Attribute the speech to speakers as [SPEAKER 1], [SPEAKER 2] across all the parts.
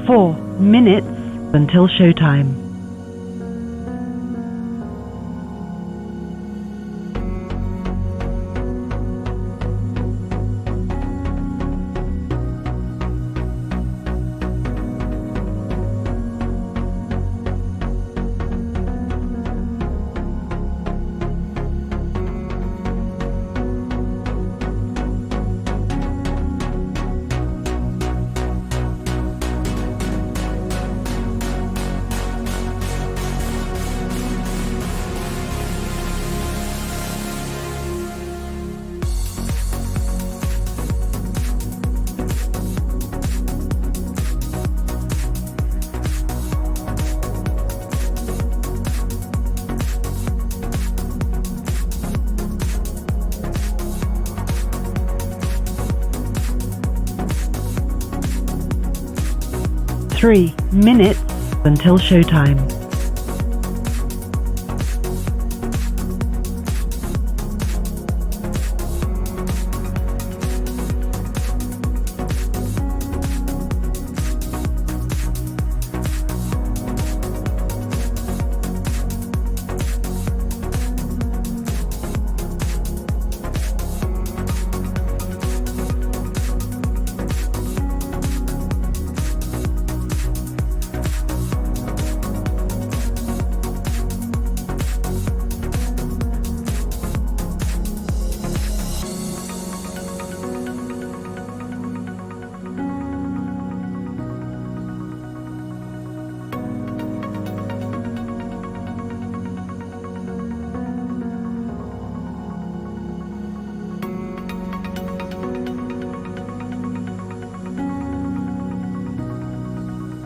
[SPEAKER 1] 4 minutes until showtime. Three minutes until showtime.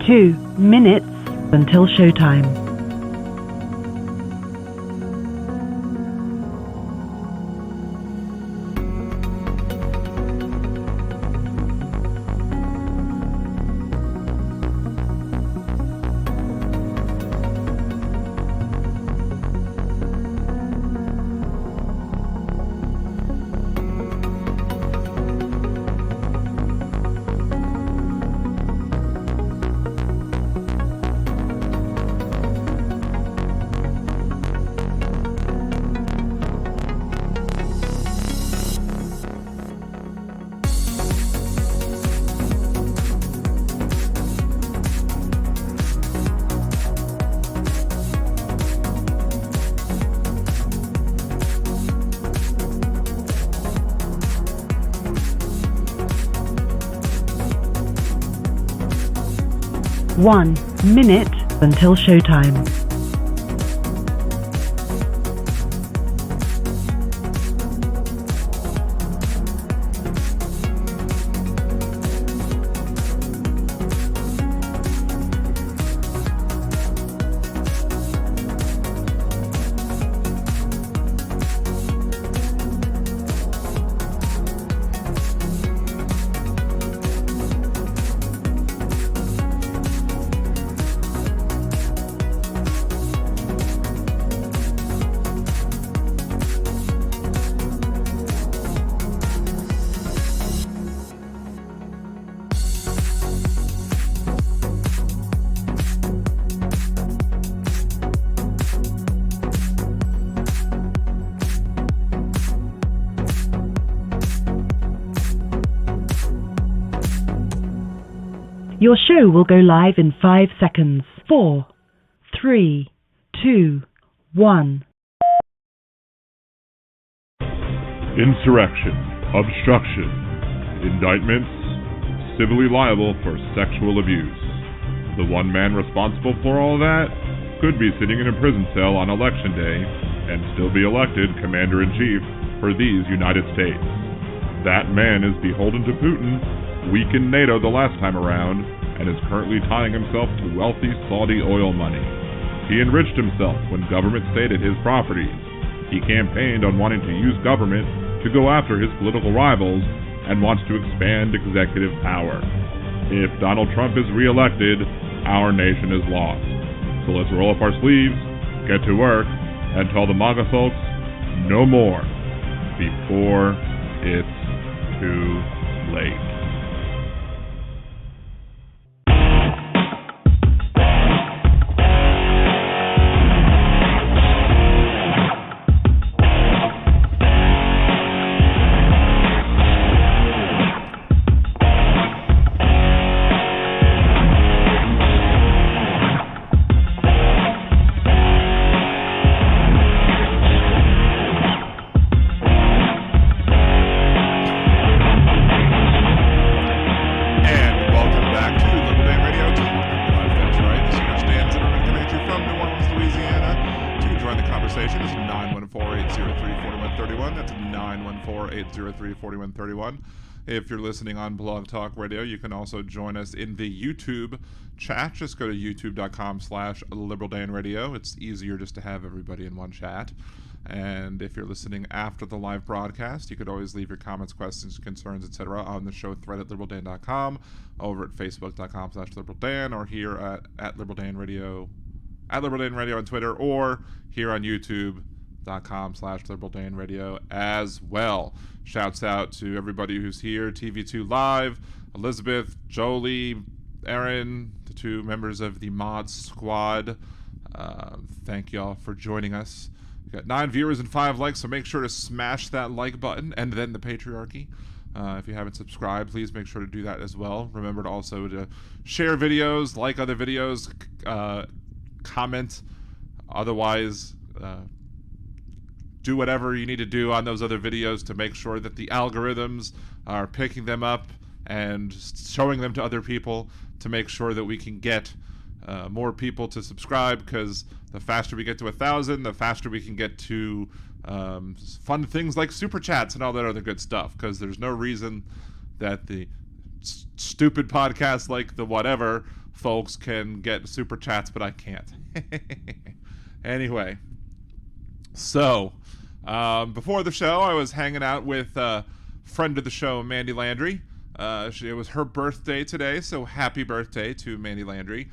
[SPEAKER 1] 2 minutes until showtime. One minute until showtime. Your show will go live in 5 seconds. 4, 3, 2, 1.
[SPEAKER 2] Insurrection, obstruction, indictments, civilly liable for sexual abuse. The one man responsible for all that could be sitting in a prison cell on election day and still be elected commander-in-chief for these United States. That man is beholden to Putin, weakened NATO the last time around, and is currently tying himself to wealthy Saudi oil money. He enriched himself when government stayed at his properties. He campaigned on wanting to use government to go after his political rivals and wants to expand executive power. If Donald Trump is re-elected, our nation is lost. So let's roll up our sleeves, get to work, and tell the MAGA folks no more before it's too late.
[SPEAKER 3] join the conversation is 914-803-4131. That's 914-803-4131. If you're listening on Blog Talk Radio, you can also join us in the YouTube chat. Just go to youtube.com/liberaldanradio. It's easier just to have everybody in one chat. And if you're listening after the live broadcast, you could always leave your comments, questions, concerns, etc. on the show thread at liberaldan.com, over at facebook.com/liberaldan, or here at liberaldanradio, at liberaldanradio on Twitter, or here on youtube.com/liberaldanradio as well. Shouts out to everybody who's here, TV2 Live, Elizabeth, Jolie, Aaron, the two members of the Mod Squad. Thank y'all for joining us. We got 9 viewers and 5 likes, so make sure to smash that like button, and then the patriarchy. If you haven't subscribed, please make sure to do that as well. Remember to also to share videos, like other videos, comment, otherwise do whatever you need to do on those other videos to make sure that the algorithms are picking them up and showing them to other people, to make sure that we can get more people to subscribe, because the faster we get to 1,000, the faster we can get to fun things like super chats and all that other good stuff, because there's no reason that the stupid podcasts like the whatever folks can get super chats, but I can't. Anyway, so before the show, I was hanging out with friend of the show, Mandy Landry. It was her birthday today, so happy birthday to Mandy Landry.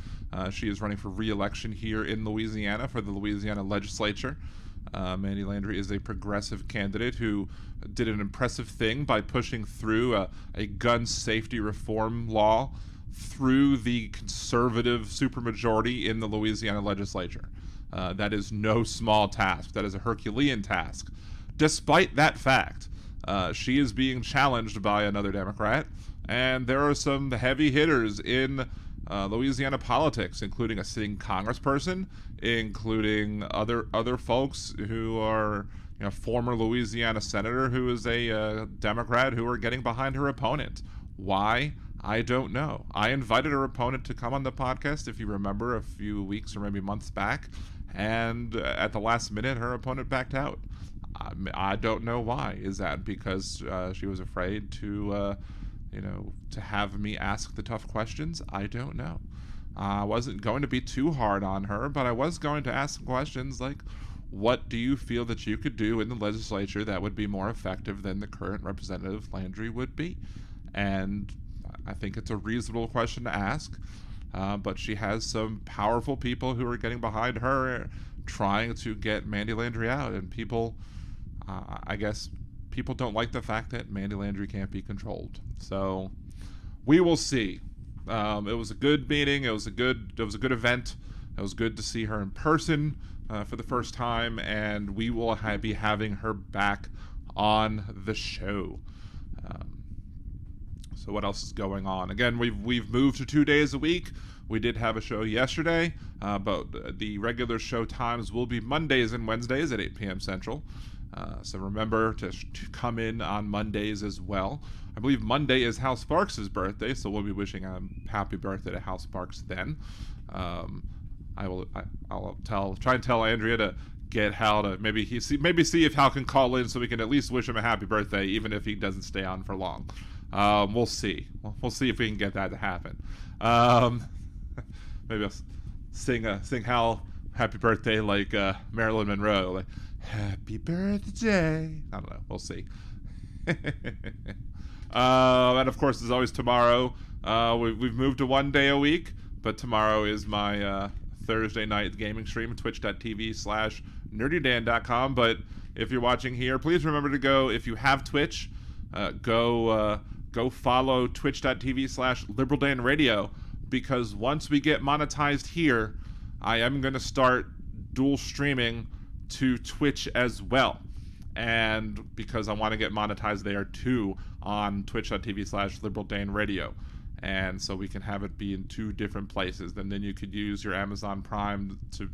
[SPEAKER 3] She is running for re-election here in Louisiana for the Louisiana legislature. Mandy Landry is a progressive candidate who did an impressive thing by pushing through a gun safety reform law through the conservative supermajority in the Louisiana legislature. That is no small task. That is a Herculean task. Despite that fact, she is being challenged by another Democrat, and there are some heavy hitters in Louisiana politics, including a sitting congressperson, including other folks who are, former Louisiana senator who is a Democrat, who are getting behind her opponent. Why? I don't know. I invited her opponent to come on the podcast, if you remember, a few weeks or maybe months back, and at the last minute, her opponent backed out. I don't know why. Is that because she was afraid to have me ask the tough questions? I don't know. I wasn't going to be too hard on her, but I was going to ask some questions like, what do you feel that you could do in the legislature that would be more effective than the current Representative Landry would be? And I think it's a reasonable question to ask, but she has some powerful people who are getting behind her, trying to get Mandy Landry out, and people, I guess, people don't like the fact that Mandy Landry can't be controlled. So we will see. It was a good meeting. It was a good event. It was good to see her in person for the first time, and we will be having her back on the show. So what else is going on? Again, we've moved to 2 days a week. We did have a show yesterday, but the regular show times will be Mondays and Wednesdays at 8 p.m. Central. So remember to come in on Mondays as well. I believe Monday is Hal Sparks' birthday, so we'll be wishing a happy birthday to Hal Sparks then. I'll try and tell Andrea to get Hal to maybe see if Hal can call in so we can at least wish him a happy birthday, even if he doesn't stay on for long. We'll see. We'll see if we can get that to happen. Maybe I'll sing Hal happy birthday like Marilyn Monroe, like happy birthday. I don't know. We'll see. And of course, as always, tomorrow we've moved to 1 day a week, but tomorrow is my Thursday night gaming stream, twitch.tv/nerdydan.com. But if you're watching here, please remember to go, if you have Twitch, go follow twitch.tv/liberaldanradio, because once we get monetized here, I am going to start dual streaming to Twitch as well. And because I want to get monetized there too on twitch.tv/liberaldanradio. And so we can have it be in 2 different places. And then you could use your Amazon Prime to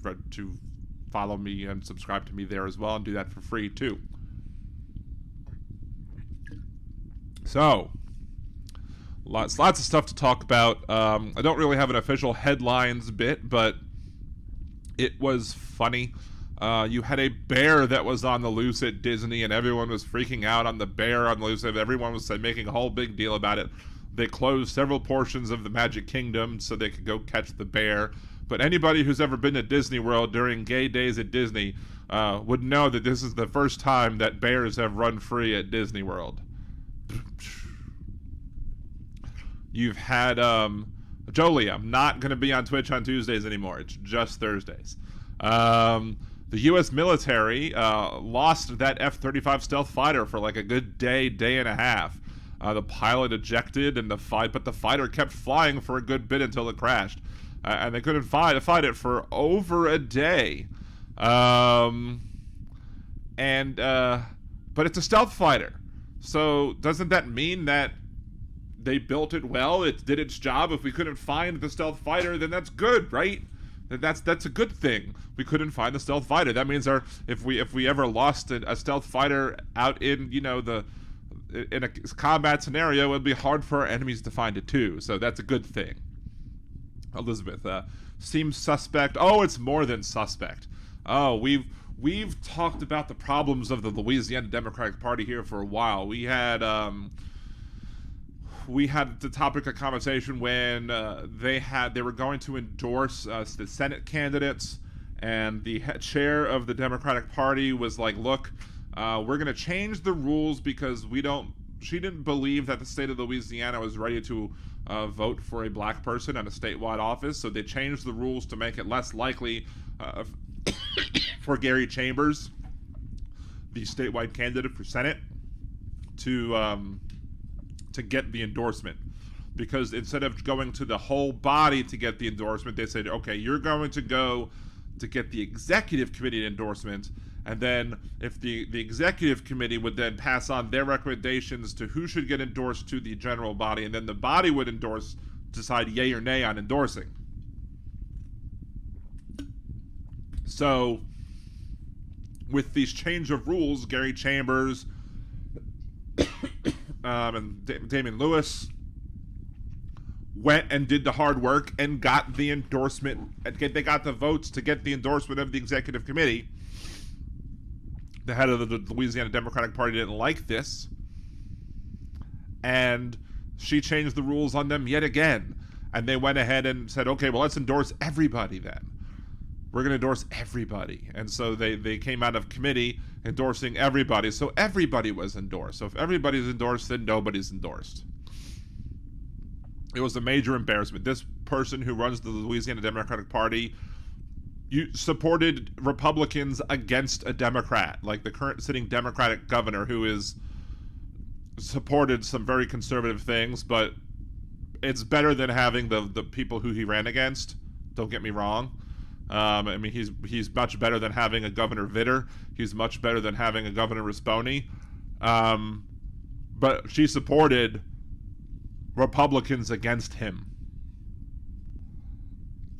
[SPEAKER 3] follow me and subscribe to me there as well, and do that for free too. So, lots of stuff to talk about. I don't really have an official headlines bit, but it was funny. You had a bear that was on the loose at Disney, and everyone was freaking out on the bear on the loose. Everyone was making a whole big deal about it. They closed several portions of the Magic Kingdom so they could go catch the bear. But anybody who's ever been to Disney World during gay days at Disney would know that this is the first time that bears have run free at Disney World. You've had Jolie. I'm not going to be on Twitch on Tuesdays anymore. It's just Thursdays. The U.S. military lost that F-35 stealth fighter for like a good day and a half. The pilot ejected, and but the fighter kept flying for a good bit until it crashed, and they couldn't fight it for over a day. But it's a stealth fighter, so doesn't that mean that they built it well? It did its job. If we couldn't find the stealth fighter, then that's good, right? That's a good thing. We couldn't find the stealth fighter. That means if we ever lost a stealth fighter out in in a combat scenario, it would be hard for our enemies to find it too. So that's a good thing. Elizabeth seems suspect. Oh, it's more than suspect. Oh, we've talked about the problems of the Louisiana Democratic Party here for a while. We had the topic of conversation when they were going to endorse the Senate candidates, and the chair of the Democratic Party was like, look, we're going to change the rules because she didn't believe that the state of Louisiana was ready to vote for a black person in a statewide office, so they changed the rules to make it less likely for Gary Chambers, the statewide candidate for Senate, to get the endorsement. Because instead of going to the whole body to get the endorsement, they said, okay, you're going to go to get the executive committee endorsement, and then if the executive committee would then pass on their recommendations to who should get endorsed to the general body, and then the body would decide yay or nay on endorsing. So with these change of rules, Gary Chambers and Damian Lewis went and did the hard work and got the endorsement. They got the votes to get the endorsement of the executive committee. The head of the Louisiana Democratic Party didn't like this, and she changed the rules on them yet again. And they went ahead and said, okay, well, let's endorse everybody then. We're going to endorse everybody. And so they came out of committee endorsing everybody. So everybody was endorsed. So if everybody's endorsed, then nobody's endorsed. It was a major embarrassment. This person who runs the Louisiana Democratic Party supported Republicans against a Democrat, like the current sitting Democratic governor, who is supported some very conservative things, but it's better than having the people who he ran against. Don't get me wrong. I mean, he's much better than having a Governor Vitter. He's much better than having a Governor Risponi. But she supported Republicans against him.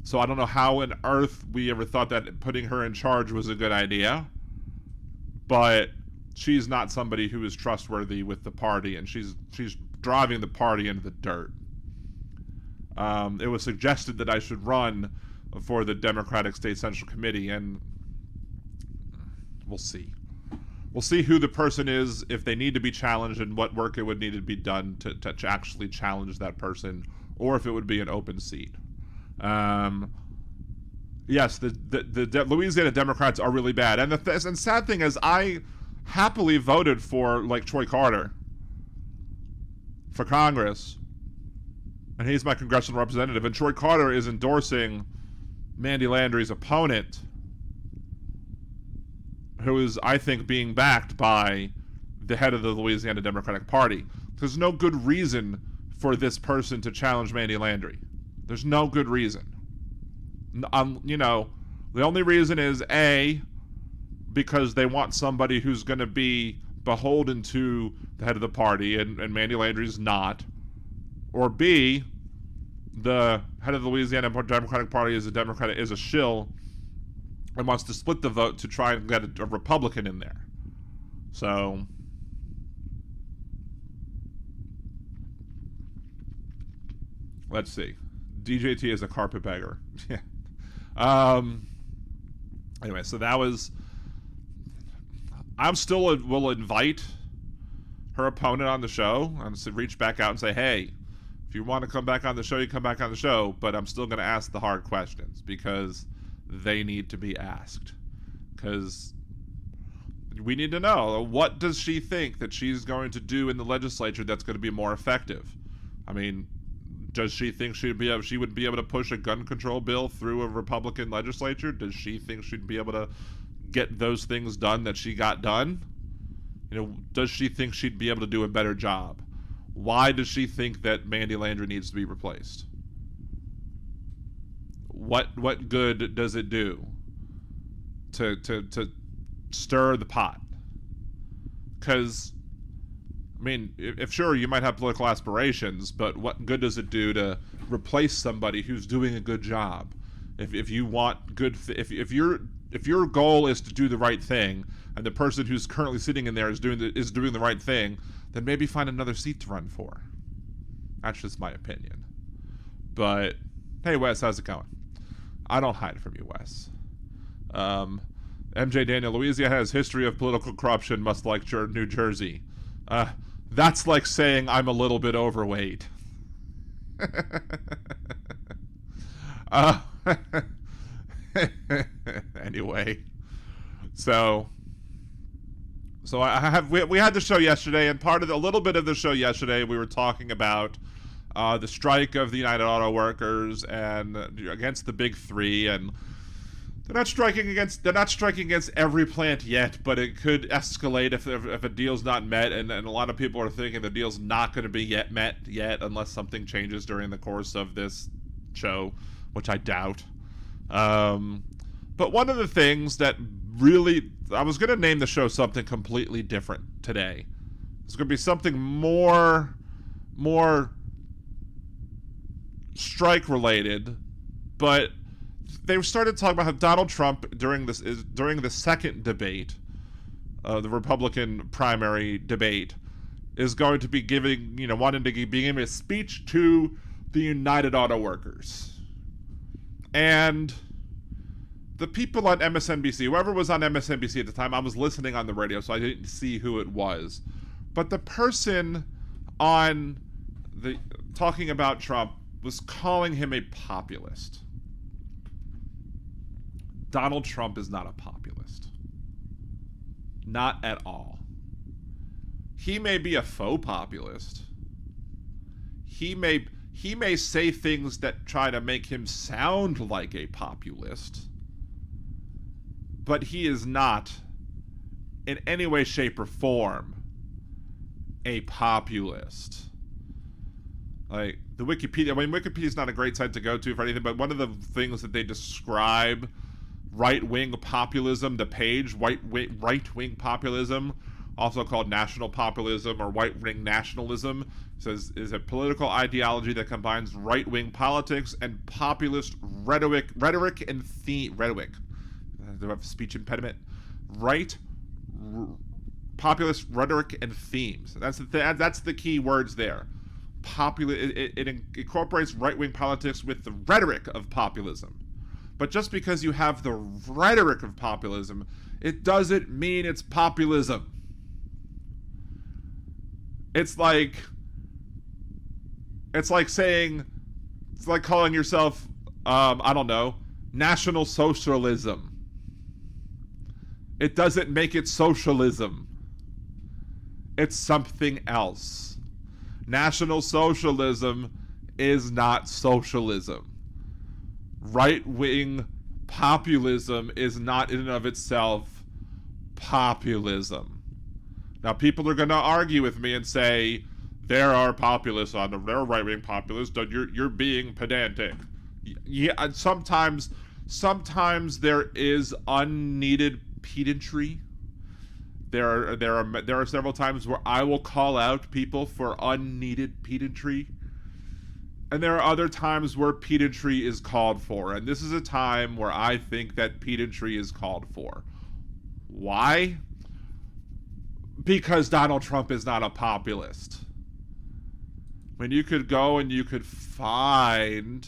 [SPEAKER 3] So I don't know how on earth we ever thought that putting her in charge was a good idea. But she's not somebody who is trustworthy with the party, and she's driving the party into the dirt. It was suggested that I should run for the Democratic State Central Committee, and we'll see. We'll see who the person is, if they need to be challenged, and what work it would need to be done to actually challenge that person, or if it would be an open seat. Yes, the Louisiana Democrats are really bad, and the sad thing is, I happily voted for like Troy Carter for Congress, and he's my congressional representative, and Troy Carter is endorsing Mandy Landry's opponent, who is, I think, being backed by the head of the Louisiana Democratic Party. There's no good reason for this person to challenge Mandy Landry. There's no good reason. The only reason is A, because they want somebody who's going to be beholden to the head of the party, and Mandy Landry's not. Or B, the head of the Louisiana Democratic Party is a shill and wants to split the vote to try and get a Republican in there. So let's see. DJT is a carpetbagger. Yeah. Anyway, so that was... I'm still will invite her opponent on the show. I'm to reach back out and say, hey, if you want to come back on the show, you come back on the show, but I'm still going to ask the hard questions because they need to be asked. Because we need to know, what does she think that she's going to do in the legislature that's going to be more effective? I mean, does she think she would be able to push a gun control bill through a Republican legislature? Does she think she'd be able to get those things done that she got done? You know, does she think she'd be able to do a better job? Why does she think that Mandy Landry needs to be replaced? What good does it do to stir the pot? Because, I mean, if sure, you might have political aspirations, but what good does it do to replace somebody who's doing a good job? If you want good, if your goal is to do the right thing, and the person who's currently sitting in there is doing the right thing, then maybe find another seat to run for. That's just my opinion. But hey, Wes, how's it going? I don't hide from you, Wes. MJ Daniel, Louisiana has history of political corruption, much like New Jersey. That's like saying I'm a little bit overweight. Anyway, so we had the show yesterday, and a little bit of the show yesterday, we were talking about the strike of the United Auto Workers and against the Big Three, and they're not striking against every plant yet, but it could escalate if a deal's not met, and a lot of people are thinking the deal's not going to be met yet unless something changes during the course of this show, which I doubt. But one of the things that really, I was going to name the show something completely different today. It's going to be something more strike related, but they started talking about how Donald Trump during the second debate, the Republican primary debate, is going to be wanting to be giving a speech to the United Auto Workers. And the people on MSNBC, whoever was on MSNBC at the time, I was listening on the radio, so I didn't see who it was. But the person on talking about Trump was calling him a populist. Donald Trump is not a populist. Not at all. He may be a faux populist. He may say things that try to make him sound like a populist, but he is not, in any way, shape, or form, a populist. Like, the Wikipedia, Wikipedia is not a great site to go to for anything, but one of the things that they describe right-wing populism, the page, right-wing populism, also called national populism or right-wing nationalism, says is a political ideology that combines right-wing politics and populist rhetoric and theme. Rhetoric. Do I have a speech impediment? Populist rhetoric and themes. That's the key words there. It incorporates right-wing politics with the rhetoric of populism. But just because you have the rhetoric of populism, it doesn't mean it's populism. It's like calling yourself, I don't know, National Socialism. It doesn't make it socialism. It's something else. National Socialism is not socialism. Right-wing populism is not in and of itself populism. Now, people are going to argue with me and say, there are populists there are right-wing populists, you're being pedantic. Yeah, sometimes there is unneeded pedantry. There are several times where I will call out people for unneeded pedantry. And there are other times where pedantry is called for. And this is a time where I think that pedantry is called for. Why? Because Donald Trump is not a populist. When you could go and you could find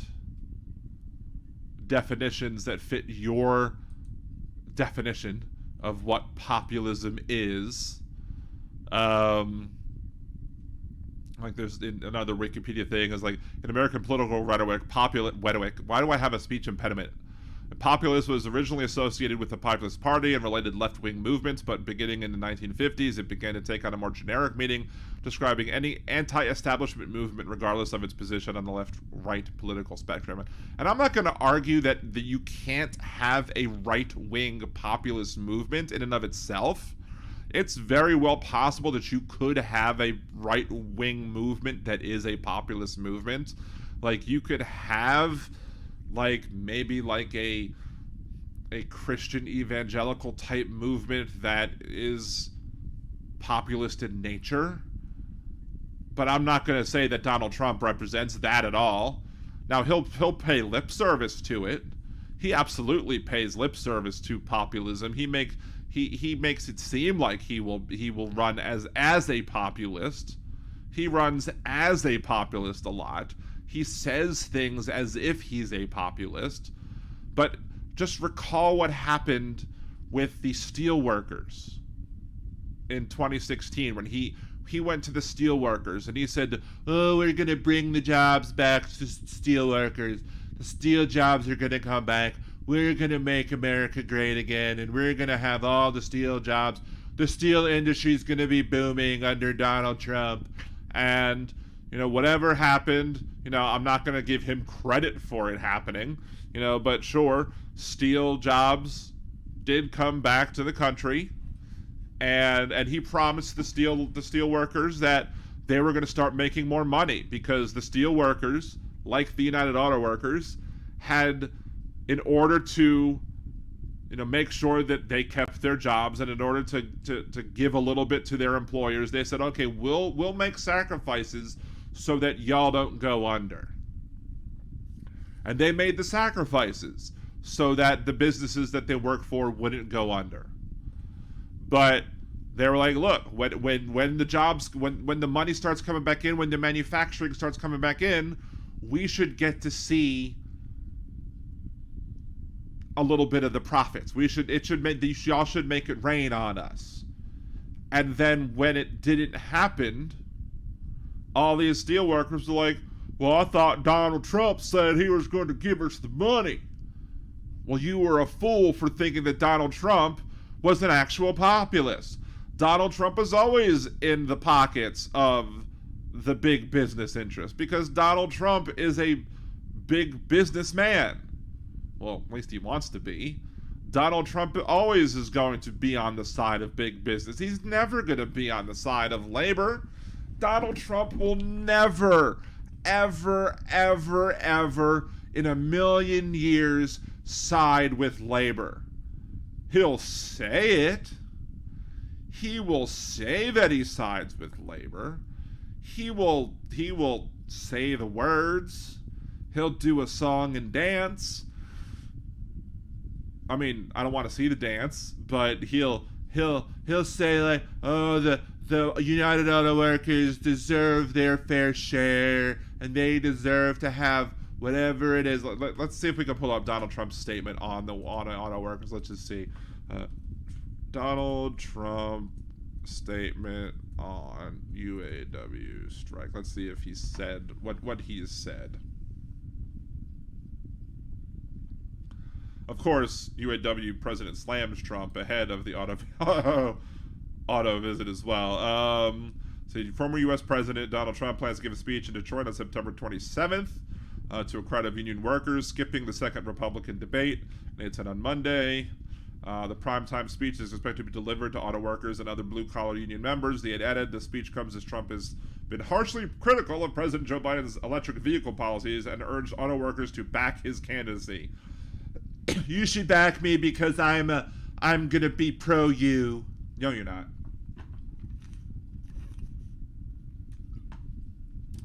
[SPEAKER 3] definitions that fit your definition of what populism is. Like there's another Wikipedia thing is like in American political rhetoric, why do I have a speech impediment? Populist was originally associated with the Populist Party and related left-wing movements, but beginning in the 1950s, it began to take on a more generic meaning, describing any anti-establishment movement regardless of its position on the left-right political spectrum. And I'm not going to argue that you can't have a right-wing populist movement in and of itself. It's very well possible that you could have a right-wing movement that is a populist movement. Like, you could have like maybe like a Christian evangelical type movement that is populist in nature, but I'm not going to say that Donald Trump represents that at all. Now he'll pay lip service to it. He absolutely pays lip service to populism. He makes it seem like he will run as a populist. He runs as a populist a lot. He says things as if he's a populist, but just recall what happened with the steelworkers in 2016 when he went to the steelworkers and he said, "Oh, we're going to bring the jobs back to steelworkers. The steel jobs are going to come back. We're going to make America great again, and we're going to have all the steel jobs. The steel industry is going to be booming under Donald Trump." And whatever happened, I'm not going to give him credit for it happening, but sure, steel jobs did come back to the country, and he promised the steel workers that they were going to start making more money because the steel workers, like the United Auto Workers, had, in order to make sure that they kept their jobs, and in order to give a little bit to their employers, they said, okay, we'll make sacrifices so that y'all don't go under. And they made the sacrifices so that the businesses that they work for wouldn't go under. But they were like, look, when the money starts coming back in, when the manufacturing starts coming back in, we should get to see a little bit of the profits. Y'all should make it rain on us. And then when it didn't happen, all these steel workers were like, well, I thought Donald Trump said he was going to give us the money. Well, you were a fool for thinking that Donald Trump was an actual populist. Donald Trump is always in the pockets of the big business interest because Donald Trump is a big businessman. Well, at least he wants to be. Donald Trump always is going to be on the side of big business. He's never going to be on the side of labor. Donald Trump will never, ever, ever, ever in a million years side with labor. He'll say it. He will say that he sides with labor. He will say the words. He'll do a song and dance. I mean, I don't want to see the dance, but he'll say like, oh, the United Auto Workers deserve their fair share, and they deserve to have whatever it is. Let's see if we can pull up Donald Trump's statement on the auto workers. Let's just see. Donald Trump statement on UAW strike. Let's see if he said what he has said. Of course, UAW president slams Trump ahead of the auto visit as well. So former U.S. President Donald Trump plans to give a speech in Detroit on September 27th to a crowd of union workers, skipping the second Republican debate. And it's on Monday. The primetime speech is expected to be delivered to auto workers and other blue-collar union members. The added the speech comes as Trump has been harshly critical of President Joe Biden's electric vehicle policies and urged auto workers to back his candidacy. You should back me because I'm gonna be pro you. No, you're not.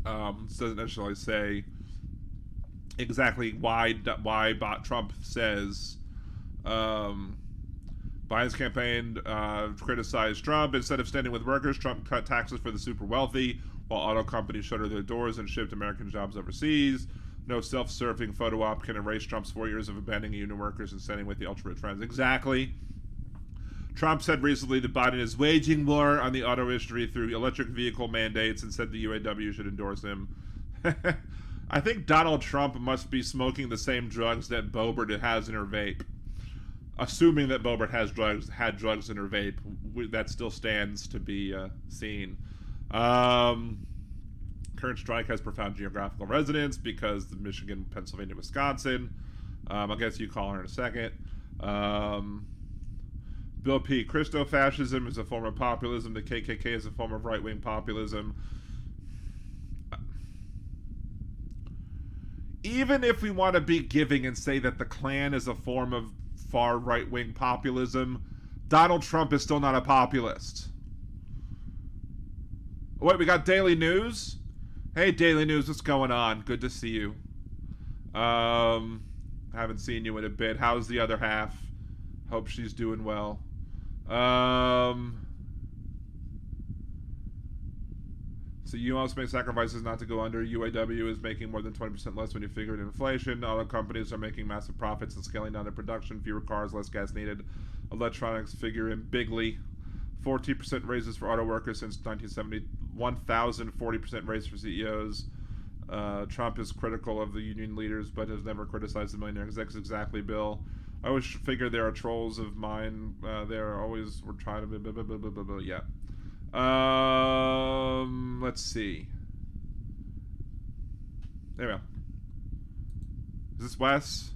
[SPEAKER 3] Doesn't necessarily say exactly why Trump says Biden's campaign criticized Trump. Instead of standing with workers, Trump cut taxes for the super wealthy, while auto companies shuttered their doors and shipped American jobs overseas. no self-serving photo op can erase Trump's 4 years of abandoning union workers and standing with the ultra-rich friends. Exactly. Trump said recently that Biden is waging war on the auto industry through electric vehicle mandates and said the UAW should endorse him. I think Donald Trump must be smoking the same drugs that Boebert has in her vape. Assuming that Boebert had drugs in her vape, that still stands to be seen. Current strike has profound geographical resonance because the Michigan, Pennsylvania, Wisconsin. I'll get to you calling in a second. Bill P. Christo-fascism is a form of populism. The KKK is a form of right-wing populism. Even if we want to be giving and say that the Klan is a form of far right-wing populism, Donald Trump is still not a populist. Wait, we got Daily News? Hey, Daily News, what's going on? Good to see you. Haven't seen you in a bit. How's the other half? Hope she's doing well. So you must make sacrifices not to go under. UAW is making more than 20% less when you figure in inflation. Auto companies are making massive profits and scaling down their production. Fewer cars, less gas needed. Electronics figure in bigly. 14% raises for auto workers since 1970. 1,040% raise for CEOs. Trump is critical of the union leaders, but has never criticized the millionaire execs. Exactly, Bill. I always figure there are trolls of mine. We're trying to yeah. Let's see. There we go. Is this Wes?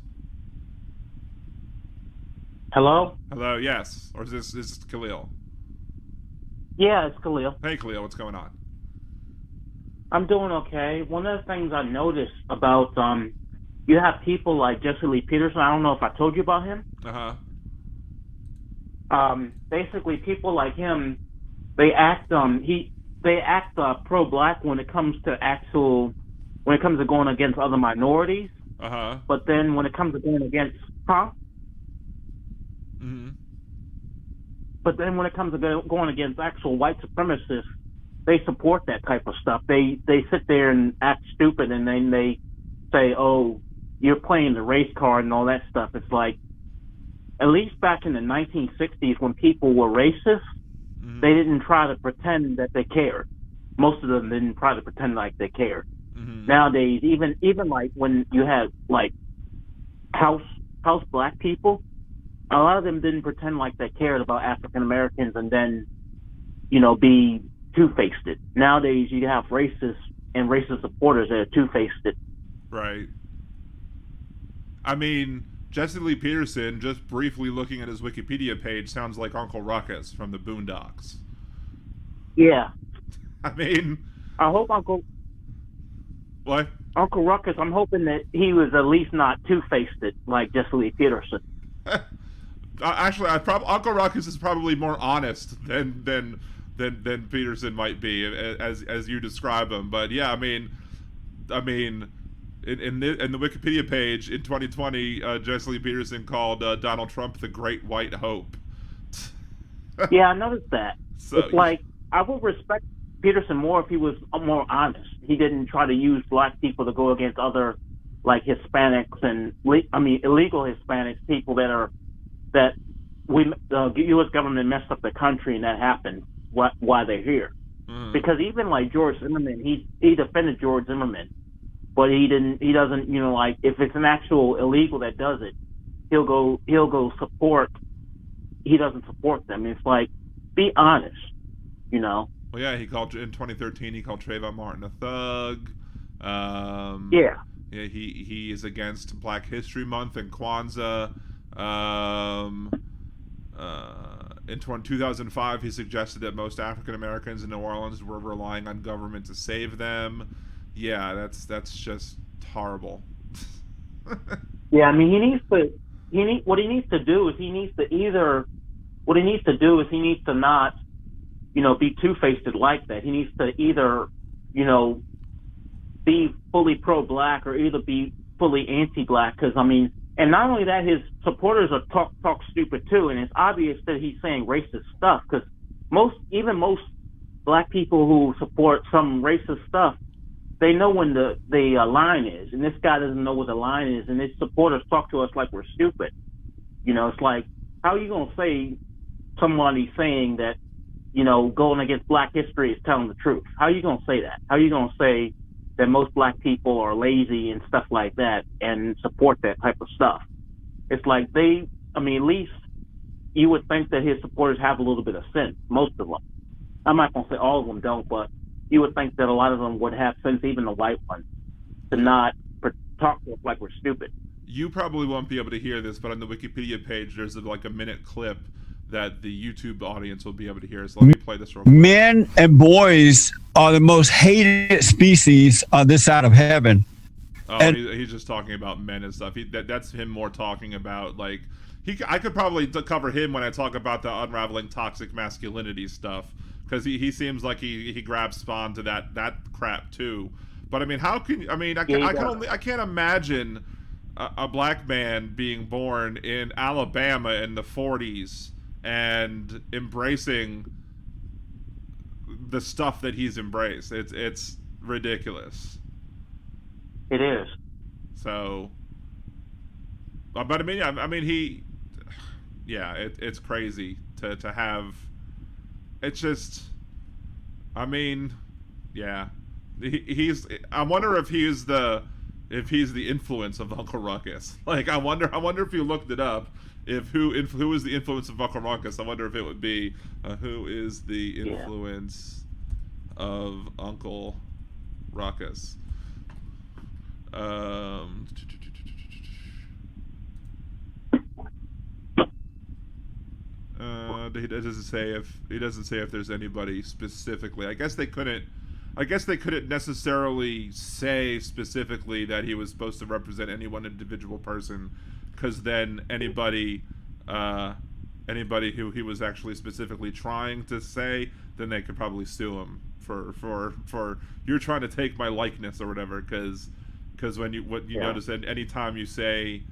[SPEAKER 4] Hello?
[SPEAKER 3] Hello, yes. Or is this Khalil?
[SPEAKER 4] Yeah, it's Khalil.
[SPEAKER 3] Hey, Khalil, what's going on?
[SPEAKER 4] I'm doing okay. One of the things I noticed about, you have people like Jesse Lee Peterson. I don't know if I told you about him. Basically, people like him, they act pro-black when it comes to going against other minorities. But then when it comes to going against, But then when it comes to going against actual white supremacists, they support that type of stuff. They sit there and act stupid, and then they say, "Oh, you're playing the race card" and all that stuff. It's like, at least back in the 1960s, when people were racist, they didn't try to pretend that they cared. Most of them didn't try to pretend like they cared. Nowadays, even like when you had like house black people, a lot of them didn't pretend like they cared about African Americans and then, be two-faced it. Nowadays, you have racists and racist supporters that are two-faced it.
[SPEAKER 3] Right. I mean, Jesse Lee Peterson, just briefly looking at his Wikipedia page, sounds like Uncle Ruckus from the Boondocks.
[SPEAKER 4] Yeah.
[SPEAKER 3] I mean...
[SPEAKER 4] I hope Uncle Ruckus, I'm hoping that he was at least not two-faced it like Jesse Lee Peterson.
[SPEAKER 3] Actually, Uncle Ruckus is probably more honest than Peterson might be, as you describe him. But yeah, I mean, in the Wikipedia page in 2020, Jesse Lee Peterson called Donald Trump the Great White Hope.
[SPEAKER 4] Yeah, I noticed that.
[SPEAKER 3] So,
[SPEAKER 4] it's like, I would respect Peterson more if he was more honest. He didn't try to use black people to go against other, like, Hispanics and illegal Hispanics, people the U.S. government messed up the country, and that happened. Why they're here? Because even like George Zimmerman, he defended George Zimmerman, but he doesn't like, if it's an actual illegal that does it, he'll go support. He doesn't support them. It's like, be honest,
[SPEAKER 3] Well, yeah, he called in 2013. He called Trayvon Martin a thug.
[SPEAKER 4] Yeah,
[SPEAKER 3] he is against Black History Month and Kwanzaa. In 2005, he suggested that most African Americans in New Orleans were relying on government to save them. Yeah, that's just horrible.
[SPEAKER 4] Yeah, I mean, what he needs to do is he needs to not, be two-faced like that. He needs to either, be fully pro-black or either be fully anti-black. Because, I mean, and not only that, his supporters are talk stupid too, and it's obvious that he's saying racist stuff. Because most black people who support some racist stuff, they know when the line is, and this guy doesn't know what the line is, and his supporters talk to us like we're stupid. It's like, how are you going to say somebody saying that, going against Black history is telling the truth? How are you going to say that? How are you going to say that most Black people are lazy and stuff like that and support that type of stuff? It's like at least you would think that his supporters have a little bit of sense, most of them. I'm not going to say all of them don't, but you would think that a lot of them would have sense, even the white ones, to not talk to us like we're stupid.
[SPEAKER 3] You probably won't be able to hear this, but on the Wikipedia page, there's like a minute clip that the YouTube audience will be able to hear. So let me play this real quick.
[SPEAKER 5] Men and boys are the most hated species on this side of heaven.
[SPEAKER 3] Oh, and he's just talking about men and stuff. That's him more talking about, like, I could probably cover him when I talk about the unraveling toxic masculinity stuff, because he seems like he grabs spawn to that crap too. But I mean, how can I can't imagine a Black man being born in Alabama in the 40s and embracing the stuff that he's embraced. It's ridiculous.
[SPEAKER 4] It is.
[SPEAKER 3] So, but it's crazy to have. It's just, he's. I wonder if he's the influence of Uncle Ruckus. Like, I wonder if you looked it up. Who is the influence of Uncle Ruckus? I wonder if it would be who is the influence of Uncle Ruckus. He doesn't say if there's anybody specifically. I guess they couldn't necessarily say specifically that he was supposed to represent any one individual person, because then anybody who he was actually specifically trying to say, then they could probably sue him for you're trying to take my likeness or whatever, because when you notice that anytime you say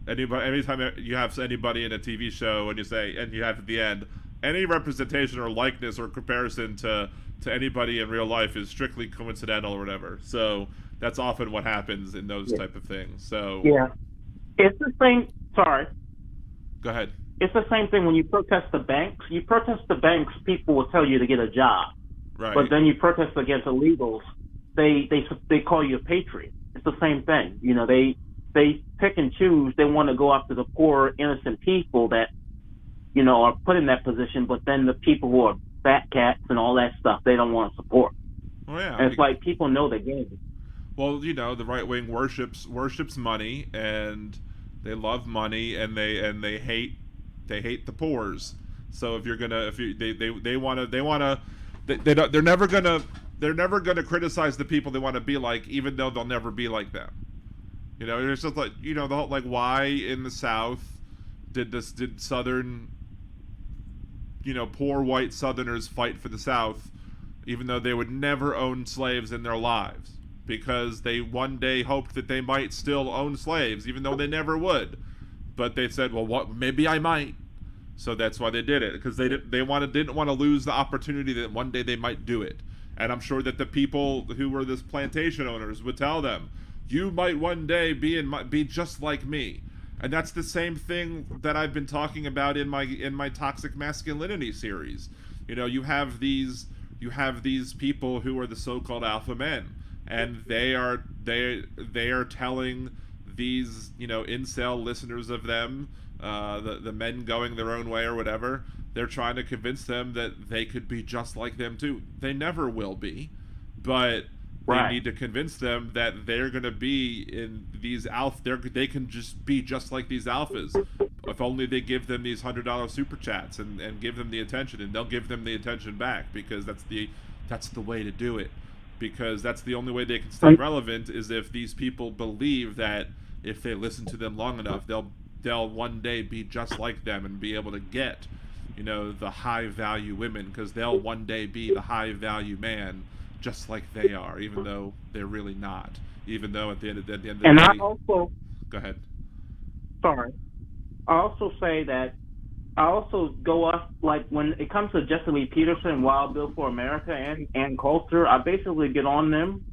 [SPEAKER 3] anytime you have anybody in a TV show and you have at the end any representation or likeness or comparison to anybody in real life is strictly coincidental or whatever. So that's often what happens in those type of things. So
[SPEAKER 4] it's the same. Sorry.
[SPEAKER 3] Go ahead.
[SPEAKER 4] It's the same thing when you protest the banks. You protest the banks, people will tell you to get a job.
[SPEAKER 3] Right.
[SPEAKER 4] But then you protest against illegals, they call you a patriot. It's the same thing. They pick and choose. They want to go after the poor, innocent people that, are put in that position, but then the people who are fat cats and all that stuff, they don't want to support.
[SPEAKER 3] Oh, yeah.
[SPEAKER 4] And it's like people know the game.
[SPEAKER 3] Well, the right wing worships money, and they love money, and they hate the poors. So they're never gonna criticize the people they want to be like, even though they'll never be like them. It's just like, the whole, like, why in the South did Southern, poor white Southerners fight for the South, even though they would never own slaves in their lives? Because they one day hoped that they might still own slaves, even though they never would. But they said, well, maybe I might. So that's why they did it, because they didn't want to lose the opportunity that one day they might do it. And I'm sure that the people who were this plantation owners would tell them, you might one day be just like me. And that's the same thing that I've been talking about in my toxic masculinity series. You have these people who are the so-called alpha men, and they are telling these incel listeners of them, the men going their own way or whatever, they're trying to convince them that they could be just like them too. They never will be, but they need to convince them that they're going to be in these they can just be just like these alphas, if only they give them these $100 super chats and give them the attention, and they'll give them the attention back, because that's the way to do it. Because that's the only way they can stay relevant, is if these people believe that if they listen to them long enough, they'll one day be just like them and be able to get, the high value women, because they'll one day be the high value man just like they are, even though they're really not. Even though at the end of the day.
[SPEAKER 4] And I also
[SPEAKER 3] go ahead.
[SPEAKER 4] Sorry. I also say that I also go off, like, when it comes to Jesse Lee Peterson, Wild Bill for America, and Culture, I basically get on them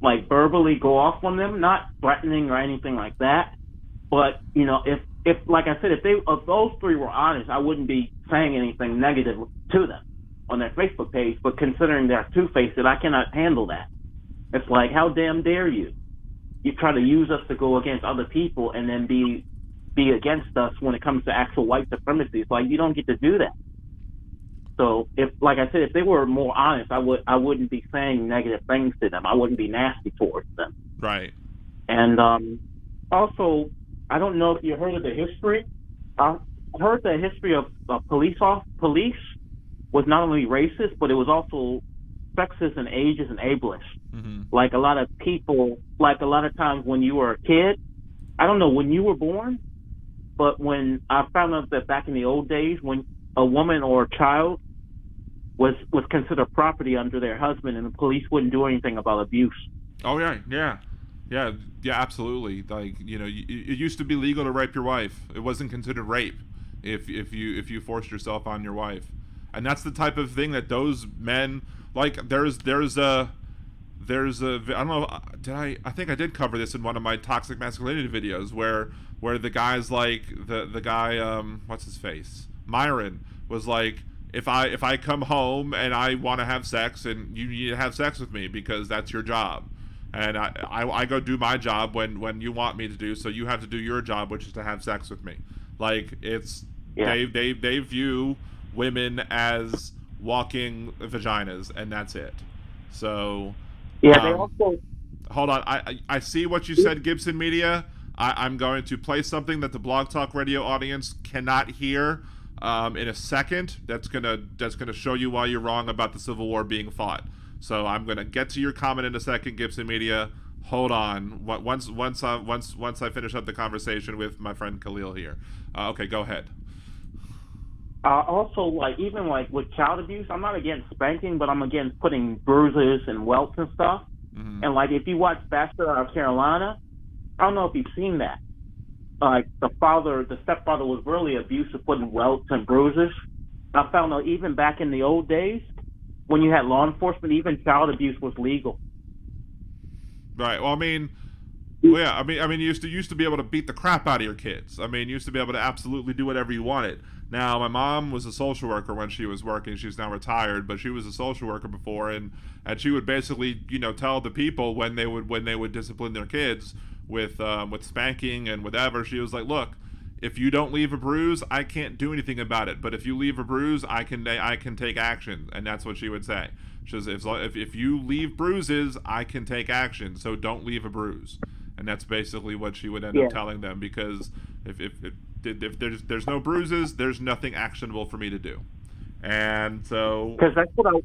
[SPEAKER 4] like verbally go off on them, not threatening or anything like that. But if like I said, if those three were honest, I wouldn't be saying anything negative to them on their Facebook page. But considering they're two-faced, I cannot handle that. It's like, how damn dare you? You try to use us to go against other people and then be against us when it comes to actual white supremacy. It's like, you don't get to do that. So if, like I said, if they were more honest, I wouldn't be saying negative things to them. I wouldn't be nasty towards them.
[SPEAKER 3] Right.
[SPEAKER 4] And also, I don't know if you heard of the history. I heard the history of police was not only racist, but it was also sexist and ageist and ableist.
[SPEAKER 3] Mm-hmm.
[SPEAKER 4] Like a lot of people, like a lot of times when you were a kid, I don't know when you were born, but when I found out that back in the old days, when a woman or a child was considered property under their husband, and the police wouldn't do anything about abuse.
[SPEAKER 3] Oh yeah, absolutely. Like, it used to be legal to rape your wife. It wasn't considered rape if you forced yourself on your wife, and that's the type of thing that those men like. There's a I don't know. I think I did cover this in one of my toxic masculinity videos where the guy's like the guy what's his face, Myron, was like, if I come home and I want to have sex, and you need to have sex with me because that's your job, and I go do my job when you want me to do, so you have to do your job, which is to have sex with me. Like, it's they view women as walking vaginas, and that's it. So
[SPEAKER 4] they also
[SPEAKER 3] hold on. I see what you said, Gibson Media. I'm going to play something that the Blog Talk Radio audience cannot hear in a second. That's gonna show you why you're wrong about the Civil War being fought. So I'm gonna get to your comment in a second, Gibson Media. Hold on. Once I finish up the conversation with my friend Khalil here. Okay, go ahead.
[SPEAKER 4] Also, even with child abuse, I'm not against spanking, but I'm against putting bruises and welts and stuff.
[SPEAKER 3] Mm-hmm.
[SPEAKER 4] And if you watch Bachelor Out of Carolina, I don't know if you've seen that. The stepfather was really abusive, putting welts and bruises. I found out even back in the old days, when you had law enforcement, even child abuse was legal.
[SPEAKER 3] Right. Well, you used to be able to beat the crap out of your kids. You used to be able to absolutely do whatever you wanted. Now, my mom was a social worker when she was working. She's now retired, but she was a social worker before, and she would basically, tell the people when they would discipline their kids with spanking and whatever. She was like, look, if you don't leave a bruise, I can't do anything about it. But if you leave a bruise, I can take action. And that's what she would say. She says, if you leave bruises, I can take action. So don't leave a bruise. And that's basically what she would end up telling them, because if there's no bruises, there's nothing actionable for me to do. And so,
[SPEAKER 4] because that's what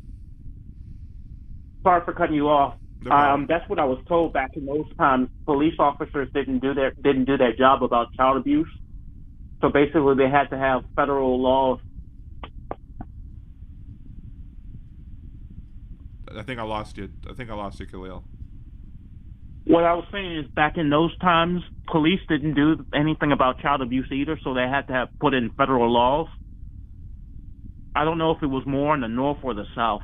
[SPEAKER 4] sorry for cutting you off. That's what I was told back in those times. Police officers didn't do their job about child abuse. So basically, they had to have federal laws.
[SPEAKER 3] I think I lost you, Khalil.
[SPEAKER 4] What I was saying is, back in those times, police didn't do anything about child abuse either, so they had to have put in federal laws. I don't know if it was more in the North or the South.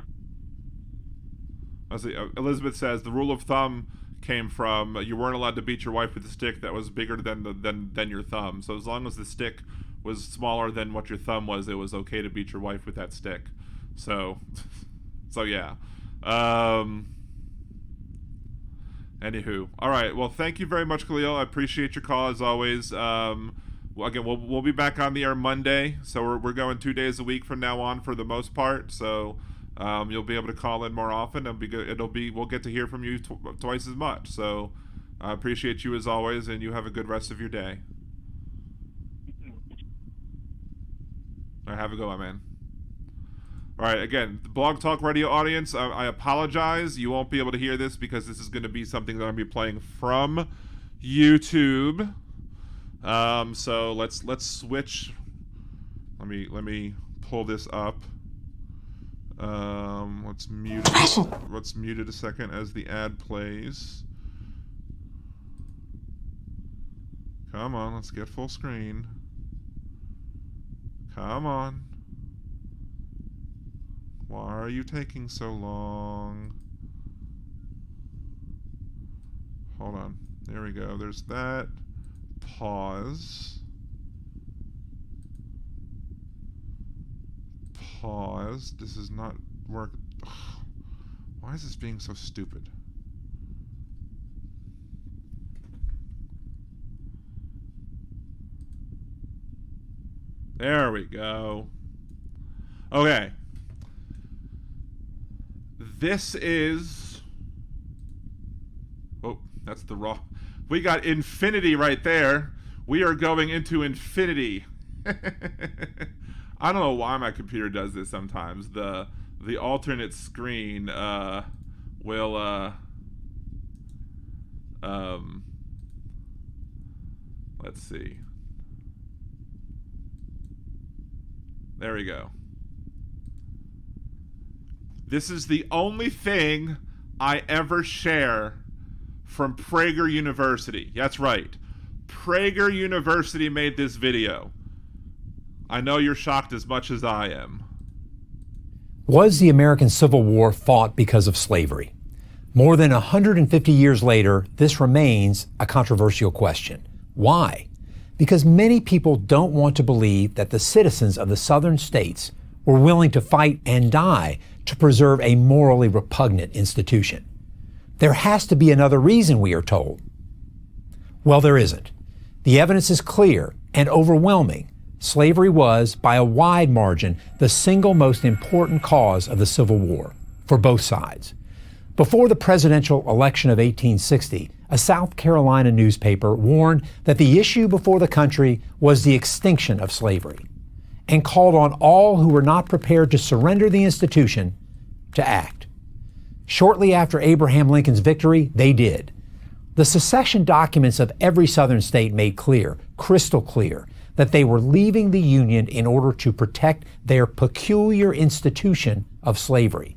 [SPEAKER 3] I see. Elizabeth says the rule of thumb came from you weren't allowed to beat your wife with a stick that was bigger than your thumb. So as long as the stick was smaller than what your thumb was, it was okay to beat your wife with that stick. So yeah. Anywho, all right. Well, thank you very much, Khalil. I appreciate your call as always. Again, we'll be back on the air Monday, so we're going 2 days a week from now on for the most part. So you'll be able to call in more often. We'll get to hear from you twice as much. So I appreciate you as always, and you have a good rest of your day. All right, have a good one, man. All right, again, the Blog Talk Radio audience, I apologize. You won't be able to hear this because this is going to be something that I'm going to be playing from YouTube. So let's switch. Let me pull this up. Let's mute it a second as the ad plays. Come on, let's get full screen. Come on. Why are you taking so long? hold on. There we go. There's that. Pause. Pause. This is not work. Ugh. Why is this being so stupid? There we go. Okay. This is... Oh, that's the wrong... We got infinity right there. We are going into infinity. I don't know why my computer does this sometimes. The alternate screen will let's see. There we go. This is the only thing I ever share from Prager University. That's right. Prager University made this video. I know you're shocked as much as I am.
[SPEAKER 6] Was the American Civil War fought because of slavery? More than 150 years later, this remains a controversial question. Why? Because many people don't want to believe that the citizens of the southern states were willing to fight and die to preserve a morally repugnant institution. There has to be another reason, we are told. Well, there isn't. The evidence is clear and overwhelming. Slavery was, by a wide margin, the single most important cause of the Civil War, for both sides. Before the presidential election of 1860, a South Carolina newspaper warned that the issue before the country was the extinction of slavery, and called on all who were not prepared to surrender the institution to act. Shortly after Abraham Lincoln's victory, they did. The secession documents of every Southern state made clear, crystal clear, that they were leaving the Union in order to protect their peculiar institution of slavery,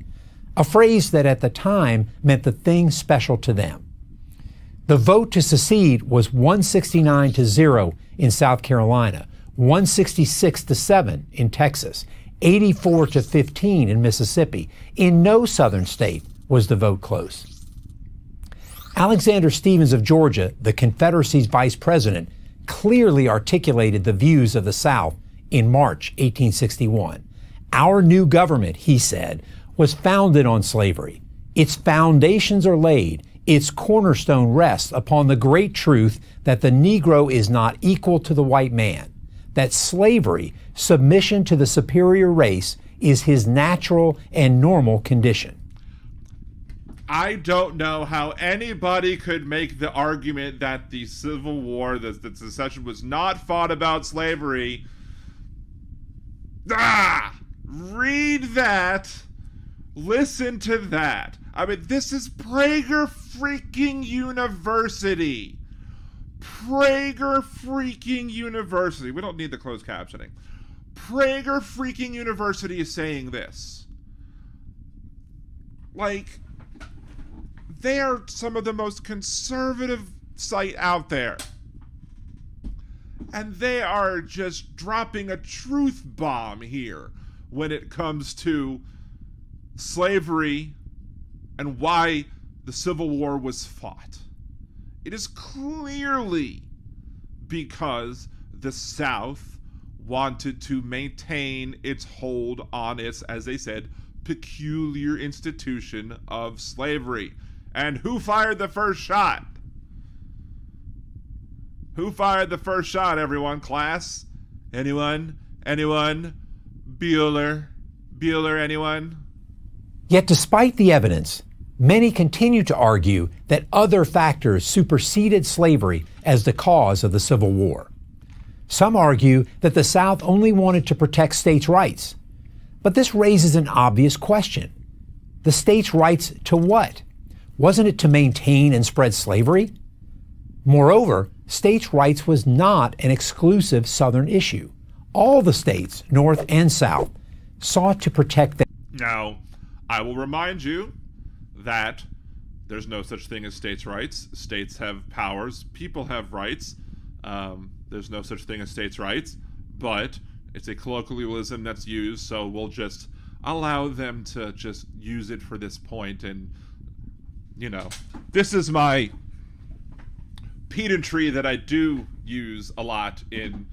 [SPEAKER 6] a phrase that at the time meant the thing special to them. The vote to secede was 169-0 in South Carolina, 166-7 in Texas, 84-15 in Mississippi. In no Southern state was the vote close. Alexander Stephens of Georgia, the Confederacy's vice president, clearly articulated the views of the South in March 1861. Our new government, he said, was founded on slavery. Its foundations are laid. Its cornerstone rests upon the great truth that the Negro is not equal to the white man, that slavery, submission to the superior race, is his natural and normal condition.
[SPEAKER 3] I don't know how anybody could make the argument that the Civil War, that secession was not fought about slavery. Read that. Listen to that. I mean, this is Prager freaking University. Prager freaking University. We don't need the closed captioning. Prager freaking University is saying this. Like, they are some of the most conservative site out there. And they are just dropping a truth bomb here when it comes to slavery and why the Civil War was fought. It is clearly because the South wanted to maintain its hold on its, as they said, peculiar institution of slavery. And who fired the first shot? Who fired the first shot, everyone? Class? Anyone? Anyone? Bueller? Bueller, anyone?
[SPEAKER 6] Yet despite the evidence, many continue to argue that other factors superseded slavery as the cause of the Civil War. Some argue that the South only wanted to protect states' rights. But this raises an obvious question. The states' rights to what? Wasn't it to maintain and spread slavery? Moreover, states' rights was not an exclusive Southern issue. All the states, North and South, sought to protect them.
[SPEAKER 3] Now, I will remind you that there's no such thing as states' rights. States have powers. People have rights. There's no such thing as states' rights, but it's a colloquialism that's used, so we'll just allow them to just use it for this point. And, you know, this is my pedantry that I do use a lot in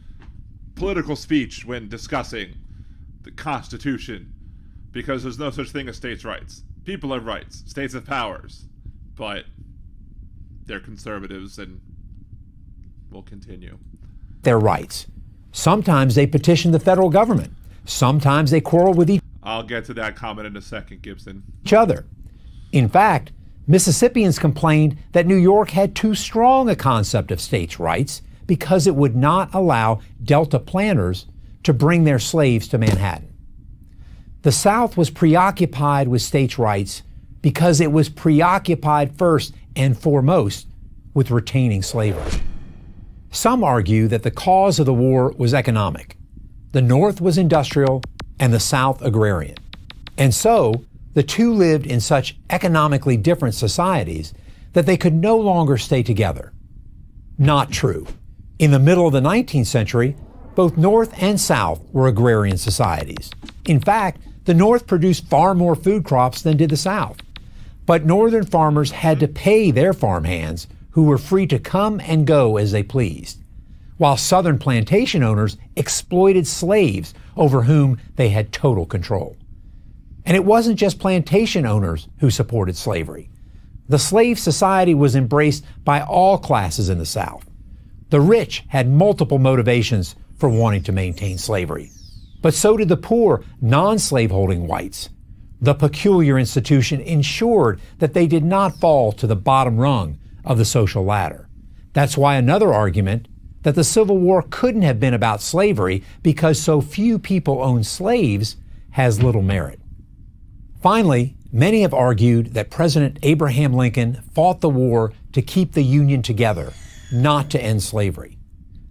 [SPEAKER 3] political speech when discussing the Constitution, because there's no such thing as states' rights. People have rights. States have powers. But they're conservatives and will continue.
[SPEAKER 6] Their rights. Sometimes they petition the federal government. Sometimes they quarrel with
[SPEAKER 3] I'll get to that comment in a second, Gibson.
[SPEAKER 6] each other. In fact, Mississippians complained that New York had too strong a concept of states' rights because it would not allow Delta planters to bring their slaves to Manhattan. The South was preoccupied with states' rights because it was preoccupied first and foremost with retaining slavery. Some argue that the cause of the war was economic. The North was industrial and the South agrarian. And so, the two lived in such economically different societies that they could no longer stay together. Not true. In the middle of the 19th century, both North and South were agrarian societies. In fact, the North produced far more food crops than did the South. But Northern farmers had to pay their farmhands, who were free to come and go as they pleased, while Southern plantation owners exploited slaves over whom they had total control. And it wasn't just plantation owners who supported slavery. The slave society was embraced by all classes in the South. The rich had multiple motivations for wanting to maintain slavery, but so did the poor, non-slaveholding whites. The peculiar institution ensured that they did not fall to the bottom rung of the social ladder. That's why another argument that the Civil War couldn't have been about slavery because so few people owned slaves has little merit. Finally, many have argued that President Abraham Lincoln fought the war to keep the Union together, not to end slavery.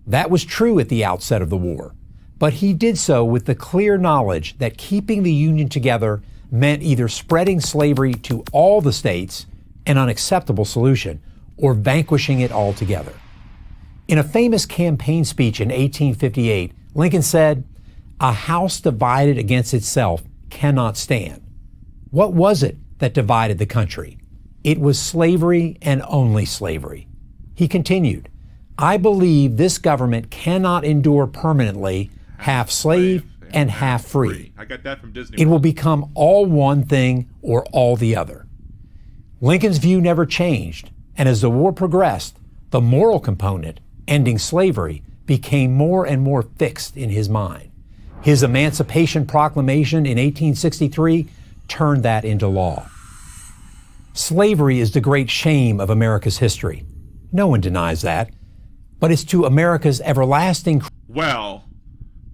[SPEAKER 6] That was true at the outset of the war, but he did so with the clear knowledge that keeping the Union together meant either spreading slavery to all the states, an unacceptable solution, or vanquishing it altogether. In a famous campaign speech in 1858, Lincoln said, "A house divided against itself cannot stand." What was it that divided the country? It was slavery and only slavery. He continued, "I believe this government cannot endure permanently half slave and half free.
[SPEAKER 3] I got that from Disney.
[SPEAKER 6] It will become all one thing or all the other." Lincoln's view never changed, and as the war progressed, the moral component, ending slavery, became more and more fixed in his mind. His Emancipation Proclamation in 1863 turned that into law. Slavery is the great shame of America's history. No one denies that, but it's to America's everlasting.
[SPEAKER 3] Well,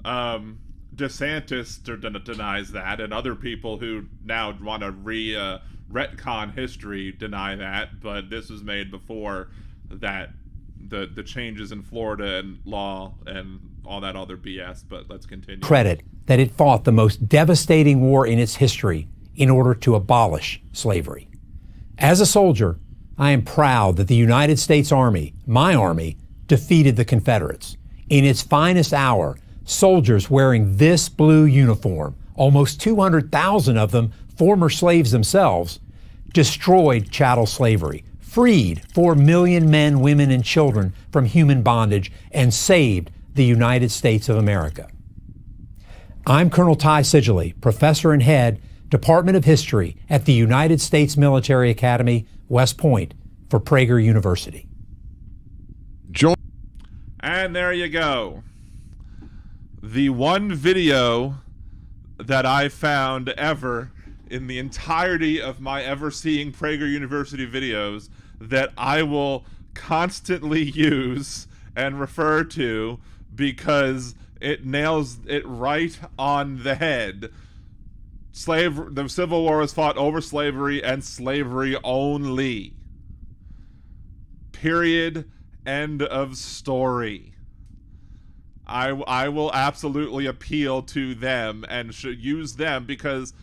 [SPEAKER 3] DeSantis denies that, and other people who now want to retcon history deny that, but this was made before that, the changes in Florida and law and all that other BS, but let's continue.
[SPEAKER 6] Credit that it fought the most devastating war in its history in order to abolish slavery. As a soldier, I am proud that the United States Army, my army, defeated the Confederates. In its finest hour, soldiers wearing this blue uniform, almost 200,000 of them former slaves themselves, destroyed chattel slavery, freed 4 million men, women, and children from human bondage, and saved the United States of America. I'm Colonel Ty Sigilly, professor and head, Department of History at the United States Military Academy, West Point, for Prager University.
[SPEAKER 3] And there you go. The one video that I found ever in the entirety of my ever seeing Prager University videos that I will constantly use and refer to because it nails it right on the head. The Civil War was fought over slavery and slavery only. Period. End of story. I will absolutely appeal to them and should use them because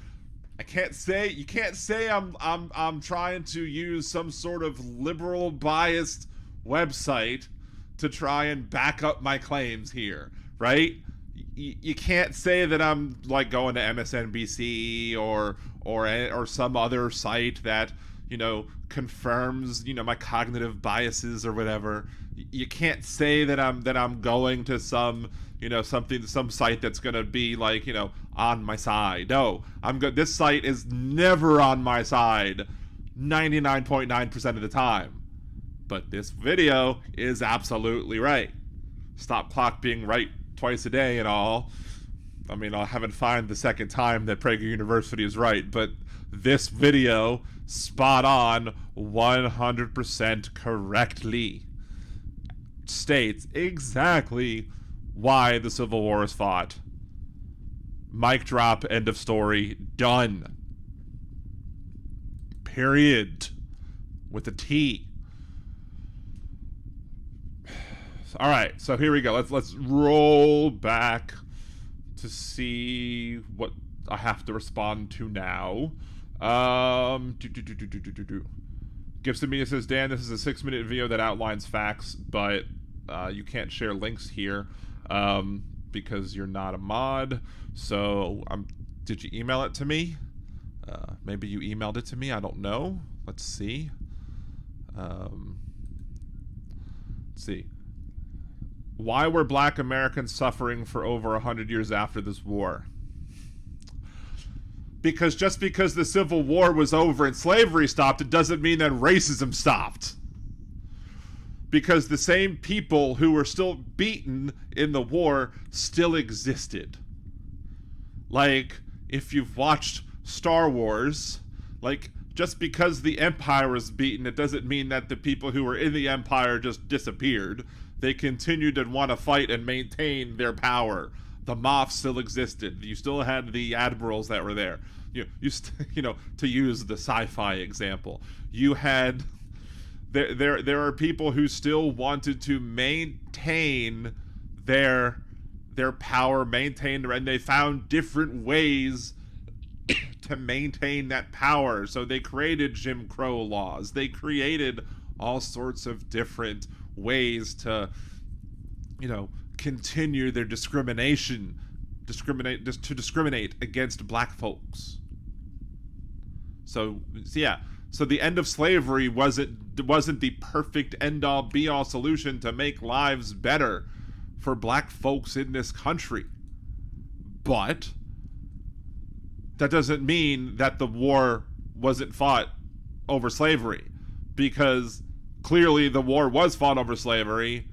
[SPEAKER 3] you can't say I'm trying to use some sort of liberal biased website to try and back up my claims here, right? You can't say that I'm like going to MSNBC or some other site that confirms, my cognitive biases or whatever. You can't say that I'm going to some site that's going to be like, on my side. No, this site is never on my side 99.9% of the time. But this video is absolutely right. Stop clock being right twice a day and all. I mean, I haven't found the second time that Prager University is right, but this video, spot on, 100% correctly, states exactly why the Civil War was fought. Mic drop, end of story, done. Period. With a T. All right, so here we go. Let's roll back to see what I have to respond to now. Gibson Media says, Dan, this is a 6-minute video that outlines facts, but you can't share links here because you're not a mod. So did you email it to me? Maybe you emailed it to me. I don't know. Let's see. Let's see. Why were black Americans suffering for over 100 years after this war? Because just because the Civil War was over and slavery stopped, it doesn't mean that racism stopped. Because the same people who were still beaten in the war still existed. Like, if you've watched Star Wars, like, just because the Empire was beaten, it doesn't mean that the people who were in the Empire just disappeared. They continued to want to fight and maintain their power. The Moff still existed. You still had the admirals that were there. To use the sci-fi example, you had there are people who still wanted to maintain their power, and they found different ways to maintain that power. So they created Jim Crow laws. They created all sorts of different ways to, continue their discriminate against black folks. So the end of slavery wasn't the perfect end-all be-all solution to make lives better for black folks in this country. But that doesn't mean that the war wasn't fought over slavery, because clearly the war was fought over slavery,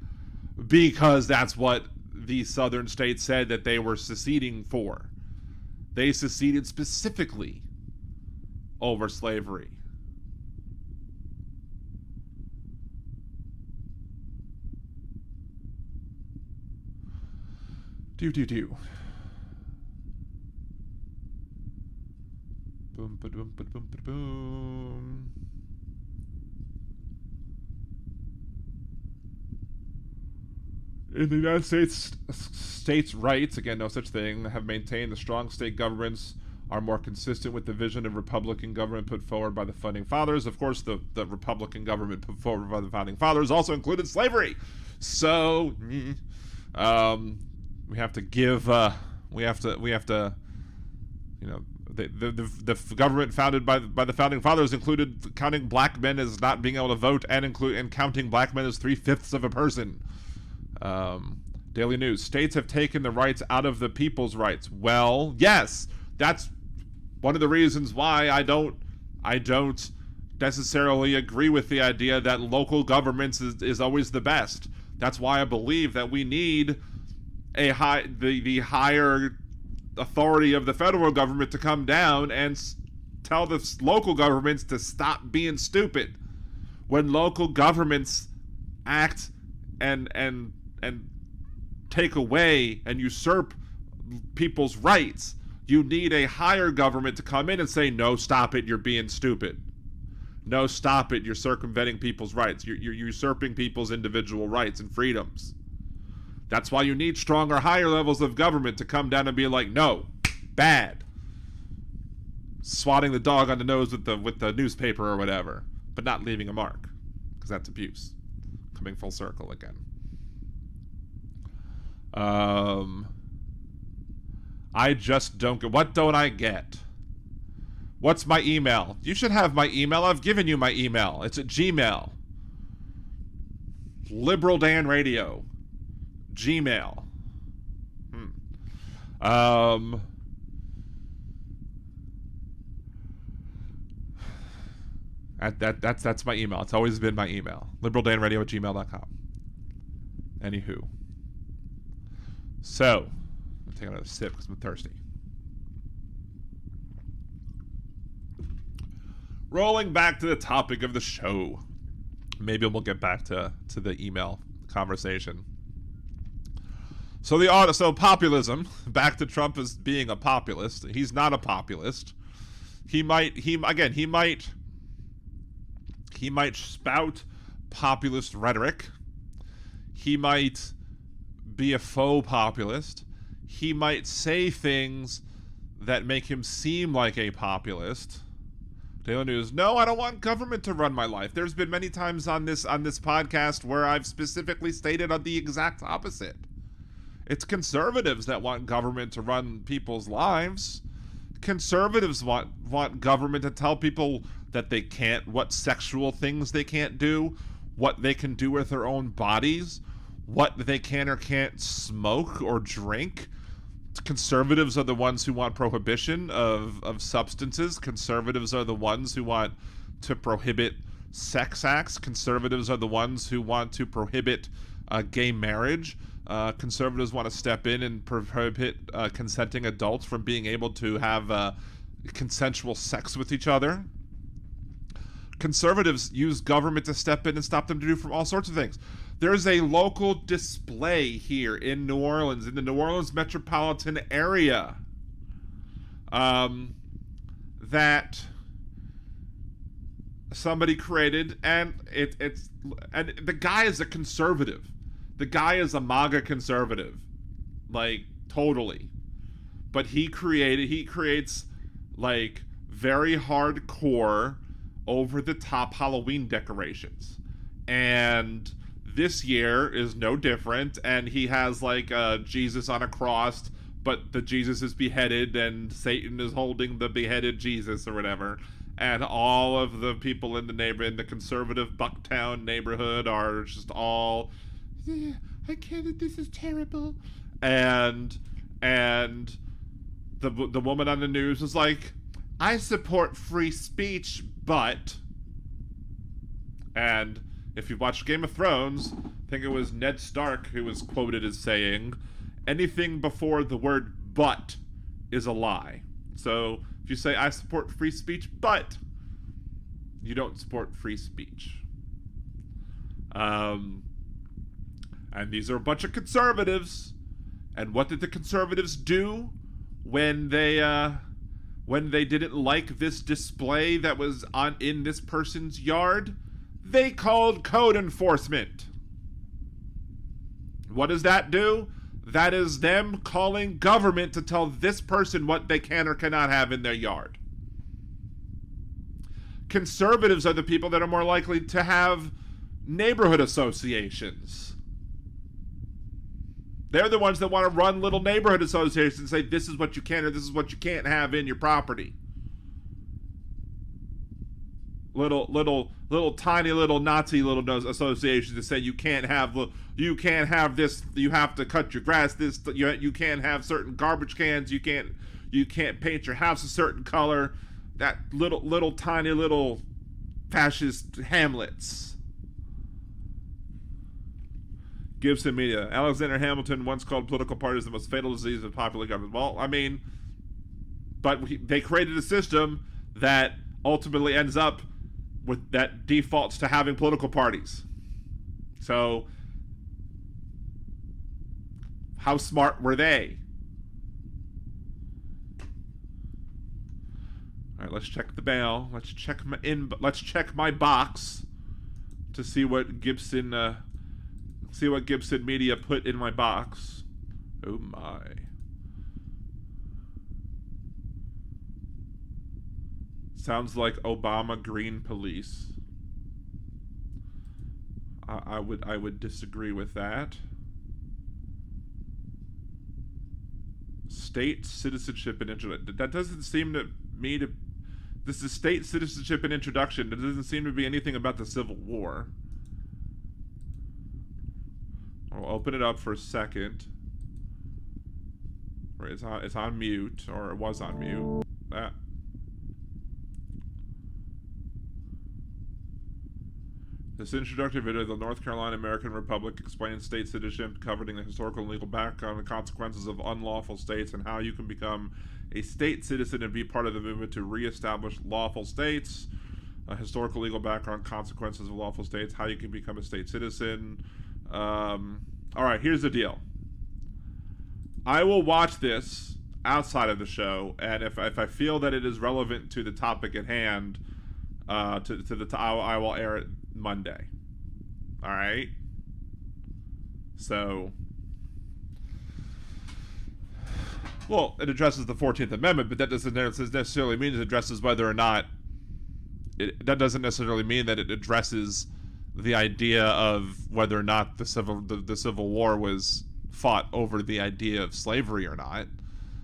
[SPEAKER 3] because that's what the southern states said that they were seceding for. They seceded specifically over slavery. Boom, boom, boom, boom, boom. In the United States, states' rights, again, no such thing, have maintained the strong state governments are more consistent with the vision of Republican government put forward by the Founding Fathers. Of course, the Republican government put forward by the Founding Fathers also included slavery. So, we have to give, the government founded by the Founding Fathers included counting black men as not being able to vote and counting black men as 3/5 of a person. Daily News. States have taken the rights out of the people's rights. Well, yes, that's one of the reasons why I don't necessarily agree with the idea that local governments is always the best. That's why I believe that we need the higher authority of the federal government to come down and tell the local governments to stop being stupid. When local governments act and take away and usurp people's rights, you need a higher government to come in and say, no, stop it, you're being stupid. No, stop it, you're circumventing people's rights. You're usurping people's individual rights and freedoms. That's why you need stronger, higher levels of government to come down and be like, no, bad. Swatting the dog on the nose with the newspaper or whatever, but not leaving a mark, because that's abuse. Coming full circle again. I just don't get. What don't I get? What's my email? You should have my email. I've given you my email. It's at Gmail. Liberal Dan Radio. Gmail. That's my email. It's always been my email. liberaldanradio@gmail.com. Anywho. So, I'm take another sip because I'm thirsty. Rolling back to the topic of the show. Maybe we'll get back to the email conversation. So populism, back to Trump as being a populist. He's not a populist. He might spout populist rhetoric. He might be a faux populist. He might say things that make him seem like a populist. Daily News, no, I don't want government to run my life. There's been many times on this podcast where I've specifically stated on the exact opposite. It's conservatives that want government to run people's lives. Conservatives want government to tell people that they can't, what sexual things they can't do, what they can do with their own bodies, what they can or can't smoke or drink. Conservatives are the ones who want prohibition of substances. Conservatives are the ones who want to prohibit sex acts. Conservatives are the ones who want to prohibit gay marriage. Conservatives want to step in and prohibit consenting adults from being able to have consensual sex with each other. Conservatives use government to step in and stop them to do from all sorts of things. There's a local display here in New Orleans, in the New Orleans metropolitan area, that somebody created, and and the guy is a conservative. The guy is a MAGA conservative, like totally. But he creates like very hardcore, over the top Halloween decorations, and this year is no different. And he has like Jesus on a cross, but the Jesus is beheaded, and Satan is holding the beheaded Jesus or whatever. And all of the people in the conservative Bucktown neighborhood are just all, yeah, I can't. This is terrible. And the woman on the news was like, I support free speech, but. And if you've watched Game of Thrones, I think it was Ned Stark who was quoted as saying, anything before the word "but" is a lie. So if you say I support free speech, but you don't support free speech. And these are a bunch of conservatives. And what did the conservatives do when they didn't like this display that was in this person's yard? They called code enforcement. What does that do? That is them calling government to tell this person what they can or cannot have in their yard. Conservatives are the people that are more likely to have neighborhood associations. They're the ones that want to run little neighborhood associations and say this is what you can or this is what you can't have in your property. Little tiny little Nazi little associations that say you can't have this, you have to cut your grass, this, you can't have certain garbage cans, you can't paint your house a certain color. That little tiny little fascist hamlets. Gibson Media. Alexander Hamilton once called political parties the most fatal disease of popular government. Well, I mean, but they created a system that ultimately ends up with that defaults to having political parties. So, how smart were they? All right, let's check the mail. Let's check my box to see what Gibson Media put in my box. Oh my. Sounds like Obama Green Police. I would disagree with that. State citizenship and internet. That doesn't seem to me to This is state citizenship and introduction. There doesn't seem to be anything about the Civil War. I'll open it up for a second. It's on mute, or it was on mute. This introductory video of the North Carolina American Republic explains state citizenship, covering the historical and legal background and consequences of unlawful states, and how you can become a state citizen and be part of the movement to reestablish lawful states. Historical legal background, consequences of lawful states, how you can become a state citizen. Alright, here's the deal. I will watch this outside of the show, and if I feel that it is relevant to the topic at hand, I will air it Monday. Alright? So, well, it addresses the 14th Amendment, but that doesn't necessarily mean it addresses whether or not that doesn't necessarily mean that it addresses the idea of whether or not the Civil War was fought over the idea of slavery or not.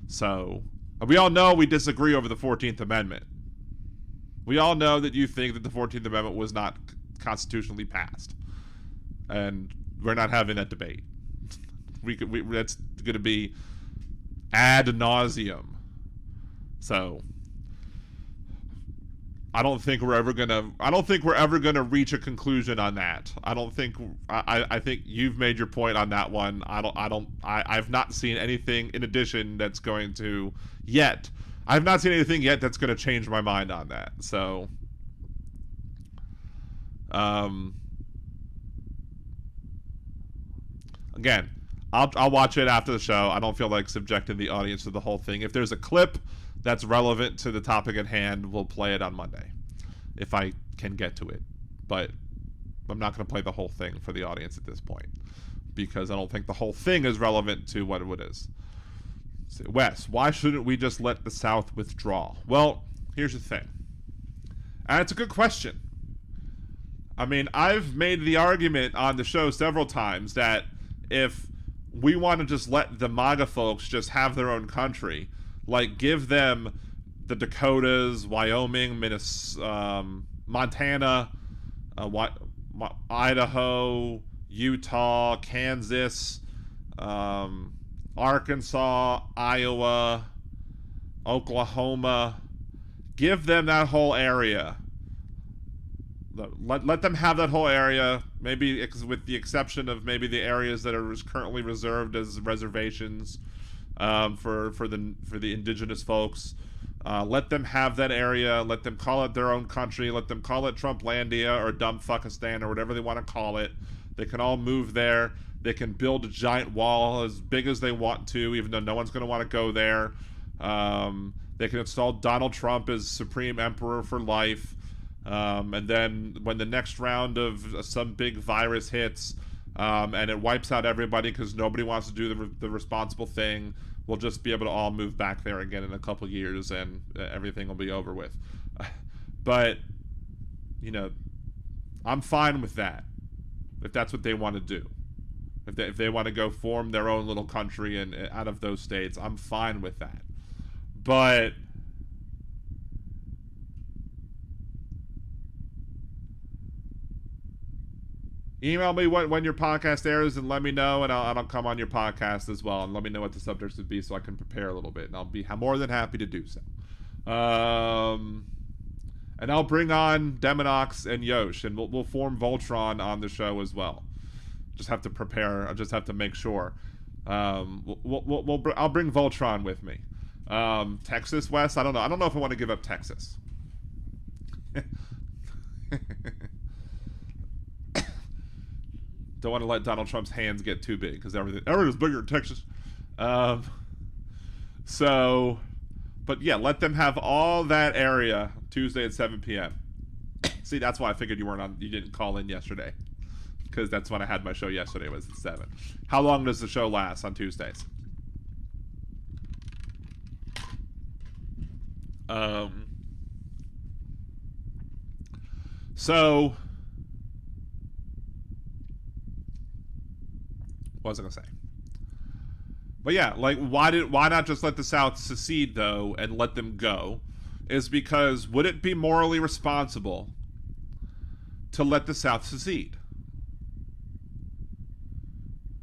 [SPEAKER 3] So, we all know we disagree over the 14th Amendment. We all know that you think that the 14th Amendment was not constitutionally passed. And we're not having that debate. That's going to be ad nauseum. So, I don't think we're ever gonna reach a conclusion on that. I think you've made your point on that one. I've not seen anything in addition that's going to yet. I've not seen anything yet that's going to change my mind on that. So, again, I'll watch it after the show. I don't feel like subjecting the audience to the whole thing. If there's a clip that's relevant to the topic at hand, we'll play it on Monday, if I can get to it. But I'm not going to play the whole thing for the audience at this point, because I don't think the whole thing is relevant to what it is. So, Wes, why shouldn't we just let the South withdraw? Well, here's the thing. And it's a good question. I mean, I've made the argument on the show several times that if we want to just let the MAGA folks just have their own country, like give them the Dakotas, Wyoming, Montana, Idaho, Utah, Kansas, Arkansas, Iowa, Oklahoma. Give them that whole area. Let them have that whole area, maybe with the exception of maybe the areas that are currently reserved as reservations for the indigenous folks. Let them have that area. Let them call it their own country. Let them call it Trumplandia or Dumbfuckistan or whatever they want to call it. They can all move there. They can build a giant wall as big as they want to, even though no one's going to want to go there. They can install Donald Trump as Supreme Emperor for life. And then when the next round of some big virus hits, and it wipes out everybody because nobody wants to do the responsible thing, we'll just be able to all move back there again in a couple years, and everything will be over with. But, you know, I'm fine with that, if that's what they want to do. If they want to go form their own little country and out of those states, I'm fine with that. But email me when your podcast airs and let me know, and I'll come on your podcast as well, and let me know what the subjects would be so I can prepare a little bit, and I'll be more than happy to do so. And I'll bring on Demonox and Yosh, and we'll form Voltron on the show as well. Just have to prepare. I just have to make sure. I'll bring Voltron with me. Texas, Wes. I don't know. I don't know if I want to give up Texas. Don't want to let Donald Trump's hands get too big because everything's bigger in Texas. So, but yeah, let them have all that area Tuesday at 7 p.m. See, that's why I figured you didn't call in yesterday, because that's when I had my show yesterday, was at 7. How long does the show last on Tuesdays? So, what was I gonna say? But yeah, like, why not just let the South secede though and let them go, is because would it be morally responsible to let the South secede?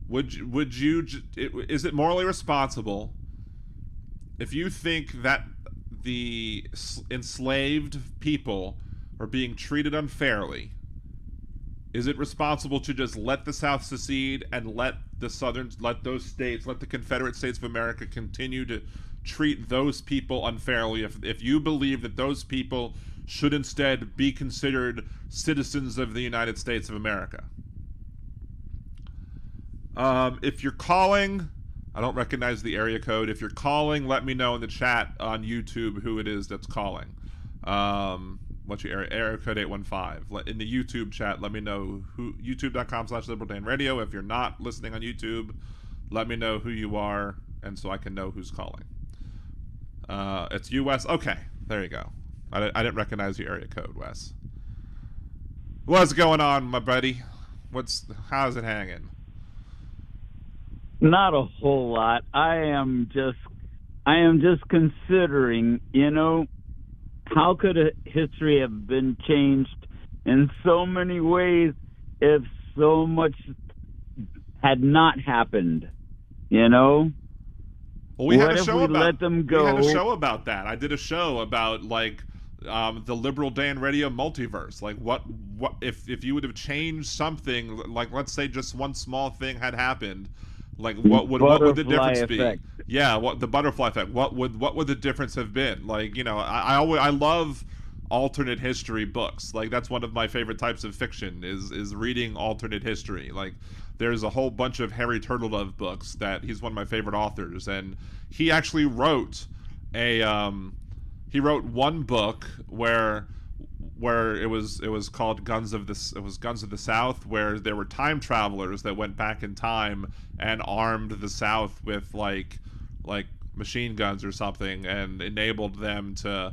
[SPEAKER 3] Would you? Is it morally responsible if you think that the enslaved people are being treated unfairly? Is it responsible to just let the South secede and let those states, let the Confederate States of America continue to treat those people unfairly if you believe that those people should instead be considered citizens of the United States of America? If you're calling, I don't recognize the area code. If you're calling, let me know in the chat on YouTube who it is that's calling. What's your area code? 815. In the YouTube chat, let me know who. YouTube.com/LiberalDanRadio. If you're not listening on YouTube, let me know who you are, and so I can know who's calling. It's US. Okay, there you go. I didn't recognize your area code, Wes. What's going on, my buddy? How's it hanging?
[SPEAKER 7] Not a whole lot. I am just considering, how could history have been changed in so many ways if so much had not happened,
[SPEAKER 3] Well, we had a show
[SPEAKER 7] let them go?
[SPEAKER 3] We had a show about that. I did a show about the Liberal Dan Radio multiverse. Like what if you would have changed something, like let's say just one small thing had happened, like what would the difference
[SPEAKER 7] effect.
[SPEAKER 3] be? Yeah, what the butterfly effect? What would the difference have been? Like, I love alternate history books. Like, that's one of my favorite types of fiction is reading alternate history. Like, there's a whole bunch of Harry Turtledove books that he's one of my favorite authors, and he actually wrote one book where it was called Guns of the South, where there were time travelers that went back in time and armed the South with like machine guns or something, and enabled them to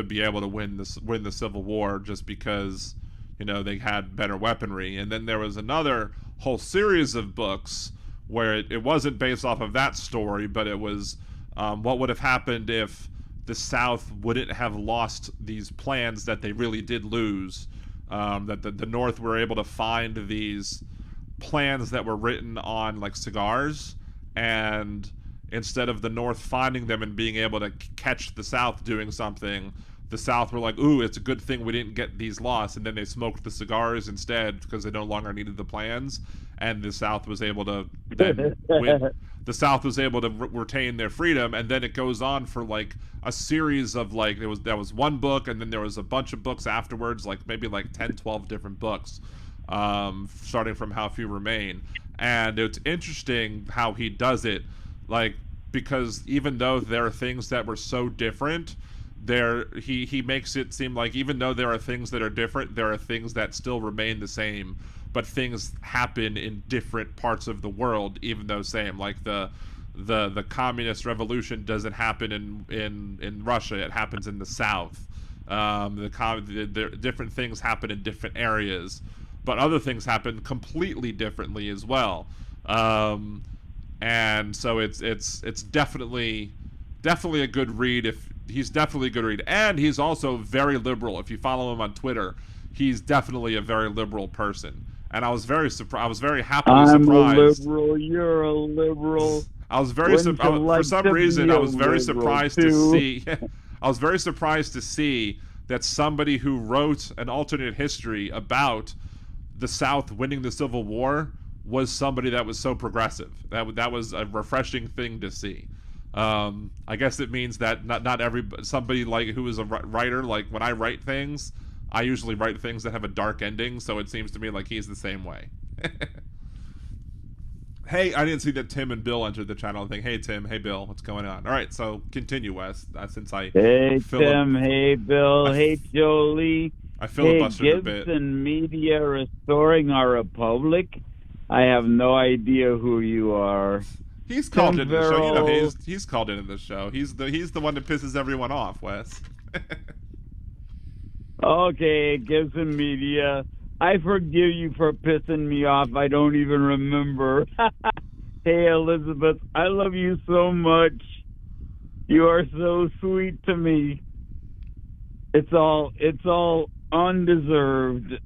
[SPEAKER 3] be able to win the Civil War just because they had better weaponry. And then there was another whole series of books where it wasn't based off of that story, but it was what would have happened if the South wouldn't have lost these plans that they really did lose, that the North were able to find these plans that were written on like cigars, and instead of the North finding them and being able to catch the South doing something, the South were like, ooh, it's a good thing we didn't get these lost, and then they smoked the cigars instead because they no longer needed the plans, and the South was able to then win. The South was able to retain their freedom, and then it goes on for like a series of like that was one book, and then there was a bunch of books afterwards, like maybe like 10, 12 different books, starting from How Few Remain. And it's interesting how he does it, like, because even though there are things that were so different, he makes it seem like even though there are things that are different, there are things that still remain the same, but things happen in different parts of the world, even though same. Like the communist revolution doesn't happen in Russia; it happens in the South. The different things happen in different areas, but other things happen completely differently as well. And so it's definitely a good read. He's definitely a good read, and he's also very liberal. If you follow him on Twitter, he's definitely a very liberal person. And I was very surprised. I was very happily surprised.
[SPEAKER 7] I'm a liberal. You're a liberal.
[SPEAKER 3] I was very for some reason I was very surprised to see. I was very surprised to see that somebody who wrote an alternate history about the South winning the Civil War was somebody that was so progressive. That was a refreshing thing to see. I guess it means that not somebody like who is a writer, like when I write things, I usually write things that have a dark ending, so it seems to me like he's the same way. Hey, I didn't see that Tim and Bill entered the channel. I think, hey Tim, hey Bill, what's going on? All right, so continue, Wes. Since I
[SPEAKER 7] hey Tim, hey Bill, hey Jolie,
[SPEAKER 3] I filibustered a bit.
[SPEAKER 7] Gibson Media restoring our republic. I have no idea who you are.
[SPEAKER 3] He's called into the show. He's called into the show. He's the one that pisses everyone off, Wes.
[SPEAKER 7] Okay, Gibson Media. I forgive you for pissing me off. I don't even remember. Hey, Elizabeth, I love you so much. You are so sweet to me. It's all undeserved.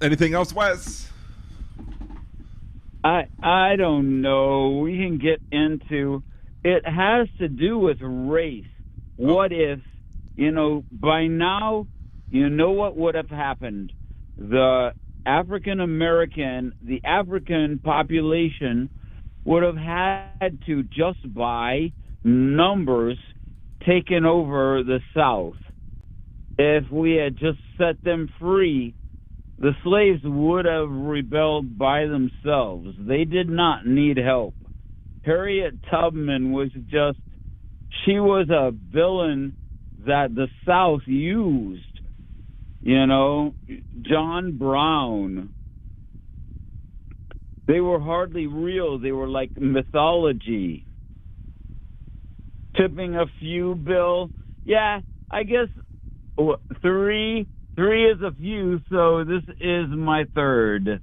[SPEAKER 3] Anything else, Wes?
[SPEAKER 7] I don't know. We can get into it. Has to do with race. What if, by now, what would have happened? The African population would have had to, just by numbers, taken over the South. If we had just set them free, the slaves would have rebelled by themselves. They did not need help. Harriet Tubman she was a villain that the South used. John Brown. They were hardly real. They were like mythology. Tipping a few, Bill. Yeah, I guess three is a few, so this is my third.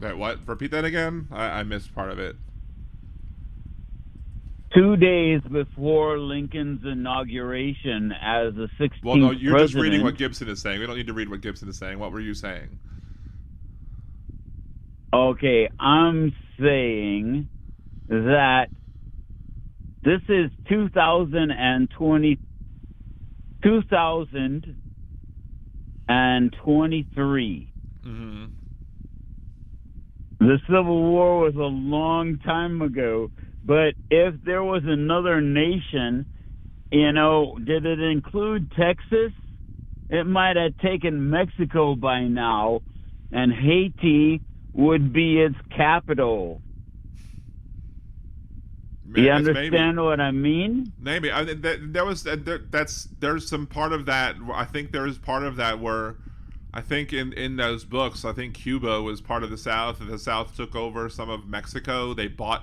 [SPEAKER 3] Wait, what? Repeat that again? I missed part of it.
[SPEAKER 7] 2 days before Lincoln's inauguration as the 16th
[SPEAKER 3] Well, no, you're
[SPEAKER 7] president.
[SPEAKER 3] just reading what Gibson is saying. We don't need to read what Gibson is saying. What were you saying?
[SPEAKER 7] Okay, I'm saying that this is 2023.
[SPEAKER 3] Mm-hmm.
[SPEAKER 7] The Civil War was a long time ago, but if there was another nation, did it include Texas? It might have taken Mexico by now, and Haiti would be its capital. You understand what I mean?
[SPEAKER 3] Maybe. There's some part of that. I think there is part of that where, I think in those books, I think Cuba was part of the South, and the South took over some of Mexico. They bought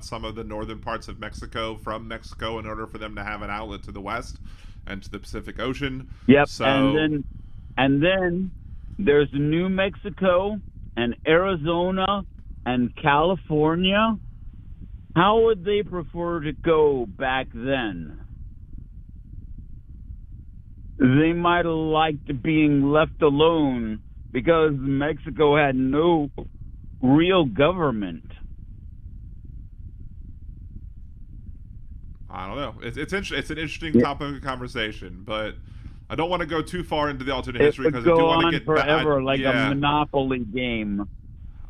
[SPEAKER 3] some of the northern parts of Mexico from Mexico in order for them to have an outlet to the West and to the Pacific Ocean.
[SPEAKER 7] Yep.
[SPEAKER 3] So,
[SPEAKER 7] and then there's New Mexico and Arizona and California. How would they prefer to go back then? They might have liked being left alone because Mexico had no real government.
[SPEAKER 3] I don't know. It's an interesting topic of conversation, but I don't want to go too far into the alternate history because I do want to get
[SPEAKER 7] forever, like a Monopoly game.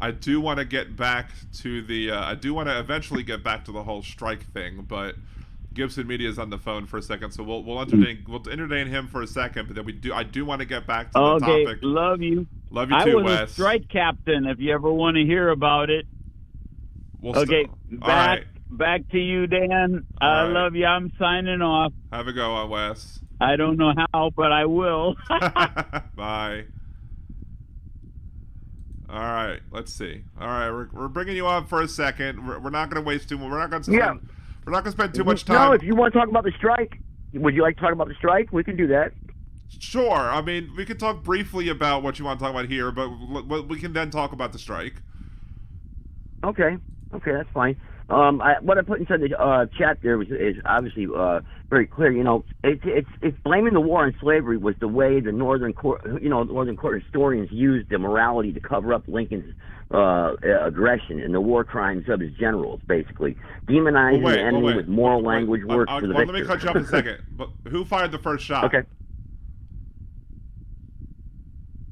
[SPEAKER 3] I do want to get back to the. I do want to eventually get back to the whole strike thing, but Gibson Media is on the phone for a second, so we'll entertain him for a second. But then I do want to get back to the topic.
[SPEAKER 7] Love you.
[SPEAKER 3] Love you
[SPEAKER 7] too,
[SPEAKER 3] Wes.
[SPEAKER 7] I was a strike captain. If you ever want to hear about it. Back to you, Dan. I love you. I'm signing off.
[SPEAKER 3] Have a go on, Wes.
[SPEAKER 7] I don't know how, but I will.
[SPEAKER 3] Bye. All right, let's see. All right, we're bringing you on for a second. We're not going to waste too much. We're not going to spend too much time.
[SPEAKER 8] No, if you want to talk about the strike, would you like to talk about the strike? We can do that.
[SPEAKER 3] Sure. I mean, we can talk briefly about what you want to talk about here, but we can then talk about the strike.
[SPEAKER 8] Okay, that's fine. What I put inside the chat there is obviously very clear. It's blaming the war on slavery was the way the Northern Court historians used the morality to cover up Lincoln's aggression and the war crimes of his generals, basically demonizing the enemy with moral language works for the victor.
[SPEAKER 3] Let me cut you off a second. But who fired the first shot?
[SPEAKER 8] Okay.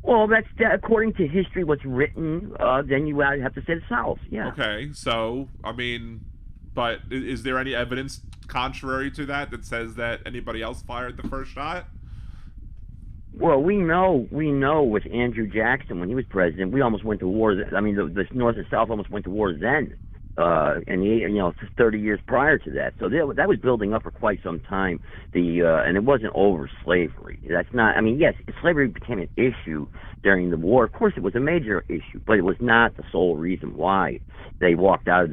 [SPEAKER 8] Well, that's according to history, what's written. Then you have to say the South. Yeah.
[SPEAKER 3] Okay. So, I mean, but is there any evidence contrary to that says that anybody else fired the first shot?
[SPEAKER 8] Well, we know with Andrew Jackson when he was president, we almost went to war. I mean, the North and South almost went to war then. And 30 years prior to that. So that was building up for quite some time. And it wasn't over slavery. That's not. I mean, yes, slavery became an issue during the war. Of course, it was a major issue, but it was not the sole reason why they walked out of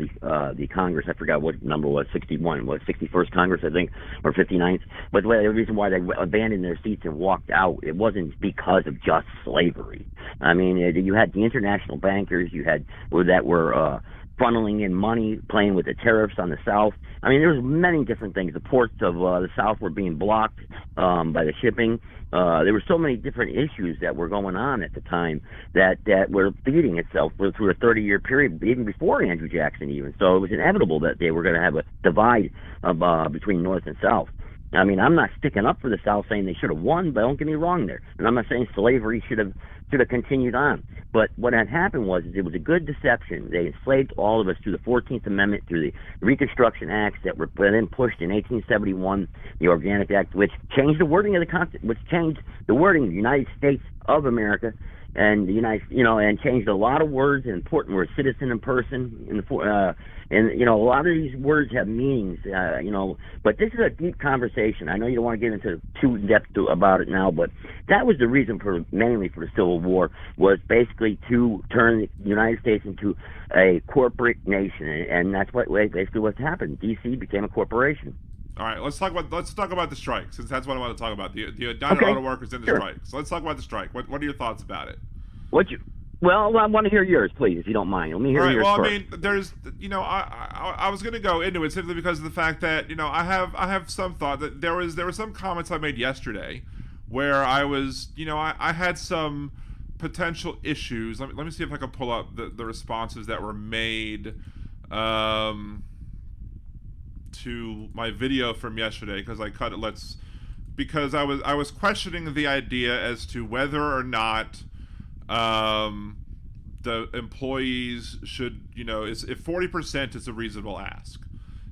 [SPEAKER 8] the Congress. I forgot what number was 61, 61st Congress, I think, or 59th. But the reason why they abandoned their seats and walked out, it wasn't because of just slavery. I mean, you had the international bankers, you had that were funneling in money, playing with the tariffs on the South. I mean, there was many different things. The ports of the South were being blocked by the shipping. There were so many different issues that were going on at the time that were feeding itself through a 30-year period, even before Andrew Jackson even. So it was inevitable that they were going to have a divide between North and South. I mean, I'm not sticking up for the South saying they should have won, but don't get me wrong there. And I'm not saying slavery should have continued on. But what had happened was it was a good deception. They enslaved all of us through the 14th Amendment, through the Reconstruction Acts that were then pushed in 1871, the Organic Act, which changed the wording of the Constitution, which changed the wording of the United States of America, and the and changed a lot of words, and important words, citizen and person, and a lot of these words have meanings, but this is a deep conversation. I know you don't want to get into too in-depth about it now, but that was the reason mainly for the Civil War, was basically to turn the United States into a corporate nation, and that's basically what's happened. D.C. became a corporation.
[SPEAKER 3] All right, let's talk about the strike, since that's what I want to talk about. The United Auto Workers and the strike. So let's talk about the strike. What are your thoughts about it?
[SPEAKER 8] Well, I want to hear yours, please, if you don't mind. Let me hear yours first.
[SPEAKER 3] Well, I mean, there's, I was going to go into it simply because of the fact that, I have some thought that there were some comments I made yesterday where I was, I had some potential issues. Let me see if I can pull up the responses that were made to my video from yesterday, because I cut it. Because I was questioning the idea as to whether or not the employees should, if 40% is a reasonable ask.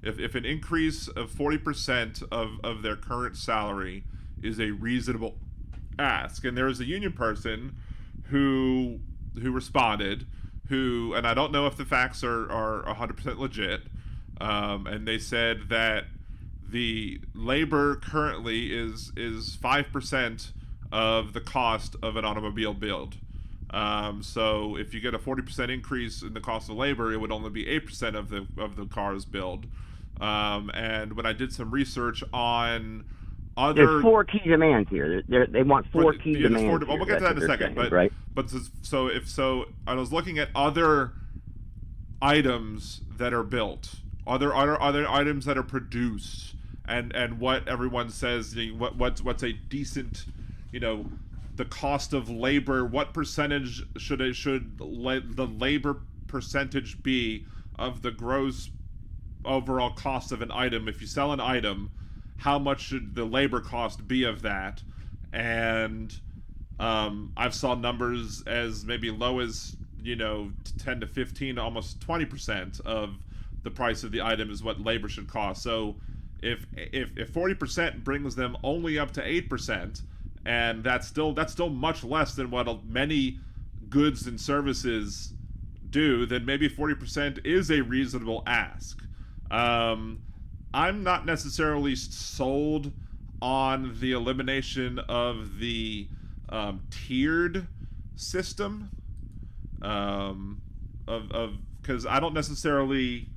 [SPEAKER 3] If an increase of 40% of their current salary is a reasonable ask. And there was a union person who responded, and I don't know if the facts are 100% legit, and they said that the labor currently is 5% of the cost of an automobile build. So if you get a 40% increase in the cost of labor, it would only be 8% of the car's build. And when I did some research on
[SPEAKER 8] there's four key demands here. They want four key demands.
[SPEAKER 3] We'll get to that in a second. But right. But so I was looking at other items that are built, other items that are produced, and what everyone says. What's a decent, the cost of labor. What percentage should the labor percentage be of the gross overall cost of an item? If you sell an item, how much should the labor cost be of that? And I've saw numbers as maybe low as 10 to 15, almost 20% of the price of the item is what labor should cost. So if 40% brings them only up to 8%, and that's still much less than what many goods and services do, then maybe 40% is a reasonable ask. I'm not necessarily sold on the elimination of the tiered system, because I don't necessarily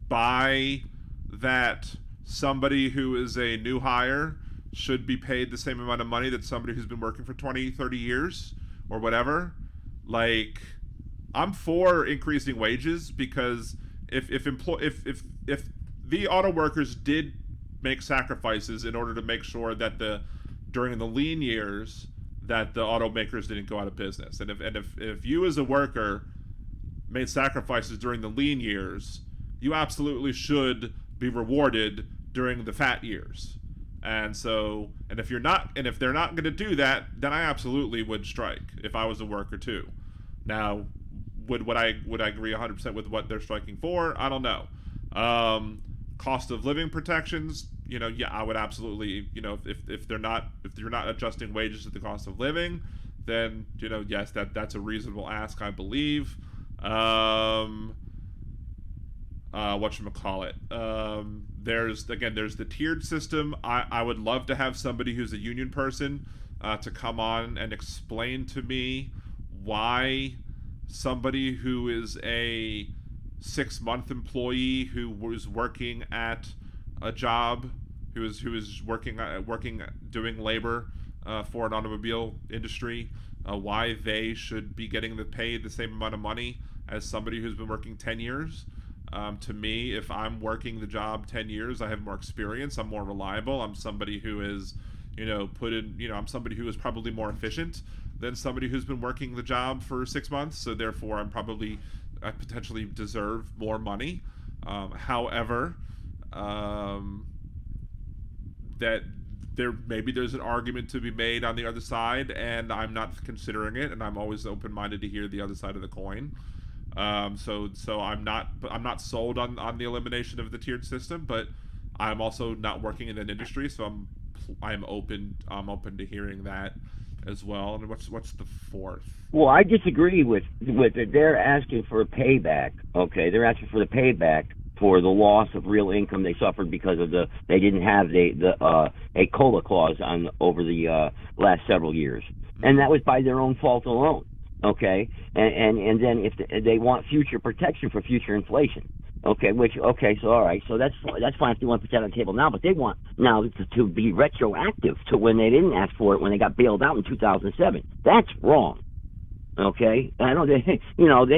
[SPEAKER 3] buy that somebody who is a new hire should be paid the same amount of money that somebody who's been working for 20, 30 years or whatever. Like, I'm for increasing wages, because if the auto workers did make sacrifices in order to make sure that during the lean years that the automakers didn't go out of business, and if you as a worker made sacrifices during the lean years, you absolutely should be rewarded during the fat years. And if they're not going to do that, then I absolutely would strike if I was a worker too. Now, would I agree 100% with what they're striking for? I don't know. Cost of living protections, yeah, I would absolutely, if you're not adjusting wages to the cost of living, then yes, that's a reasonable ask, I believe. Whatchamacallit. There's the tiered system. I would love to have somebody who's a union person to come on and explain to me why somebody who is a 6-month employee who was working at a job, who is working doing labor for an automobile industry, why they should be getting paid the same amount of money as somebody who's been working 10 years. To me, if I'm working the job 10 years, I have more experience, I'm more reliable, I'm somebody who is, I'm somebody who is probably more efficient than somebody who's been working the job for 6 months, so therefore I potentially deserve more money. However, that there's an argument to be made on the other side, and I'm not considering it, and I'm always open-minded to hear the other side of the coin. So I'm not sold on the elimination of the tiered system, but I'm also not working in that industry, so I'm open to hearing that as well. And what's the fourth?
[SPEAKER 8] Well, I disagree with it. They're asking for a payback. Okay, they're asking for the payback for the loss of real income they suffered because of they didn't have a COLA clause over the last several years, and that was by their own fault alone. Okay, and then if they want future protection for future inflation. Okay, so all right, so that's fine if they want to put that on the table now, but they want now to be retroactive to when they didn't ask for it when they got bailed out in 2007. That's wrong. Okay, I know they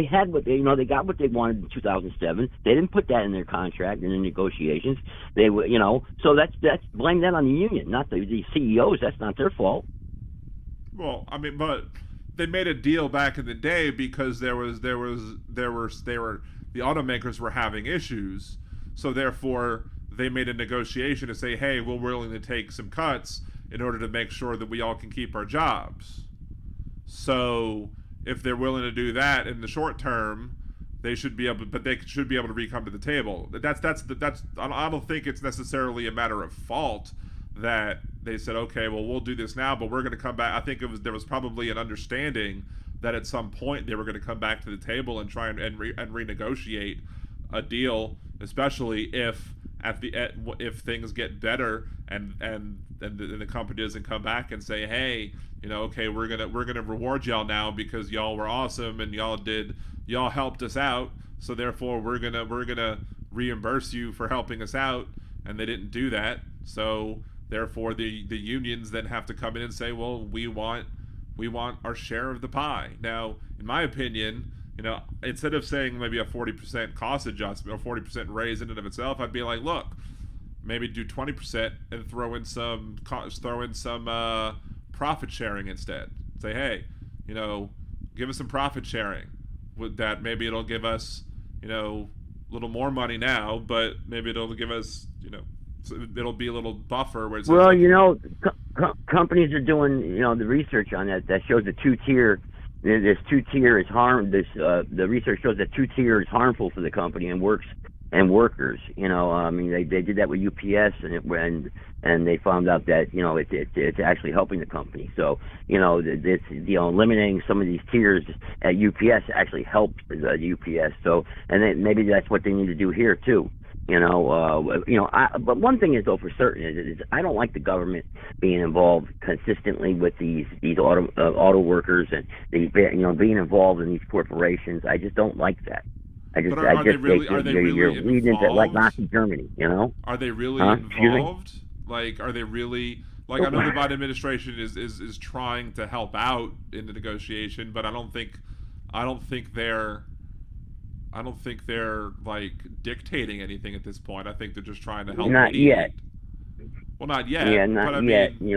[SPEAKER 8] had what they got what they wanted in 2007. They didn't put that in their contract in the negotiations. They were so that's blame that on the union, not the CEOs. That's not their fault.
[SPEAKER 3] Well, I mean, but they made a deal back in the day because the automakers were having issues, so therefore they made a negotiation to say, hey, we're willing to take some cuts in order to make sure that we all can keep our jobs. So if they're willing to do that in the short term, they should be able to re-come to the table. I don't think it's necessarily a matter of fault that they said, okay, well, we'll do this now, but we're going to come back. I think there was probably an understanding that at some point they were going to come back to the table and try and renegotiate a deal, especially if things get better and the company doesn't come back and say, hey, okay, we're gonna reward y'all now because y'all were awesome and y'all helped us out, so therefore we're gonna reimburse you for helping us out, and they didn't do that, so therefore the unions then have to come in and say, well, we want our share of the pie. Now, in my opinion, instead of saying maybe a 40% cost adjustment or 40% raise in and of itself, I'd be like, look, maybe do 20% and throw in some profit sharing instead. Say, hey, give us some profit sharing. With that, maybe it'll give us, a little more money now, but maybe it'll give us, it'll be a little buffer where it's
[SPEAKER 8] companies are doing the research on that shows the two-tier. This two-tier is the research shows that two-tier is harmful for the company and workers. I mean, they did that with UPS, and they found out that it's actually helping the company. So eliminating some of these tiers at UPS actually helps the UPS. So and then maybe that's what they need to do here too. But one thing is though for certain is I don't like the government being involved consistently with these auto workers and being involved in these corporations. I just don't like that. Are they really leading into like Nazi Germany,
[SPEAKER 3] Are they really involved? Like, are they really I know the Biden administration is trying to help out in the negotiation, but I don't think they're like dictating anything at this point. I think they're just trying to help.
[SPEAKER 8] Not yet.
[SPEAKER 3] Well, not yet.
[SPEAKER 8] Yeah, not yet. They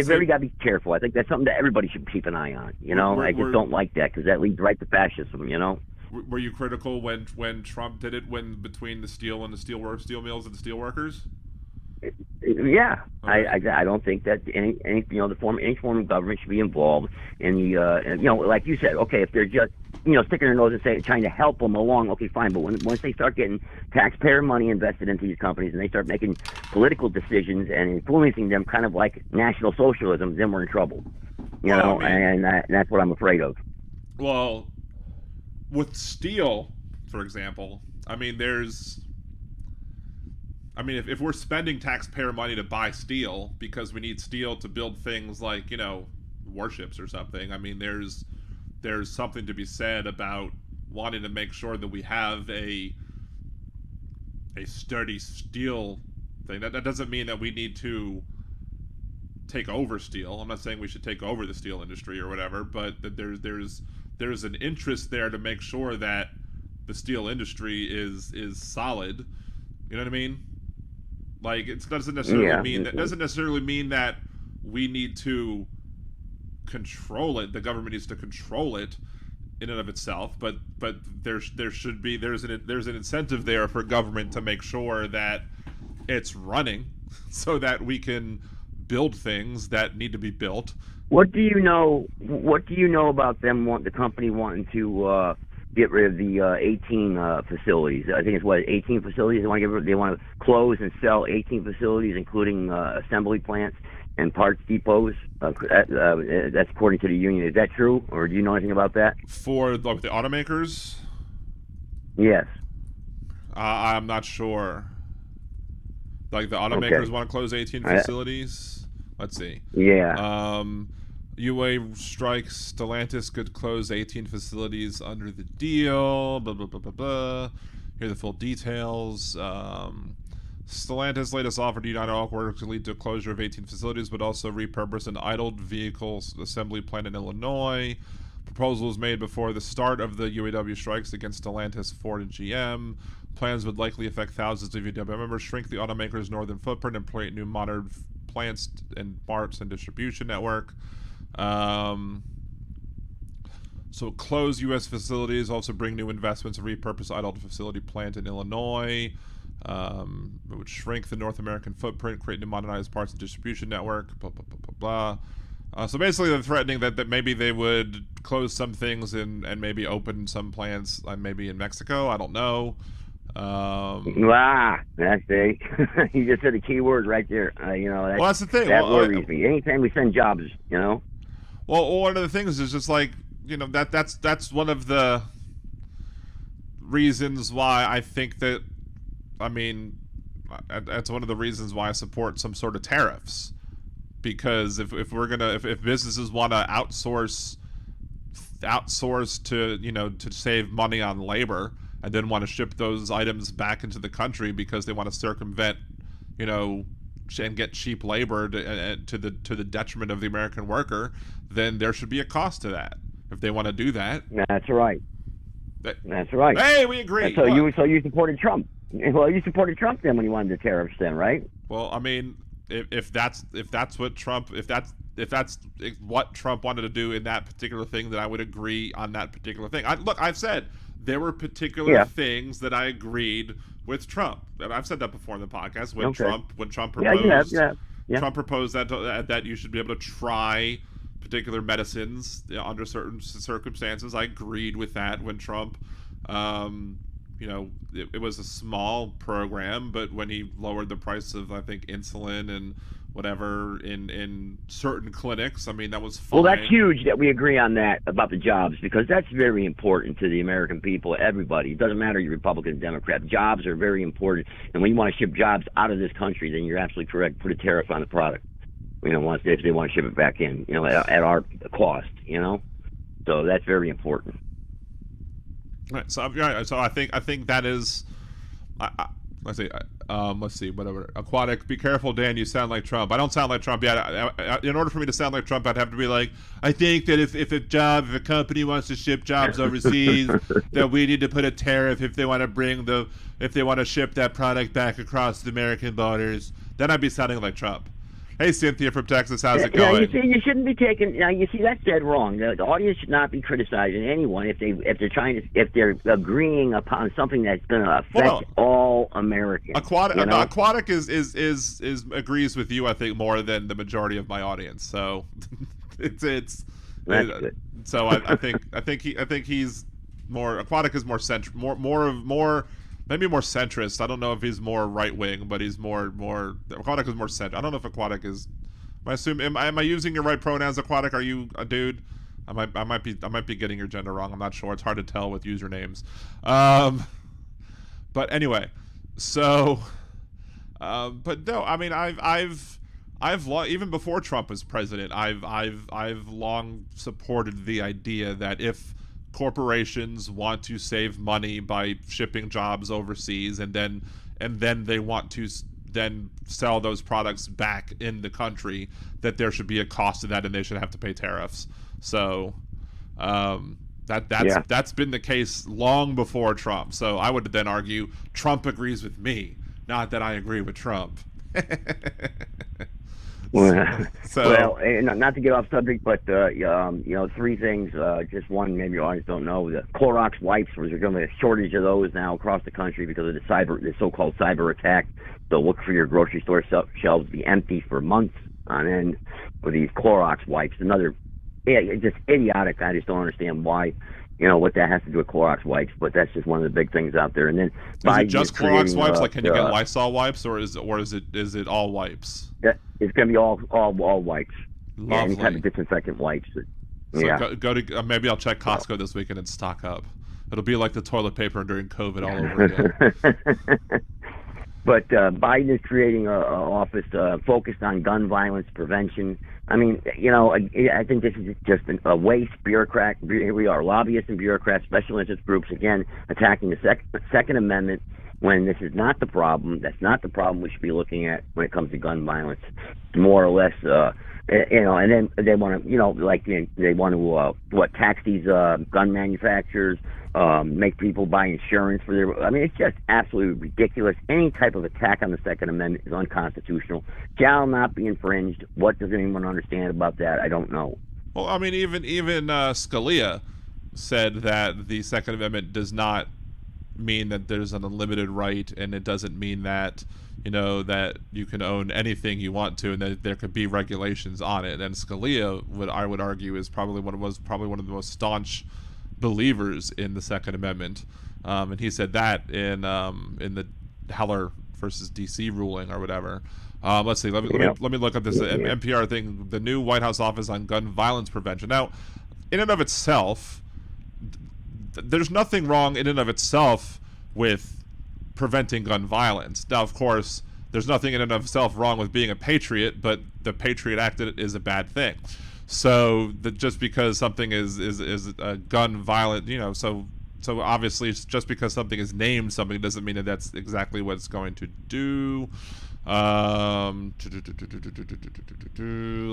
[SPEAKER 8] really got to be careful. I think that's something that everybody should keep an eye on. I just don't like that because that leads right to fascism.
[SPEAKER 3] Were you critical when Trump did it? Between the steel and the steel mills and the steel workers?
[SPEAKER 8] Yeah,
[SPEAKER 3] okay.
[SPEAKER 8] I don't think that any form of government should be involved in the like you said. Okay, if they're just sticking their nose and trying to help them along, okay, fine. But once they start getting taxpayer money invested into these companies and they start making political decisions and influencing them, kind of like National Socialism, then we're in trouble. And that's what I'm afraid of.
[SPEAKER 3] Well, with steel, for example, if we're spending taxpayer money to buy steel because we need steel to build things like, warships or something, there's something to be said about wanting to make sure that we have a sturdy steel thing. That doesn't mean that we need to take over steel. I'm not saying we should take over the steel industry or whatever, but that there's an interest there to make sure that the steel industry is solid. You know what I mean? Like, it doesn't necessarily mean that we need to control it. The government needs to control it in and of itself, but there's an incentive there for government to make sure that it's running so that we can build things that need to be built.
[SPEAKER 8] What do you know about them the company wanting to get rid of the 18 facilities? I think it's 18 facilities they want to close and sell 18 facilities, including assembly plants and parts depots. That's according to the union. Is that true, or do you know anything about that?
[SPEAKER 3] For the automakers?
[SPEAKER 8] Yes.
[SPEAKER 3] I'm not sure. Like, the automakers want to close 18 facilities? Let's see.
[SPEAKER 8] Yeah.
[SPEAKER 3] UAW Strike, Stellantis could close 18 facilities under the deal. Blah, blah, blah, blah, blah. Here are the full details. Stellantis' latest offer to United Auto Workers could lead to a closure of 18 facilities, but also repurpose an idled vehicles assembly plant in Illinois. Proposal was made before the start of the UAW strikes against Stellantis, Ford, and GM. Plans would likely affect thousands of UAW members, shrink the automaker's northern footprint, and create new modern plants and parts and distribution network. So close U.S. facilities, also bring new investments and repurpose idle facility plant in Illinois. It would shrink the North American footprint, create new modernized parts and distribution network, blah, blah, blah, blah, blah. So basically they're threatening that maybe they would close some things and maybe open some plants maybe in Mexico. I don't know.
[SPEAKER 8] That's it. You just said the key word right there.
[SPEAKER 3] That's the thing.
[SPEAKER 8] That worries me. Anytime we send jobs, Well,
[SPEAKER 3] one of the things is just like, that's one of the reasons why I think that, that's one of the reasons why I support some sort of tariffs. Because if businesses want to outsource to save money on labor, and then want to ship those items back into the country because they want to circumvent, and get cheap labor to the detriment of the American worker, then there should be a cost to that if they want to do that.
[SPEAKER 8] That's right. That's right.
[SPEAKER 3] Hey, we agree.
[SPEAKER 8] So you supported Trump. Well, you supported Trump then when he wanted the tariffs then, right?
[SPEAKER 3] Well, if that's what Trump wanted to do in that particular thing, then I would agree on that particular thing. I've said there were particular things that I agreed with Trump, and I've said that before in the podcast when Trump proposed Trump proposed that you should be able to try particular medicines under certain circumstances. I agreed with that when Trump. It was a small program, but when he lowered the price of, I think, insulin and whatever in certain clinics, that was fine.
[SPEAKER 8] Well, that's huge that we agree on that about the jobs, because that's very important to the American people, everybody. It doesn't matter you're Republican, Democrat. Jobs are very important, and when you want to ship jobs out of this country, then you're absolutely correct. Put a tariff on the product. If they want to ship it back in, at our cost. So that's very important.
[SPEAKER 3] Right. So I think that is. Let's see, whatever. Aquatic, be careful, Dan, you sound like Trump. I don't sound like Trump yet. In order for me to sound like Trump, I'd have to be like, I think that if a company wants to ship jobs overseas, that we need to put a tariff if they want to ship that product back across the American borders. Then I'd be sounding like Trump. Hey, Cynthia from Texas, how's it going?
[SPEAKER 8] You shouldn't be taking. That's dead wrong. The audience should not be criticizing anyone if they're agreeing upon something that's going to affect all Americans.
[SPEAKER 3] Aquatic is agrees with you, I think, more than the majority of my audience. So it's
[SPEAKER 8] that's good.
[SPEAKER 3] So I think he's more. Aquatic is more more. Maybe more centrist. I don't know if he's more right wing, but he's more. Aquatic is more centrist. I don't know if Aquatic is. Am I using your right pronouns? Aquatic? Are you a dude? I might be getting your gender wrong. I'm not sure. It's hard to tell with usernames. But anyway, so. But no, I've long, even before Trump was president, I've long supported the idea that if corporations want to save money by shipping jobs overseas, and then they want to then sell those products back in the country, that there should be a cost to that and they should have to pay tariffs. So that's been the case long before Trump. So I would then argue Trump agrees with me, not that I agree with Trump.
[SPEAKER 8] Well, not to get off subject, but three things. Just one, maybe your audience don't know: the Clorox wipes. There's going to be a shortage of those now across the country because of the so-called cyber attack. So look for your grocery store shelves to be empty for months on end with these Clorox wipes. Another, just idiotic. I just don't understand why. What that has to do with Clorox wipes, but that's just one of the big things out there. And then
[SPEAKER 3] is it just Clorox wipes? Like, can you get Lysol wipes, or is it all wipes?
[SPEAKER 8] It's going to be all wipes.
[SPEAKER 3] Lovely.
[SPEAKER 8] Yeah, any type of disinfectant wipes.
[SPEAKER 3] So go to maybe I'll check Costco this weekend and stock up. It'll be like the toilet paper during COVID all over again.
[SPEAKER 8] But Biden is creating an office focused on gun violence prevention. I mean, I think this is just a waste bureaucrat. Here we are, lobbyists and bureaucrats, special interest groups, again, attacking the Second Amendment when this is not the problem. That's not the problem we should be looking at when it comes to gun violence. More or less, and then they want to, they want to, tax these gun manufacturers, make people buy insurance for their. I mean, it's just absolutely ridiculous. Any type of attack on the Second Amendment is unconstitutional. Shall not be infringed. What does anyone understand about that? I don't know.
[SPEAKER 3] Well, I mean, even Scalia said that the Second Amendment does not mean that there's an unlimited right, and it doesn't mean that that you can own anything you want to, and that there could be regulations on it. And Scalia, I would argue, is probably one of the most staunch believers in the Second Amendment, and he said that in the Heller versus DC ruling or whatever. Let's see. Let me look up this NPR thing. The new White House Office on Gun Violence Prevention. Now, in and of itself, there's nothing wrong in and of itself with preventing gun violence. Now, of course, there's nothing in and of itself wrong with being a patriot, but the Patriot Act is a bad thing. So just because something is a gun violent, so obviously just because something is named something doesn't mean that that's exactly what it's going to do.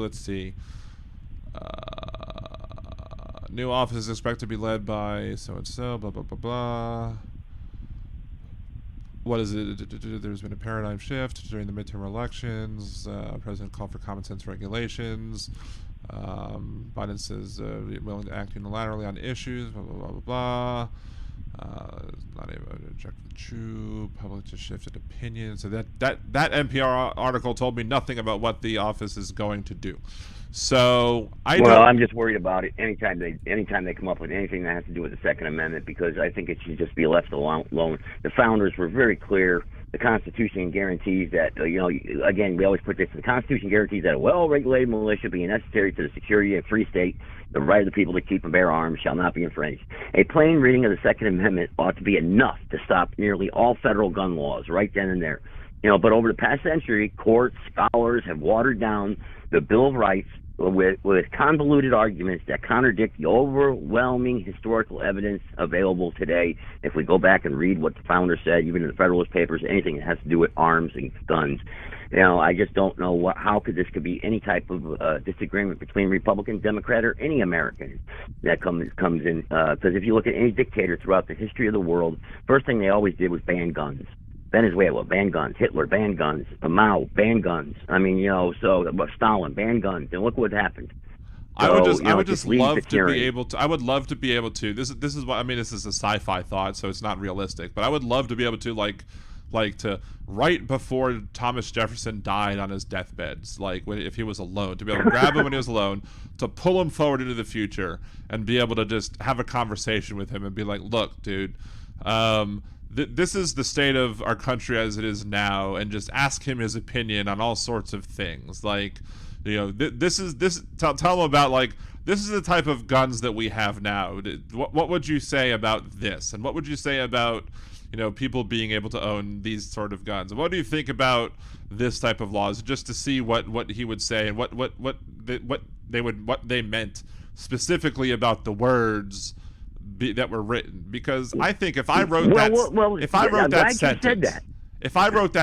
[SPEAKER 3] Let's see. New office is expected to be led by so and so. Blah blah blah blah. What is it? There's been a paradigm shift during the midterm elections. President called for common sense regulations. Biden says willing to act unilaterally on issues. Blah blah blah blah blah. Not able to reject the true public just shifted opinion. So that NPR article told me nothing about what the office is going to do. So I'm
[SPEAKER 8] just worried about it anytime they come up with anything that has to do with the Second Amendment, because I think it should just be left alone. The founders were very clear. The Constitution guarantees that, again, we always put this, the Constitution guarantees that a well-regulated militia being necessary to the security of a free state, the right of the people to keep and bear arms shall not be infringed. A plain reading of the Second Amendment ought to be enough to stop nearly all federal gun laws right then and there. But over the past century, courts, scholars have watered down the Bill of Rights with convoluted arguments that contradict the overwhelming historical evidence available today. If we go back and read what the founder said, even in the Federalist Papers, anything that has to do with arms and guns, I just don't know how this could be any type of disagreement between Republican, Democrat, or any American that comes in. Because if you look at any dictator throughout the history of the world, first thing they always did was ban guns. Venezuela, banned guns. Hitler, banned guns. Mao, banned guns. I mean, Stalin, banned guns. And look what happened.
[SPEAKER 3] I would just love to be able to. I would love to be able to. This is what I mean. This is a sci-fi thought, so it's not realistic. But I would love to be able to like to right before Thomas Jefferson died on his deathbed, if he was alone, to be able to grab him when he was alone, to pull him forward into the future, and be able to just have a conversation with him and be like, "Look, dude." This is the state of our country as it is now, and just ask him his opinion on all sorts of things. Tell him about this is the type of guns that we have now. What would you say about this? And what would you say about people being able to own these sort of guns? And what do you think about this type of laws? Just to see what he would say and what they meant specifically about the words that were written, because I think if I wrote that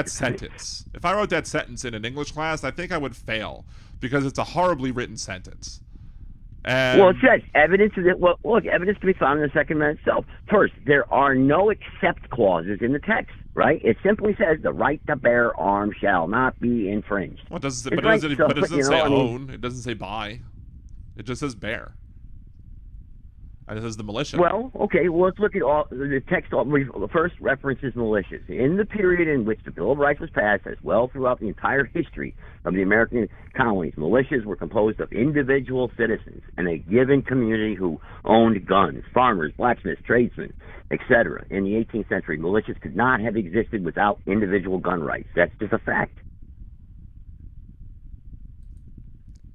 [SPEAKER 3] sentence, If I wrote that sentence in an English class, I think I would fail because it's a horribly written sentence. And
[SPEAKER 8] Well, it says evidence is it. Well, look, evidence can be found in the Second Amendment itself. First, there are no except clauses in the text, right? It simply says the right to bear arms shall not be infringed.
[SPEAKER 3] Well, it doesn't,
[SPEAKER 8] It's
[SPEAKER 3] but it doesn't,
[SPEAKER 8] like,
[SPEAKER 3] but it doesn't
[SPEAKER 8] you
[SPEAKER 3] say
[SPEAKER 8] know, I mean-
[SPEAKER 3] own. It doesn't say buy. It just says bear. And it says the militia.
[SPEAKER 8] Well, okay. Well, let's look at all the text. First references militias. In the period in which the Bill of Rights was passed, as well throughout the entire history of the American colonies, militias were composed of individual citizens in a given community who owned guns: farmers, blacksmiths, tradesmen, etc. In the 18th century, militias could not have existed without individual gun rights. That's just a fact.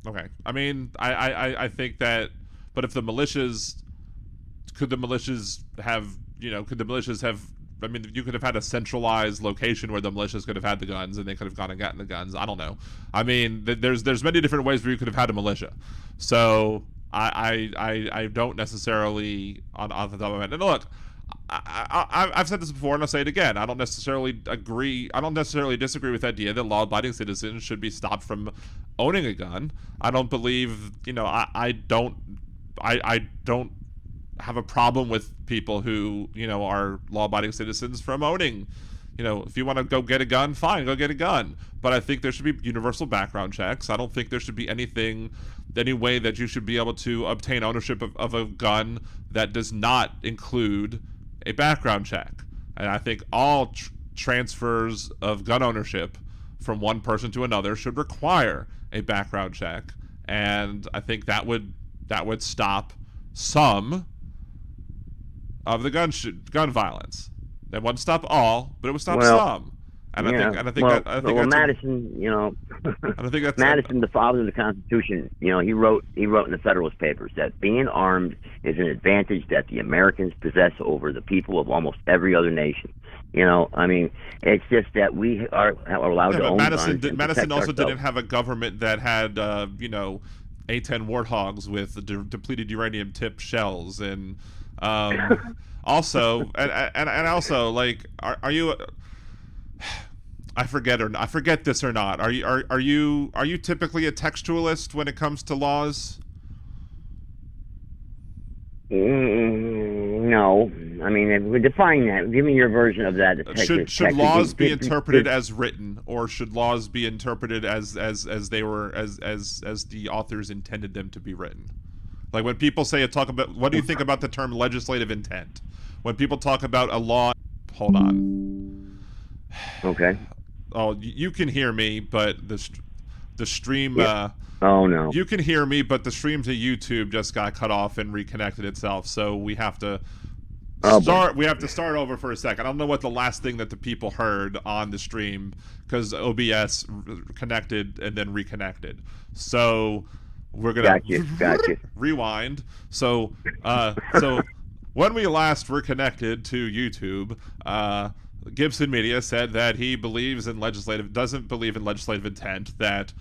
[SPEAKER 3] Okay. I mean, I think that, but if the militias, could the militias have, I mean, you could have had a centralized location where the militias could have had the guns and they could have gone and gotten the guns. I don't know. I mean, there's many different ways where you could have had a militia. So I don't necessarily, on the top of my head, and look, I've said this before and I'll say it again. I don't necessarily disagree with the idea that law-abiding citizens should be stopped from owning a gun. I don't believe, I don't have a problem with people who, are law-abiding citizens from owning. If you want to go get a gun, fine, go get a gun. But I think there should be universal background checks. I don't think there should be any way that you should be able to obtain ownership of a gun that does not include a background check. And I think all transfers of gun ownership from one person to another should require a background check. And I think that would stop some of the gun violence. It wouldn't stop all, but it would stop some. And
[SPEAKER 8] yeah.
[SPEAKER 3] I think
[SPEAKER 8] Madison,
[SPEAKER 3] I think that's
[SPEAKER 8] Madison, the father of the Constitution, he wrote in the Federalist Papers that being armed is an advantage that the Americans possess over the people of almost every other nation. I mean, it's just that we are allowed to own guns.
[SPEAKER 3] Madison also
[SPEAKER 8] ourselves.
[SPEAKER 3] didn't have a government that had, A-10 Warthogs with depleted uranium-tipped shells, and also, and also, like, are you? I forget this or not. Are you typically a textualist when it comes to laws?
[SPEAKER 8] No, I mean, define that. Give me your version of that.
[SPEAKER 3] Should laws be interpreted as written, or should laws be interpreted as they were as the authors intended them to be written? Like when people talk about, what do you think about the term legislative intent? When people talk about a law, hold on.
[SPEAKER 8] Okay.
[SPEAKER 3] Oh, you can hear me, but the stream.
[SPEAKER 8] Yeah. Oh no.
[SPEAKER 3] You can hear me, but the stream to YouTube just got cut off and reconnected itself. So we have to start. We have to start over for a second. I don't know what the last thing that the people heard on the stream, because OBS connected and then reconnected. So we're gonna
[SPEAKER 8] gotcha.
[SPEAKER 3] rewind. So when we last were connected to YouTube, Gibson Media said that he doesn't believe in legislative intent, that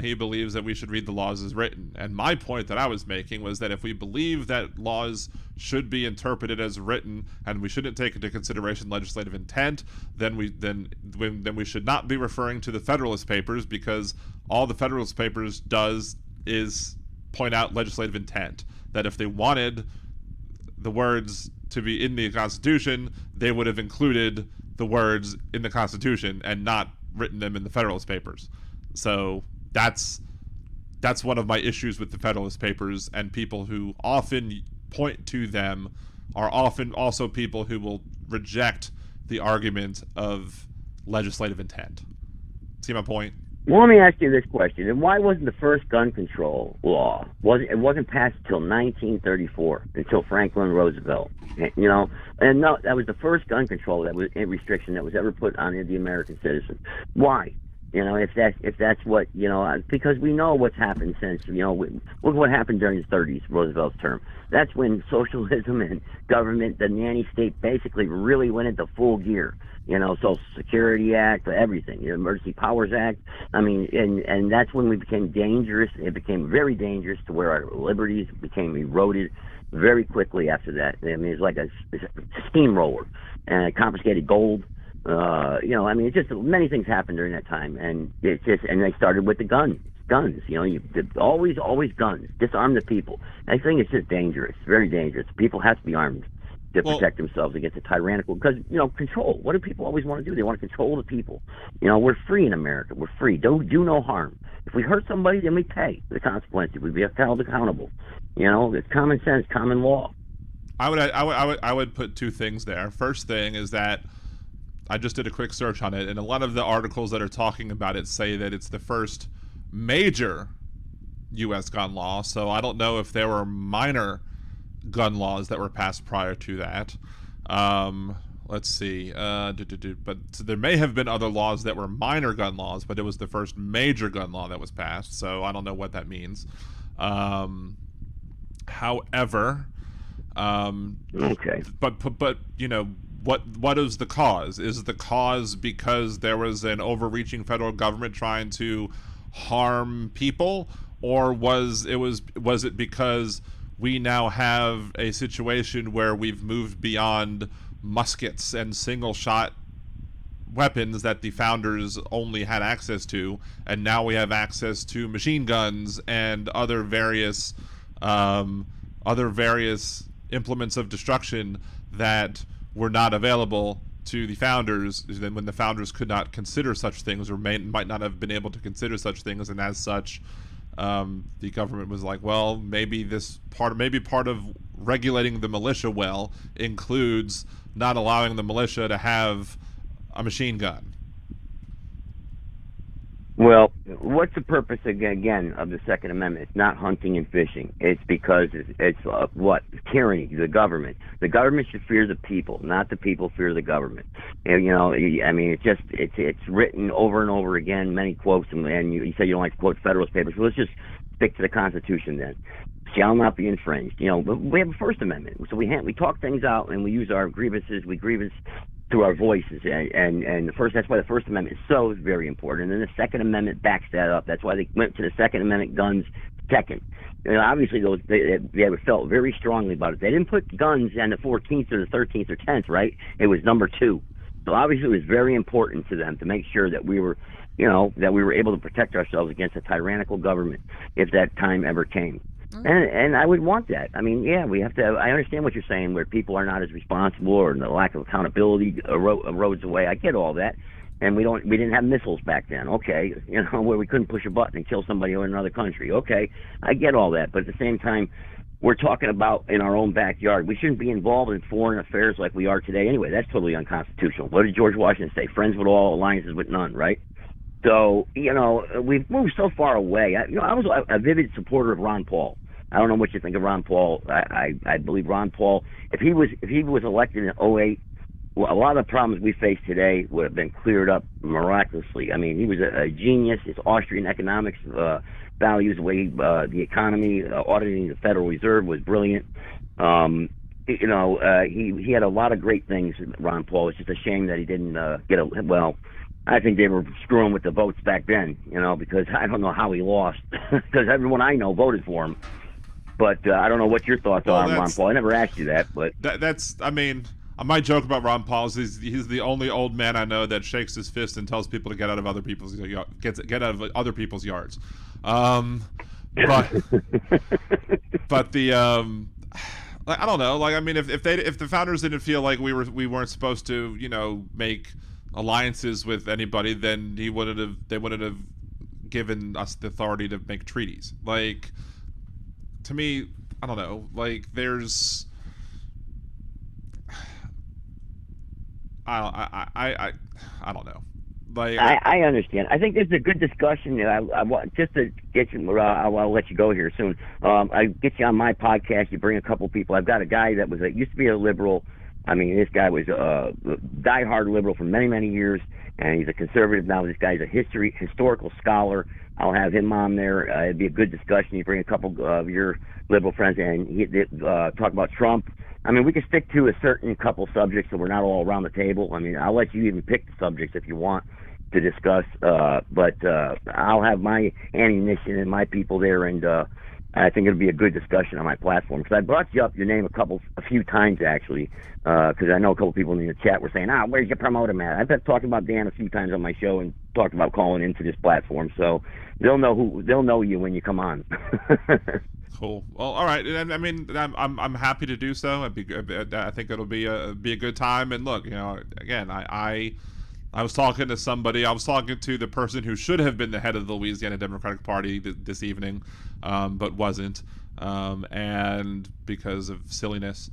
[SPEAKER 3] he believes that we should read the laws as written. And my point that I was making was that if we believe that laws should be interpreted as written and we shouldn't take into consideration legislative intent, then we should not be referring to the Federalist Papers, because all the Federalist Papers does is point out legislative intent. That if they wanted the words to be in the Constitution, they would have included the words in the Constitution and not written them in the Federalist Papers. So that's one of my issues with the Federalist Papers, and people who often point to them are often also people who will reject the argument of legislative intent. See my point?
[SPEAKER 8] Well, let me ask you this question: and why wasn't the first gun control law? It wasn't passed until 1934, until Franklin Roosevelt. And no, that was the first gun control that was a restriction that was ever put on the American citizen. Why? If that's what because we know what's happened since. Look what happened during the 30s, Roosevelt's term. That's when socialism and government, the nanny state, basically really went into full gear. Social Security Act, everything, Emergency Powers Act. I mean, and that's when we became dangerous. It became very dangerous to where our liberties became eroded very quickly after that. I mean, it's like a steamroller, and confiscated gold. I mean, it's just many things happened during that time, and they started with the guns. Always guns. Disarm the people. I think it's just dangerous, very dangerous. People have to be armed to protect themselves against a tyrannical, because, control. What do people always want to do? They want to control the people. We're free in America. We're free. Do no harm. If we hurt somebody, then we pay the consequences. We be held accountable. It's common sense, common law.
[SPEAKER 3] I would put two things there. First thing is that I just did a quick search on it, and a lot of the articles that are talking about it say that it's the first major U.S. gun law, so I don't know if there were minor gun laws that were passed prior to that. Let's see. But there may have been other laws that were minor gun laws, but it was the first major gun law that was passed, so I don't know what that means. However,
[SPEAKER 8] okay.
[SPEAKER 3] But what is the cause? Is the cause because there was an overreaching federal government trying to harm people, or was it because we now have a situation where we've moved beyond muskets and single shot weapons that the founders only had access to, and now we have access to machine guns and other various implements of destruction that were not available to the founders when the founders could not consider such things, or might not have been able to consider such things, and as such the government was like, well, maybe part of regulating the militia includes not allowing the militia to have a machine gun.
[SPEAKER 8] Well, what's the purpose again of the Second Amendment? It's not hunting and fishing. It's because it's what? Tyranny, the government. The government should fear the people, not the people fear the government. And, I mean, it's written over and over again, many quotes, and you say you don't like to quote Federalist Papers, so let's just stick to the Constitution then. Shall not be infringed. We have a First Amendment, so we talk things out and we use our grievances. We grievance through our voices, and that's why the First Amendment is so very important. And then the Second Amendment backs that up. That's why they went to the Second Amendment, guns second. Obviously, they felt very strongly about it. They didn't put guns on the 14th or the 13th or 10th, right? It was number 2. So obviously, it was very important to them to make sure that we were, that we were able to protect ourselves against a tyrannical government if that time ever came. And I would want that. I mean, yeah, we have to. I understand what you're saying, where people are not as responsible, or the lack of accountability erodes away. I get all that, and we didn't have missiles back then. Okay, where we couldn't push a button and kill somebody in another country. Okay, I get all that, but at the same time, we're talking about in our own backyard. We shouldn't be involved in foreign affairs like we are today. Anyway, that's totally unconstitutional. What did George Washington say? Friends with all, alliances with none. Right? So we've moved so far away. I was a vivid supporter of Ron Paul. I don't know what you think of Ron Paul. I believe Ron Paul, if he was elected in 2008, well, a lot of the problems we face today would have been cleared up miraculously. I mean, he was a genius. His Austrian economics values, the way the economy, auditing the Federal Reserve was brilliant. He had a lot of great things, Ron Paul. It's just a shame that he didn't I think they were screwing with the votes back then, because I don't know how he lost, because everyone I know voted for him. But I don't know what your thoughts are on Ron Paul. I never asked you that, but
[SPEAKER 3] I might joke about Ron Paul. He's the only old man I know that shakes his fist and tells people to get out of other people's yards. But the I don't know. Like, I mean, if the founders didn't feel like we weren't supposed to make alliances with anybody, then they wouldn't have given us the authority to make treaties. Like, to me, I don't know. Like, there's, I don't know. Like,
[SPEAKER 8] I understand. I think this is a good discussion. I want just to get you. I'll let you go here soon. I get you on my podcast. You bring a couple people. I've got a guy that used to be a liberal. I mean, this guy was a diehard liberal for many, many years, and he's a conservative now. This guy's a historical scholar. I'll have him on there. It'd be a good discussion. You bring a couple of your liberal friends, and talk about Trump. I mean, we can stick to a certain couple subjects, so we're not all around the table. I mean, I'll let you even pick the subjects if you want to discuss. But I'll have my ammunition and my people there, and I think it'll be a good discussion on my platform, because I brought you up your name a few times actually, because I know a couple people in the chat were saying, where's your promoter, man? I've been talking about Dan a few times on my show and talked about calling into this platform, so they'll know you when you come on.
[SPEAKER 3] Cool. Well, all right. I mean, I'm happy to do so. I think it'll be a good time. And look, again, I was talking to somebody. I was talking to the person who should have been the head of the Louisiana Democratic Party this evening, but wasn't, and because of silliness,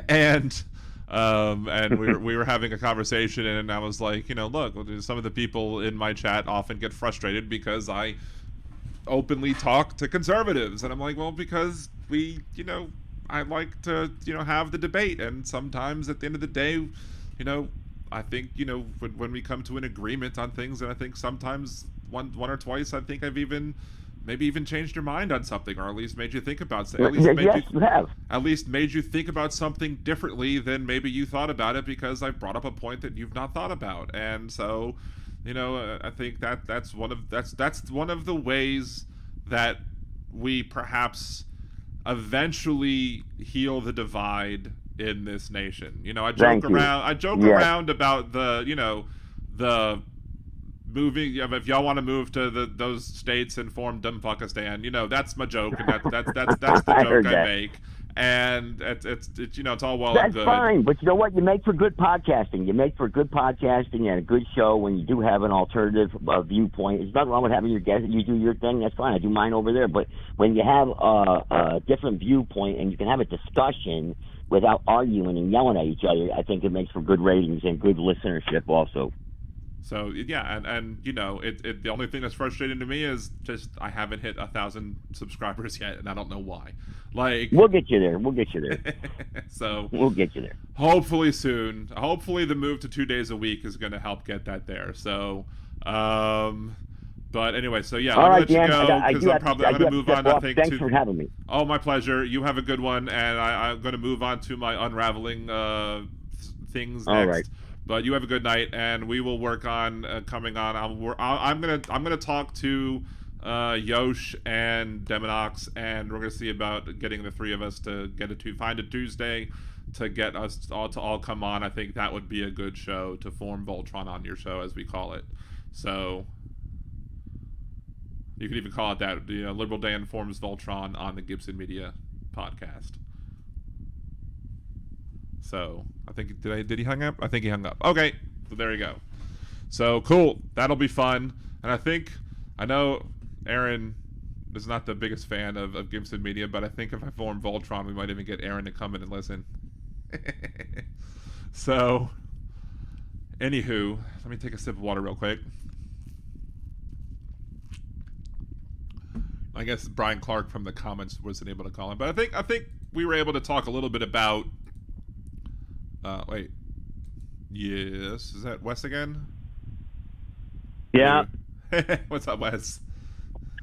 [SPEAKER 3] and we were having a conversation, and I was like, look, some of the people in my chat often get frustrated because I openly talk to conservatives, and I'm like, well, because I like to have the debate, and sometimes at the end of the day, I think when we come to an agreement on things, and I think sometimes one or twice, I think I've maybe even changed your mind on something, or at least made you think about it. At least made you think about something differently than maybe you thought about it, because I brought up a point that you've not thought about. And so, I think that's one of the ways that we perhaps eventually heal the divide in this nation. I joke around about the moving. If y'all want to move to those states and form Dumb Pakistan, that's my joke, and that's the joke I make. And it's all well and good.
[SPEAKER 8] That's fine, but you know what? You make for good podcasting. You make for good podcasting and a good show when you do have an alternative viewpoint. There's nothing wrong with having your guests. You do your thing, that's fine. I do mine over there. But when you have a different viewpoint and you can have a discussion without arguing and yelling at each other, I think it makes for good ratings and good listenership also.
[SPEAKER 3] So yeah, and the only thing that's frustrating to me is just I haven't hit 1,000 subscribers yet, and I don't know why. Like,
[SPEAKER 8] we'll get you there.
[SPEAKER 3] So
[SPEAKER 8] we'll get you there.
[SPEAKER 3] Hopefully soon. Hopefully the move to 2 days a week is going to help get that there. So, but anyway, so yeah,
[SPEAKER 8] I'll let
[SPEAKER 3] you
[SPEAKER 8] Dan,
[SPEAKER 3] go, because I'm going to move on. I think.
[SPEAKER 8] Thanks for having me.
[SPEAKER 3] Oh, my pleasure. You have a good one, and I'm going to move on to my unraveling things next.
[SPEAKER 8] All right.
[SPEAKER 3] But you have a good night, and we will work on coming on. I'm gonna talk to Yosh and Demonox, and we're gonna see about getting the three of us to find a Tuesday to get us all come on. I think that would be a good show to form Voltron on your show, as we call it. So you can even call it that. Liberal Dan forms Voltron on the Gibson Media podcast. So I think did he hang up? I think he hung up. Okay, so there you go. So cool, that'll be fun. And I know Aaron is not the biggest fan of Gibson Media, but I think if I form Voltron, we might even get Aaron to come in and listen. So, anywho, let me take a sip of water real quick. I guess Brian Clark from the comments wasn't able to call in, but I think we were able to talk a little bit about. Wait. Yes, is that Wes again?
[SPEAKER 7] Yeah.
[SPEAKER 3] What's up, Wes?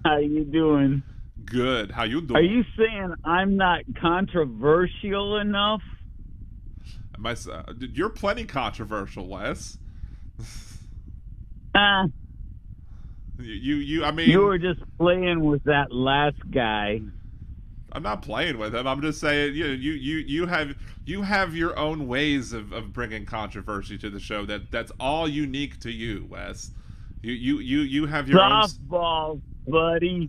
[SPEAKER 7] How you doing?
[SPEAKER 3] Good. How you doing?
[SPEAKER 7] Are you saying I'm not controversial enough?
[SPEAKER 3] You're plenty controversial, Wes.
[SPEAKER 7] I mean, you were just playing with that last guy.
[SPEAKER 3] I'm not playing with him. I'm just saying, you have your own ways of bringing controversy to the show. That's all unique to you, Wes. You have your
[SPEAKER 7] softball, buddy.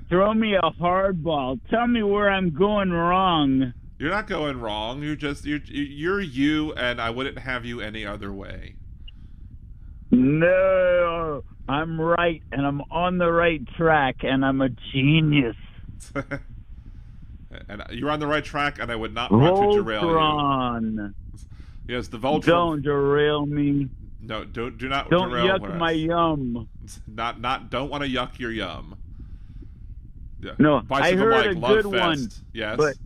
[SPEAKER 7] Throw me a hard ball. Tell me where I'm going wrong.
[SPEAKER 3] You're not going wrong. You're you, and I wouldn't have you any other way.
[SPEAKER 7] No, I'm right, and I'm on the right track, and I'm a genius.
[SPEAKER 3] And you're on the right track, and I would not want to derail you. Yes, the Voltron.
[SPEAKER 7] Don't derail me.
[SPEAKER 3] No, do not
[SPEAKER 7] don't
[SPEAKER 3] derail
[SPEAKER 7] yuck my yum.
[SPEAKER 3] Don't want to yuck your yum. Yeah.
[SPEAKER 7] No,
[SPEAKER 3] Bicycle
[SPEAKER 7] I heard
[SPEAKER 3] Mike,
[SPEAKER 7] a
[SPEAKER 3] Love
[SPEAKER 7] good
[SPEAKER 3] Fest.
[SPEAKER 7] one.
[SPEAKER 3] Yes.
[SPEAKER 7] But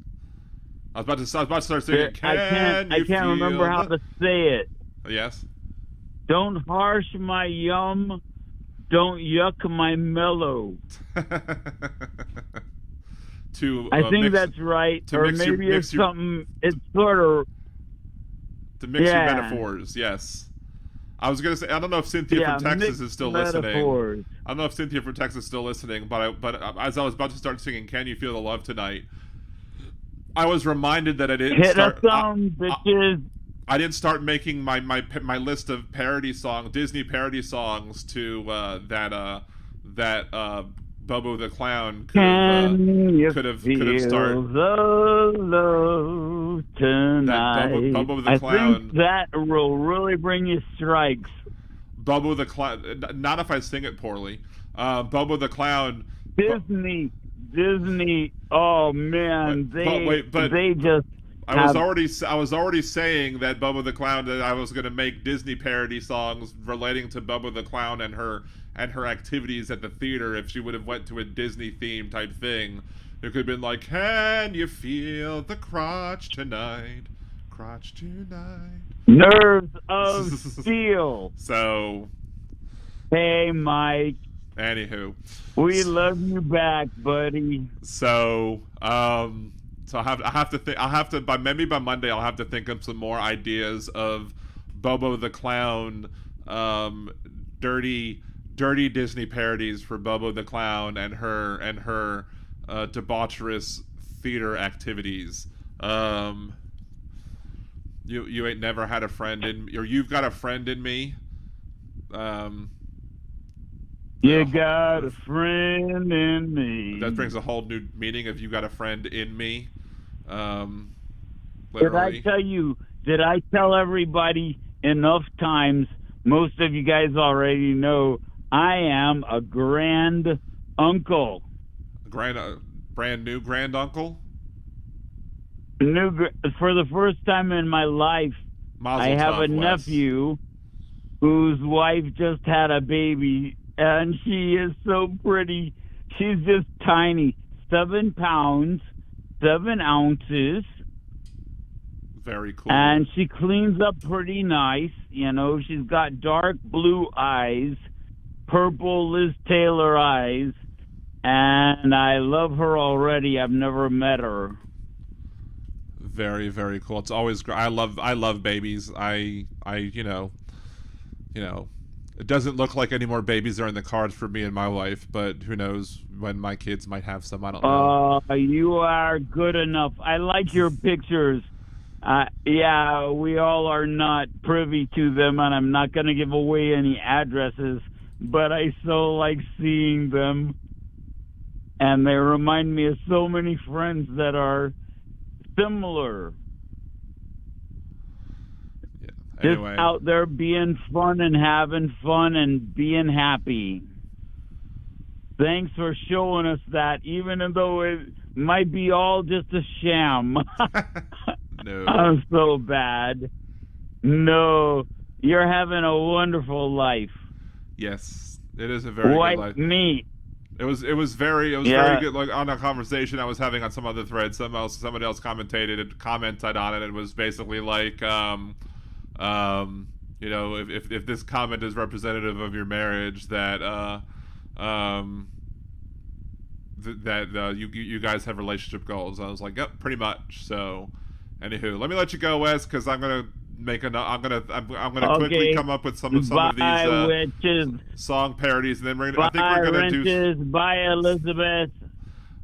[SPEAKER 3] I was about to start singing.
[SPEAKER 7] I can't remember how to say it.
[SPEAKER 3] Yes.
[SPEAKER 7] Don't harsh my yum. Don't yuck my mellow. I think that's right. Or maybe it's something. It's sort of
[SPEAKER 3] to mix your metaphors. Yes. I was gonna say, I don't know if Cynthia from Texas is still listening. I don't know if Cynthia from Texas is still listening, but as I was about to start singing "Can You Feel the Love Tonight," I was reminded that I didn't start.
[SPEAKER 7] Bitches.
[SPEAKER 3] I didn't start making my list of parody Disney parody songs to that Bobo the Clown could have started.
[SPEAKER 7] The love tonight.
[SPEAKER 3] Bobo the Clown.
[SPEAKER 7] I think that will really bring you strikes.
[SPEAKER 3] Bobo the Clown. Not if I sing it poorly. Bobo the Clown.
[SPEAKER 7] Disney. Oh man, they just.
[SPEAKER 3] I was already saying that Bobo the Clown, that I was going to make Disney parody songs relating to Bobo the Clown and her activities at the theater if she would have went to a Disney theme type thing. It could have been like, "Can you feel the crotch tonight? Crotch tonight."
[SPEAKER 7] Nerves of steel.
[SPEAKER 3] So,
[SPEAKER 7] hey Mike.
[SPEAKER 3] Anywho,
[SPEAKER 7] we love you back, buddy.
[SPEAKER 3] So, So I have to think. Maybe by Monday I'll have to think of some more ideas of Bobo the Clown, dirty Disney parodies for Bobo the Clown and her debaucherous theater activities. You ain't never had a friend in, or you've got a friend in me.
[SPEAKER 7] You got a friend in me.
[SPEAKER 3] That brings a whole new meaning of "you got a friend in me."
[SPEAKER 7] Literally. Did I tell everybody enough times? Most of you guys already know I am a grand uncle.
[SPEAKER 3] Brand new grand uncle?
[SPEAKER 7] For the first time in my life, I have a nephew whose wife just had a baby, and she is so pretty. She's just tiny, 7 pounds, 7 ounces.
[SPEAKER 3] Very cool.
[SPEAKER 7] And she cleans up pretty nice. You know, she's got dark blue eyes, purple Liz Taylor eyes, and I love her already. I've never met her.
[SPEAKER 3] Very, very cool. It's always I love babies. I it doesn't look like any more babies are in the cards for me in my life, but who knows when my kids might have some. I don't know.
[SPEAKER 7] You are good enough. I like your pictures. Yeah, we all are not privy to them, and I'm not going to give away any addresses, but I so like seeing them, and they remind me of so many friends that are similar.
[SPEAKER 3] Anyway.
[SPEAKER 7] Just out there being fun and having fun and being happy. Thanks for showing us that, even though it might be all just a sham.
[SPEAKER 3] No.
[SPEAKER 7] I'm so bad. No, you're having a wonderful life.
[SPEAKER 3] Yes, it is a very good life.
[SPEAKER 7] White meat.
[SPEAKER 3] It was very good. Like on a conversation I was having on some other thread, somebody else commented on it. It was basically like, if this comment is representative of your marriage, that you guys have relationship goals. I was like, yep, pretty much. So, anywho, let me let you go, Wes, because I'm gonna quickly come up with some of these song parodies, and then we're gonna do.
[SPEAKER 7] Bye, Elizabeth.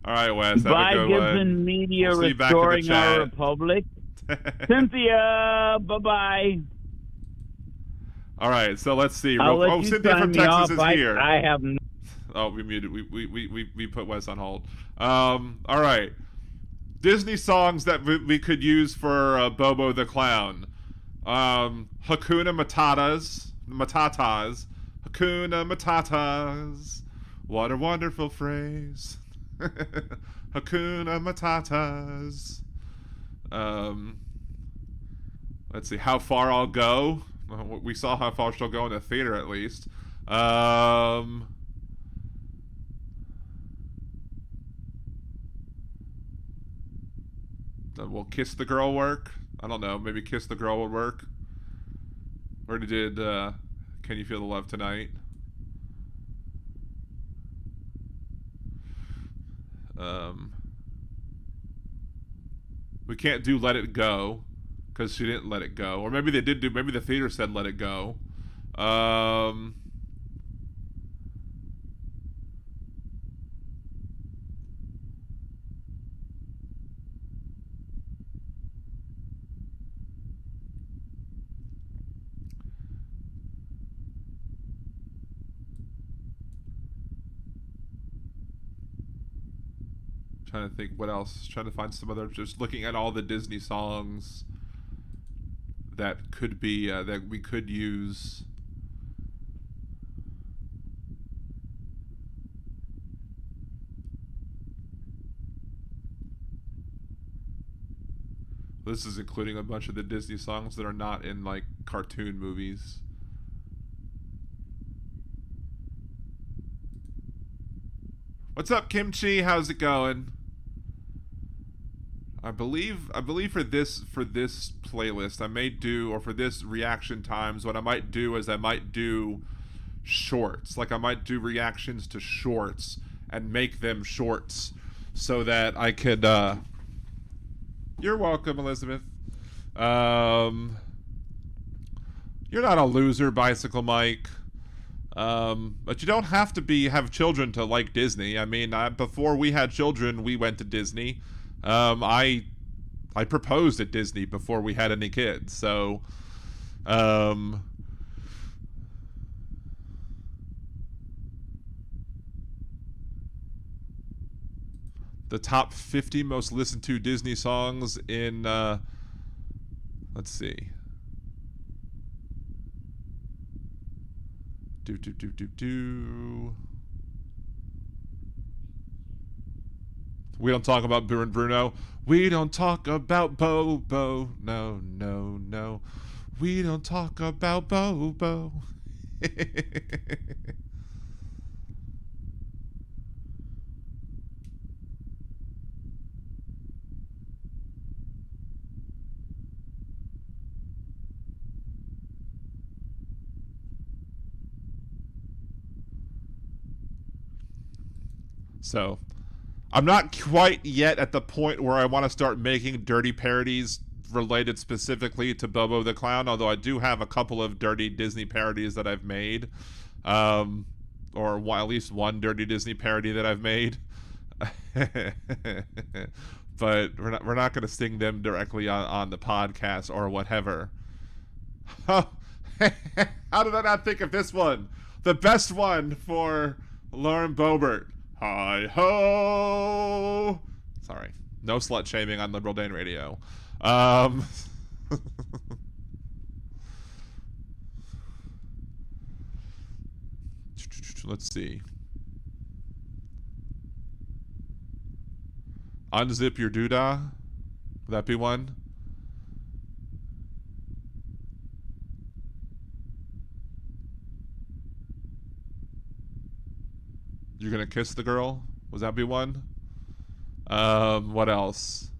[SPEAKER 3] All right, Wes.
[SPEAKER 7] Bye, Gibson Media, restoring our republic. Cynthia, bye.
[SPEAKER 3] All right, so let's see. Cynthia from Texas is here.
[SPEAKER 7] I have.
[SPEAKER 3] Oh, we muted. We put Wes on hold. All right, Disney songs that we could use for Bobo the Clown. Hakuna Matatas. Hakuna Matatas. What a wonderful phrase. Hakuna Matatas. Let's see. How Far I'll Go. We saw how far she'll go in the theater, at least. Will Kiss the Girl work? I don't know. Maybe Kiss the Girl would work. Or did Can You Feel the Love Tonight? We can't do Let It Go, because she didn't let it go. Or maybe they did do, maybe the theater said let it go. Trying to think what else. Trying to find some other. Just looking at all the Disney songs that could be that we could use. This is including a bunch of the Disney songs that are not in like cartoon movies. What's up, Kimchi? How's it going? I believe for this playlist I may do, or for this reaction times, what I might do is I might do shorts. Like I might do reactions to shorts and make them shorts so that I could You're welcome, Elizabeth. You're not a loser, Bicycle Mike. But you don't have to have children to like Disney. I mean, before we had children, we went to Disney. I proposed at Disney before we had any kids. So, the top 50 most listened to Disney songs in, let's see. We don't talk about Boo and Bruno. We don't talk about Bobo. No, no, no. We don't talk about Bobo. So, I'm not quite yet at the point where I want to start making dirty parodies related specifically to Bobo the Clown, although I do have a couple of dirty Disney parodies that I've made. Or at least one dirty Disney parody that I've made. But we're not going to sing them directly on the podcast or whatever. How did I not think of this one? The best one for Lauren Boebert. Hi ho! Sorry, no slut shaming on Liberal Dane Radio. Let's see. Unzip your doodah. Would that be one? You're gonna kiss the girl? Was that be one? What else?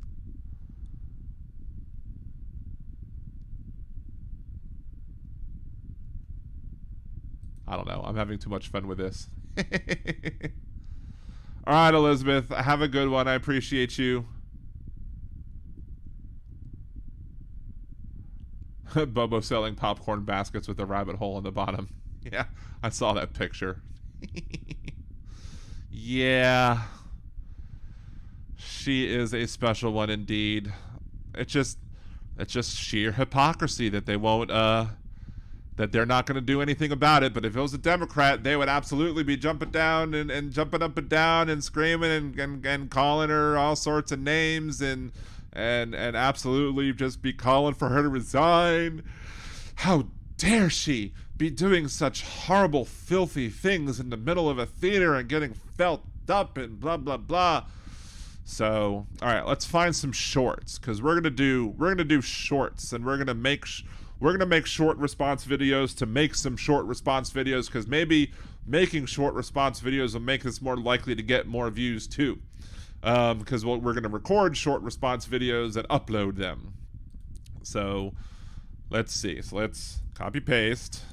[SPEAKER 3] I don't know. I'm having too much fun with this. All right, Elizabeth. Have a good one. I appreciate you. Bobo selling popcorn baskets with a rabbit hole in the bottom. Yeah, I saw that picture. Yeah, she is a special one indeed. It's just sheer hypocrisy that they won't that they're not going to do anything about it. But if it was a Democrat, they would absolutely be jumping down and jumping up and down and screaming and calling her all sorts of names and absolutely just be calling for her to resign. How dare she be doing such horrible, filthy things in the middle of a theater and getting felt up and blah blah blah. So, all right, let's find some shorts because we're gonna do shorts, and we're gonna make short response videos to make some short response videos because maybe making short response videos will make us more likely to get more views too. Because we're gonna record short response videos and upload them. So, let's see. So let's copy paste.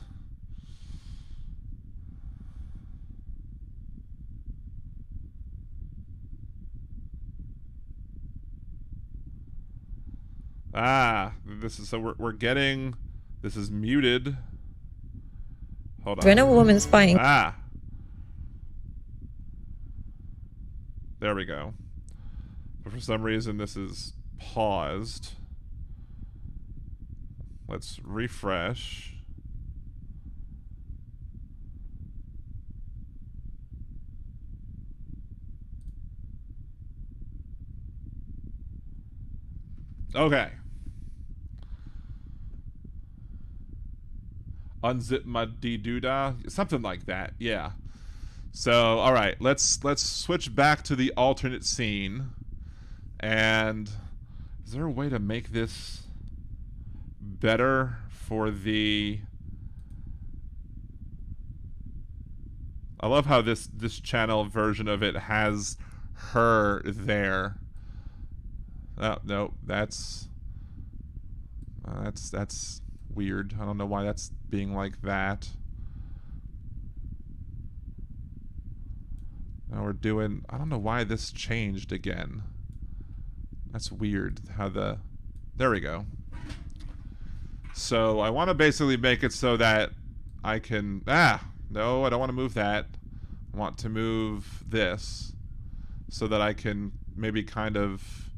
[SPEAKER 3] This is muted. Hold on.
[SPEAKER 9] When a woman's buying...
[SPEAKER 3] Ah. There we go. But for some reason, this is paused. Let's refresh. Okay. Unzip my dee-doo-dah. Something like that, yeah. So, all right, let's switch back to the alternate scene. And is there a way to make this better for the... I love how this channel version of it has her there. Oh, no, that's weird. I don't know why that's being like that. Now we're doing... I don't know why this changed again. That's weird how the... There we go. So I want to basically make it so that I can... No, I don't want to move that. I want to move this so that I can maybe kind of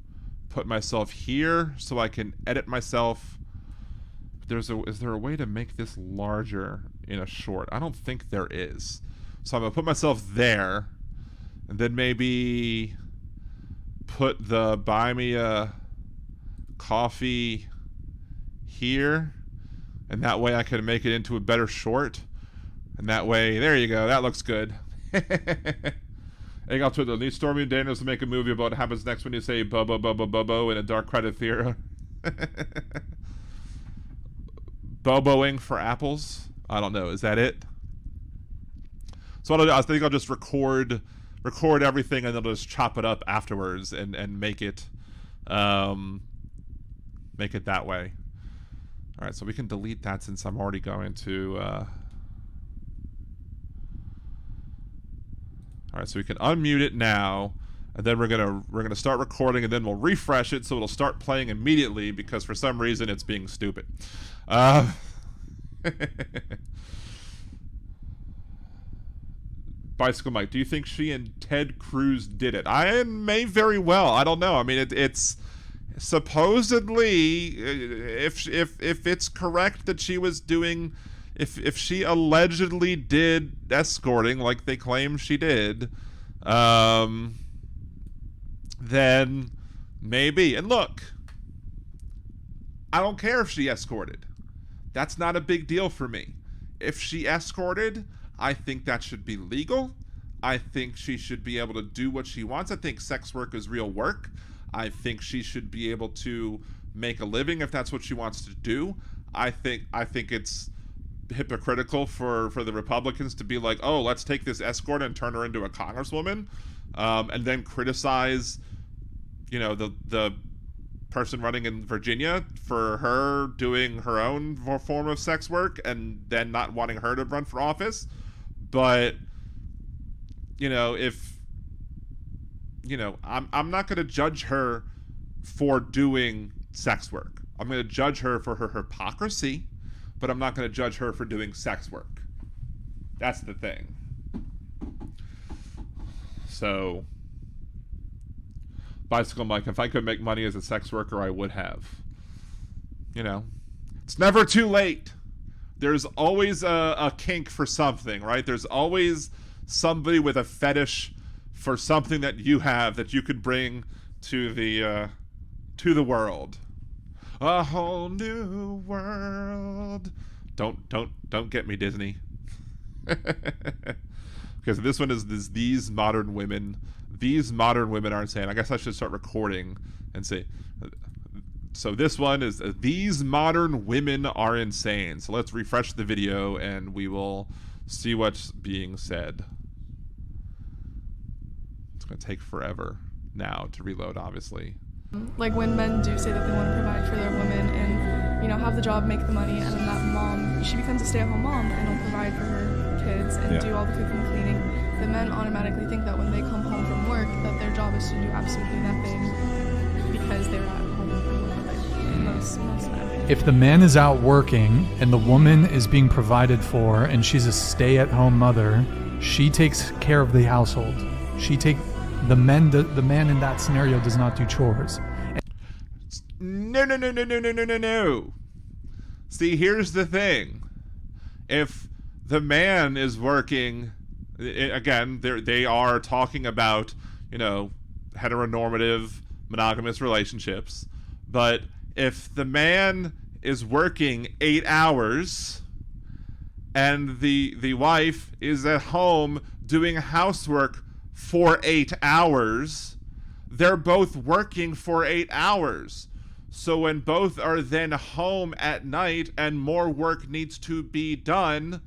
[SPEAKER 3] put myself here so I can edit myself. Is there a way to make this larger in a short? I don't think there is. So I'm going to put myself there and then maybe put the buy me a coffee here, and that way I can make it into a better short. And that way, there you go, that looks good. Egg out to the new Stormy Daniels to make a movie about what happens next when you say Bobo Bobo Bobo in a dark credit theater. Boboing for apples? I don't know, is that it? So what I'll do, I think I'll just record everything and then I'll just chop it up afterwards and make it that way. Alright, so we can delete that since I'm already going to Alright, so we can unmute it now, and then we're gonna start recording, and then we'll refresh it so it'll start playing immediately because for some reason it's being stupid. Bicycle Mike, do you think she and Ted Cruz did it? I may very well. I don't know. I mean, it's supposedly, if it's correct that she was doing, if she allegedly did escorting like they claim she did, then maybe. And look, I don't care if she escorted. That's not a big deal for me. If she escorted, I think that should be legal. I think she should be able to do what she wants. I think sex work is real work. I think she should be able to make a living if that's what she wants to do. I think it's hypocritical for the Republicans to be like, oh, let's take this escort and turn her into a congresswoman, and then criticize, you know, the person running in Virginia for her doing her own form of sex work and then not wanting her to run for office. But, you know, I'm not going to judge her for doing sex work. I'm going to judge her for her hypocrisy, but I'm not going to judge her for doing sex work. That's the thing. So, Bicycle Mike, if I could make money as a sex worker, I would have. You know, it's never too late. There's always a kink for something, right? There's always somebody with a fetish for something that you have that you could bring to the world. A whole new world. Don't get me, Disney. Because this one is these modern women. These modern women are insane. I guess I should start recording and say. So this one is these modern women are insane. So let's refresh the video and we will see what's being said. It's going to take forever now to reload, obviously.
[SPEAKER 10] Like when men do say that they want to provide for their women and, you know, have the job, make the money, and then that mom, she becomes a stay-at-home mom and will provide for her kids and do all the cooking and cleaning, the men automatically think that when they come home from work that their job is to do absolutely nothing because they're at home. most men.
[SPEAKER 9] If the man is out working and the woman is being provided for and she's a stay-at-home mother, she takes care of the household. The man in that scenario does not do chores.
[SPEAKER 3] No. See, here's the thing. If the man is working, again, they are talking about, heteronormative monogamous relationships, but if the man is working 8 hours and the wife is at home doing housework for 8 hours, they're both working for 8 hours. So when both are then home at night and more work needs to be done,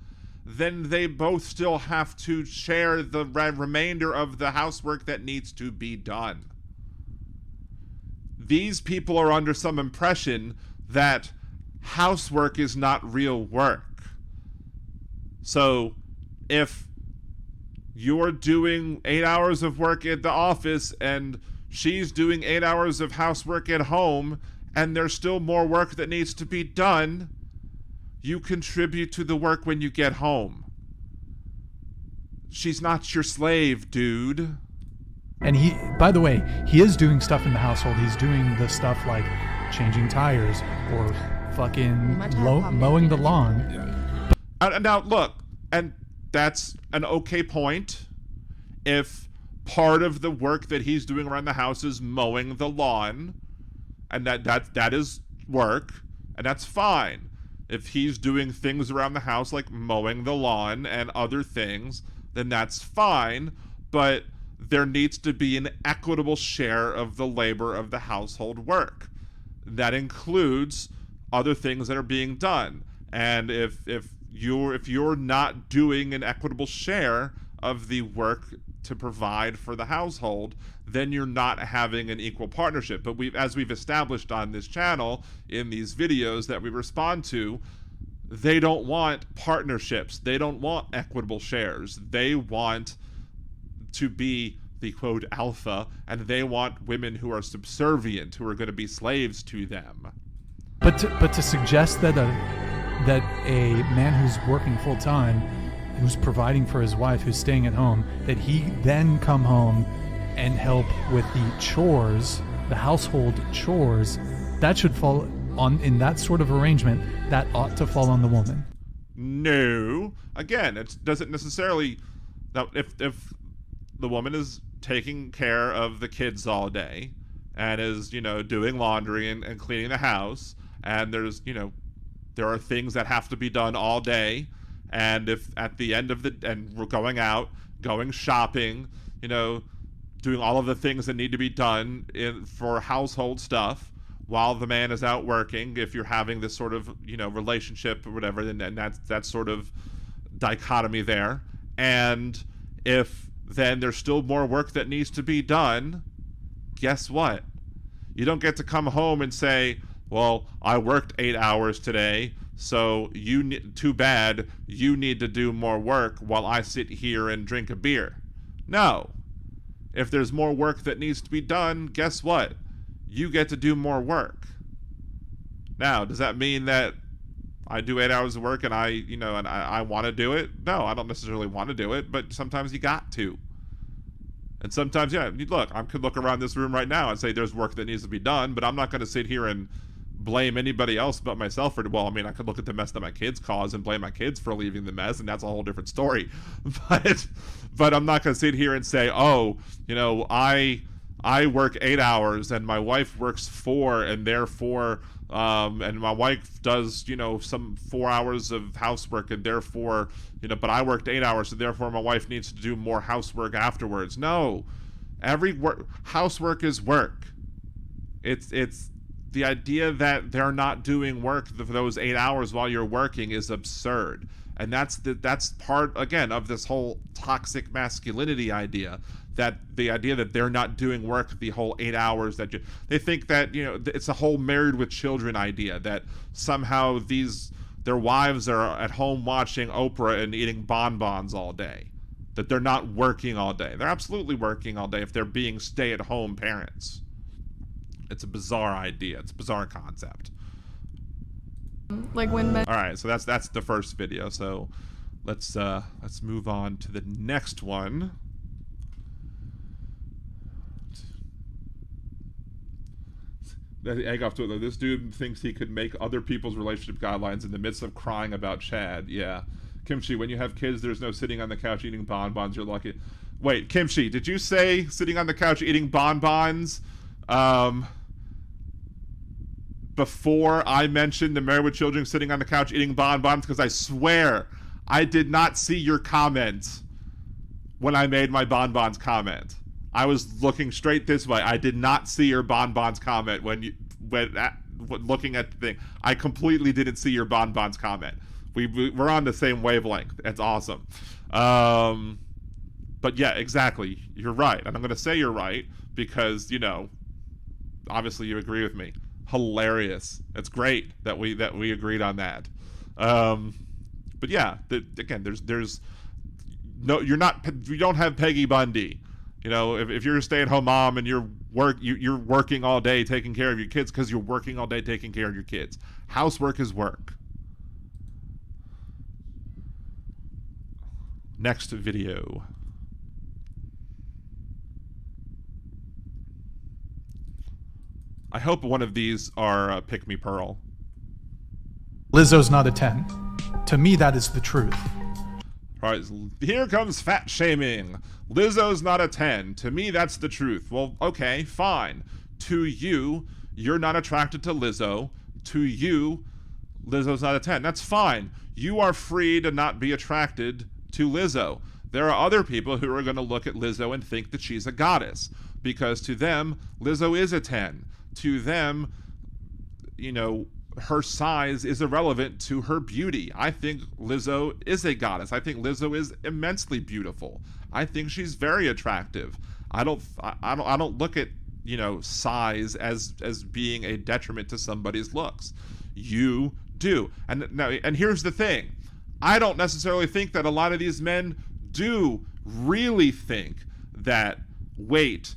[SPEAKER 3] then they both still have to share the remainder of the housework that needs to be done. These people are under some impression that housework is not real work. So if you're doing 8 hours of work at the office and she's doing 8 hours of housework at home and there's still more work that needs to be done, you contribute to the work when you get home. She's not your slave, dude.
[SPEAKER 9] And he, by the way, he is doing stuff in the household. He's doing the stuff like changing tires or fucking mowing the lawn.
[SPEAKER 3] Now, look, and that's an okay point if part of the work that he's doing around the house is mowing the lawn, and that is work, and that's fine. If he's doing things around the house like mowing the lawn and other things, then that's fine, but there needs to be an equitable share of the labor of the household work. That includes other things that are being done. And if you're not doing an equitable share of the work to provide for the household, then you're not having an equal partnership. But as we've established on this channel in these videos that we respond to, they don't want partnerships. They don't want equitable shares. They want to be the quote alpha, and they want women who are subservient, who are going to be slaves to them.
[SPEAKER 9] But to suggest that a man who's working full time, who's providing for his wife, who's staying at home, that he then come home and help with the chores, the household chores, that should fall on, in that sort of arrangement, that ought to fall on the woman.
[SPEAKER 3] No. Again, it doesn't necessarily. Now, if the woman is taking care of the kids all day and is, doing laundry and cleaning the house, and there's, there are things that have to be done all day, and if at the end of and we're going out, going shopping, doing all of the things that need to be done for household stuff while the man is out working, if you're having this sort of, relationship or whatever, then that's sort of dichotomy there. And if then there's still more work that needs to be done, guess what? You don't get to come home and say, well, I worked 8 hours today, so too bad, you need to do more work while I sit here and drink a beer. No. If there's more work that needs to be done, guess what? You get to do more work. Now, does that mean that I do 8 hours of work and I want to do it? No, I don't necessarily want to do it, but sometimes you got to. And sometimes, look, I could look around this room right now and say there's work that needs to be done, but I'm not going to sit here and blame anybody else but myself for, I could look at the mess that my kids cause and blame my kids for leaving the mess, and that's a whole different story. But I'm not going to sit here and say, I work 8 hours and my wife works 4, and therefore, and my wife does, some 4 hours of housework, and therefore, but I worked 8 hours, so therefore my wife needs to do more housework afterwards. No, housework is work. It's the idea that they're not doing work for those 8 hours while you're working is absurd. And that's part, again, of this whole toxic masculinity idea, that the idea that they're not doing work the whole 8 hours, that they think that, it's a whole married with children idea, that somehow their wives are at home watching Oprah and eating bonbons all day, that they're not working all day. They're absolutely working all day if they're being stay-at-home parents. It's a bizarre idea. It's a bizarre concept.
[SPEAKER 10] Like when men.
[SPEAKER 3] All right, so that's the first video. So let's move on to the next one. Egg off to it. This dude thinks he could make other people's relationship guidelines in the midst of crying about Chad. Yeah. Kimchi, when you have kids, there's no sitting on the couch eating bonbons. You're lucky. Wait, Kimchi, did you say sitting on the couch eating bonbons before I mentioned the Married with Children sitting on the couch eating bonbons? Because I swear I did not see your comment when I made my bonbons comment. I was looking straight this way. I did not see your bonbons comment when looking at the thing. I completely didn't see your bonbons comment. We're on the same wavelength. It's awesome. But yeah, exactly. You're right. And I'm going to say you're right because, obviously you agree with me. Hilarious. It's great that we agreed on that. But yeah, again, there's no, you don't have Peggy Bundy. If you're a stay-at-home mom and you're working all day taking care of your kids because you're working all day taking care of your kids. Housework is work. Next video. I hope one of these are Pick Me Pearl.
[SPEAKER 9] Lizzo's not a 10. To me, that is the truth.
[SPEAKER 3] All right, here comes fat shaming. Lizzo's not a 10. To me, that's the truth. Well, okay, fine. To you, you're not attracted to Lizzo. To you, Lizzo's not a 10. That's fine. You are free to not be attracted to Lizzo. There are other people who are going to look at Lizzo and think that she's a goddess because to them, Lizzo is a 10. To them, her size is irrelevant to her beauty. I think Lizzo is a goddess. I think Lizzo is immensely beautiful. I think she's very attractive. I don't look at, size as being a detriment to somebody's looks. You do. And here's the thing. I don't necessarily think that a lot of these men do really think that weight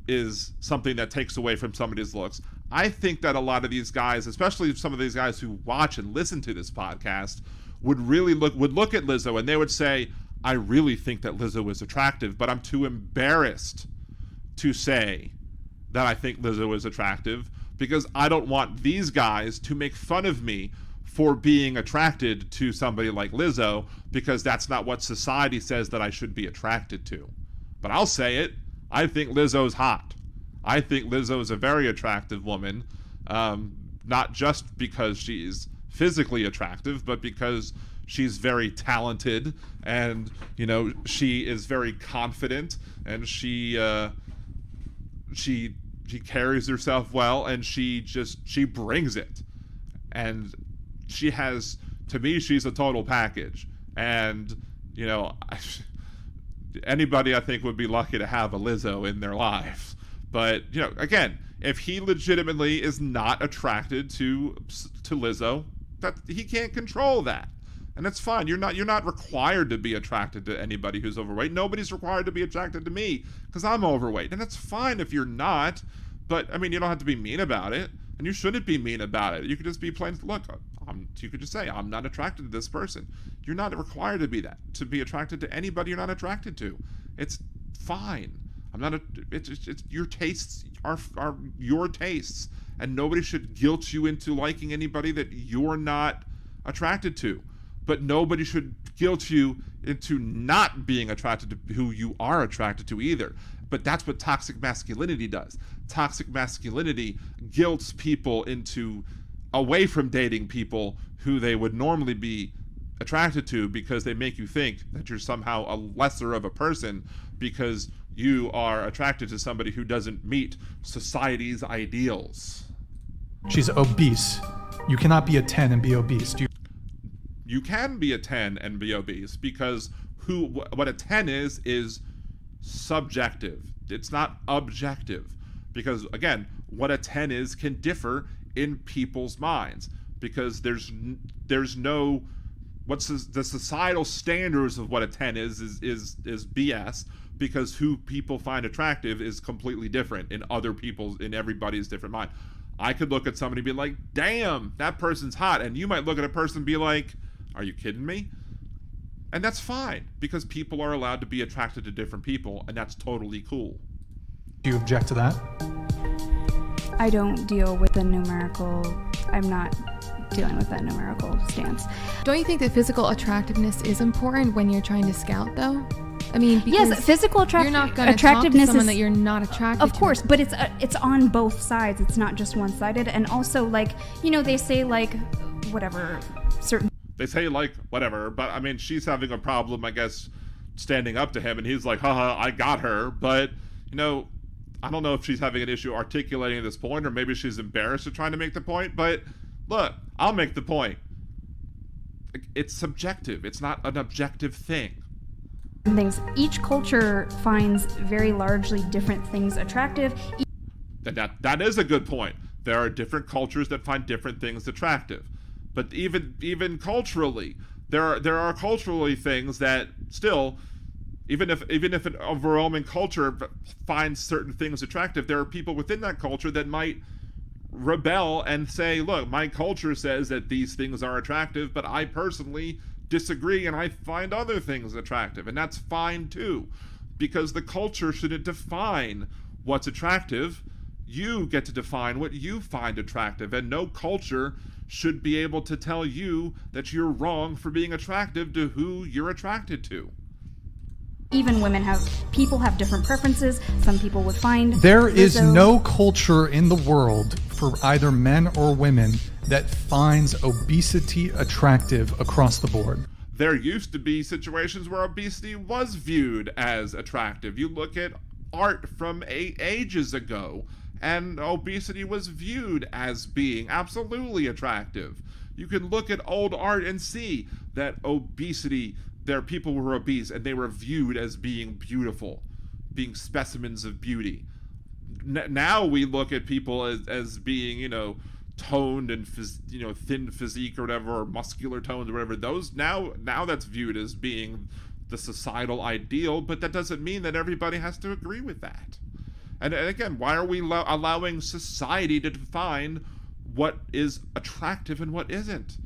[SPEAKER 3] is something that takes away from somebody's looks. I think that a lot of these guys, especially some of these guys who watch and listen to this podcast, would look at Lizzo and they would say, I really think that Lizzo is attractive, but I'm too embarrassed to say that I think Lizzo is attractive because I don't want these guys to make fun of me for being attracted to somebody like Lizzo because that's not what society says that I should be attracted to. But I'll say it. I think Lizzo's hot. I think Lizzo is a very attractive woman, not just because she's physically attractive, but because she's very talented and, she is very confident and she carries herself well and she brings it. And she has, to me, she's a total package. And, anybody I think would be lucky to have a Lizzo in their lives. But, again, if he legitimately is not attracted to Lizzo, that he can't control that. And that's fine. You're not required to be attracted to anybody who's overweight. Nobody's required to be attracted to me because I'm overweight. And that's fine if you're not. But, you don't have to be mean about it. And you shouldn't be mean about it. You could just be plain, look, you could just say, I'm not attracted to this person. You're not required to be that, to be attracted to anybody you're not attracted to. It's fine. It's your tastes are your tastes. And nobody should guilt you into liking anybody that you're not attracted to. But nobody should guilt you into not being attracted to who you are attracted to either. But that's what toxic masculinity does. Toxic masculinity guilts people away from dating people who they would normally be attracted to because they make you think that you're somehow a lesser of a person because you are attracted to somebody who doesn't meet society's ideals.
[SPEAKER 9] She's obese. You cannot be a 10 and be obese.
[SPEAKER 3] You can be a 10 and be obese because what a 10 is subjective. It's not objective. Because, again, what a 10 is can differ in people's minds. Because there's no... the societal standards of what a 10 is BS. because who people find attractive is completely different in everybody's different mind. I could look at somebody and be like, damn, that person's hot. And you might look at a person and be like, are you kidding me? And that's fine, because people are allowed to be attracted to different people, and that's totally cool.
[SPEAKER 9] Do you object to that?
[SPEAKER 11] I don't deal with the numerical, I'm not dealing with that numerical stance.
[SPEAKER 12] Don't you think that physical attractiveness is important when you're trying to scout, though? I mean, because
[SPEAKER 11] yes, physical
[SPEAKER 12] you're not going to talk to someone that you're not attracted to.
[SPEAKER 11] Of course, but it's on both sides. It's not just one-sided. And also, like, you know, they say, like, whatever, certain...
[SPEAKER 3] They say, like, whatever, but, I mean, she's having a problem, I guess, standing up to him, and he's like, haha, I got her, but, you know, I don't know if she's having an issue articulating this point, or maybe she's embarrassed at trying to make the point, but, look, I'll make the point. It's subjective. It's not an objective thing.
[SPEAKER 11] Things. Each culture finds very largely different things attractive.
[SPEAKER 3] That is a good point. There are different cultures that find different things attractive, but even culturally, there are culturally things that still, even if an overwhelming culture finds certain things attractive, there are people within that culture that might rebel and say, look, my culture says that these things are attractive, but I personally disagree and I find other things attractive, and that's fine too, because the culture shouldn't define what's attractive. You get to define what you find attractive, and no culture should be able to tell you that you're wrong for being attractive to who you're attracted to.
[SPEAKER 11] Even people have different preferences. Some people would find
[SPEAKER 9] there is no culture in the world for either men or women that finds obesity attractive across the board.
[SPEAKER 3] There used to be situations where obesity was viewed as attractive. You look at art from ages ago, and obesity was viewed as being absolutely attractive. You can look at old art and see that there are people who were obese, and they were viewed as being beautiful, being specimens of beauty. Now we look at people as being, you know, toned and thin physique or whatever, or muscular tones or whatever. Those now that's viewed as being the societal ideal, but that doesn't mean that everybody has to agree with that. And again, why are we allowing society to define what is attractive and what isn't?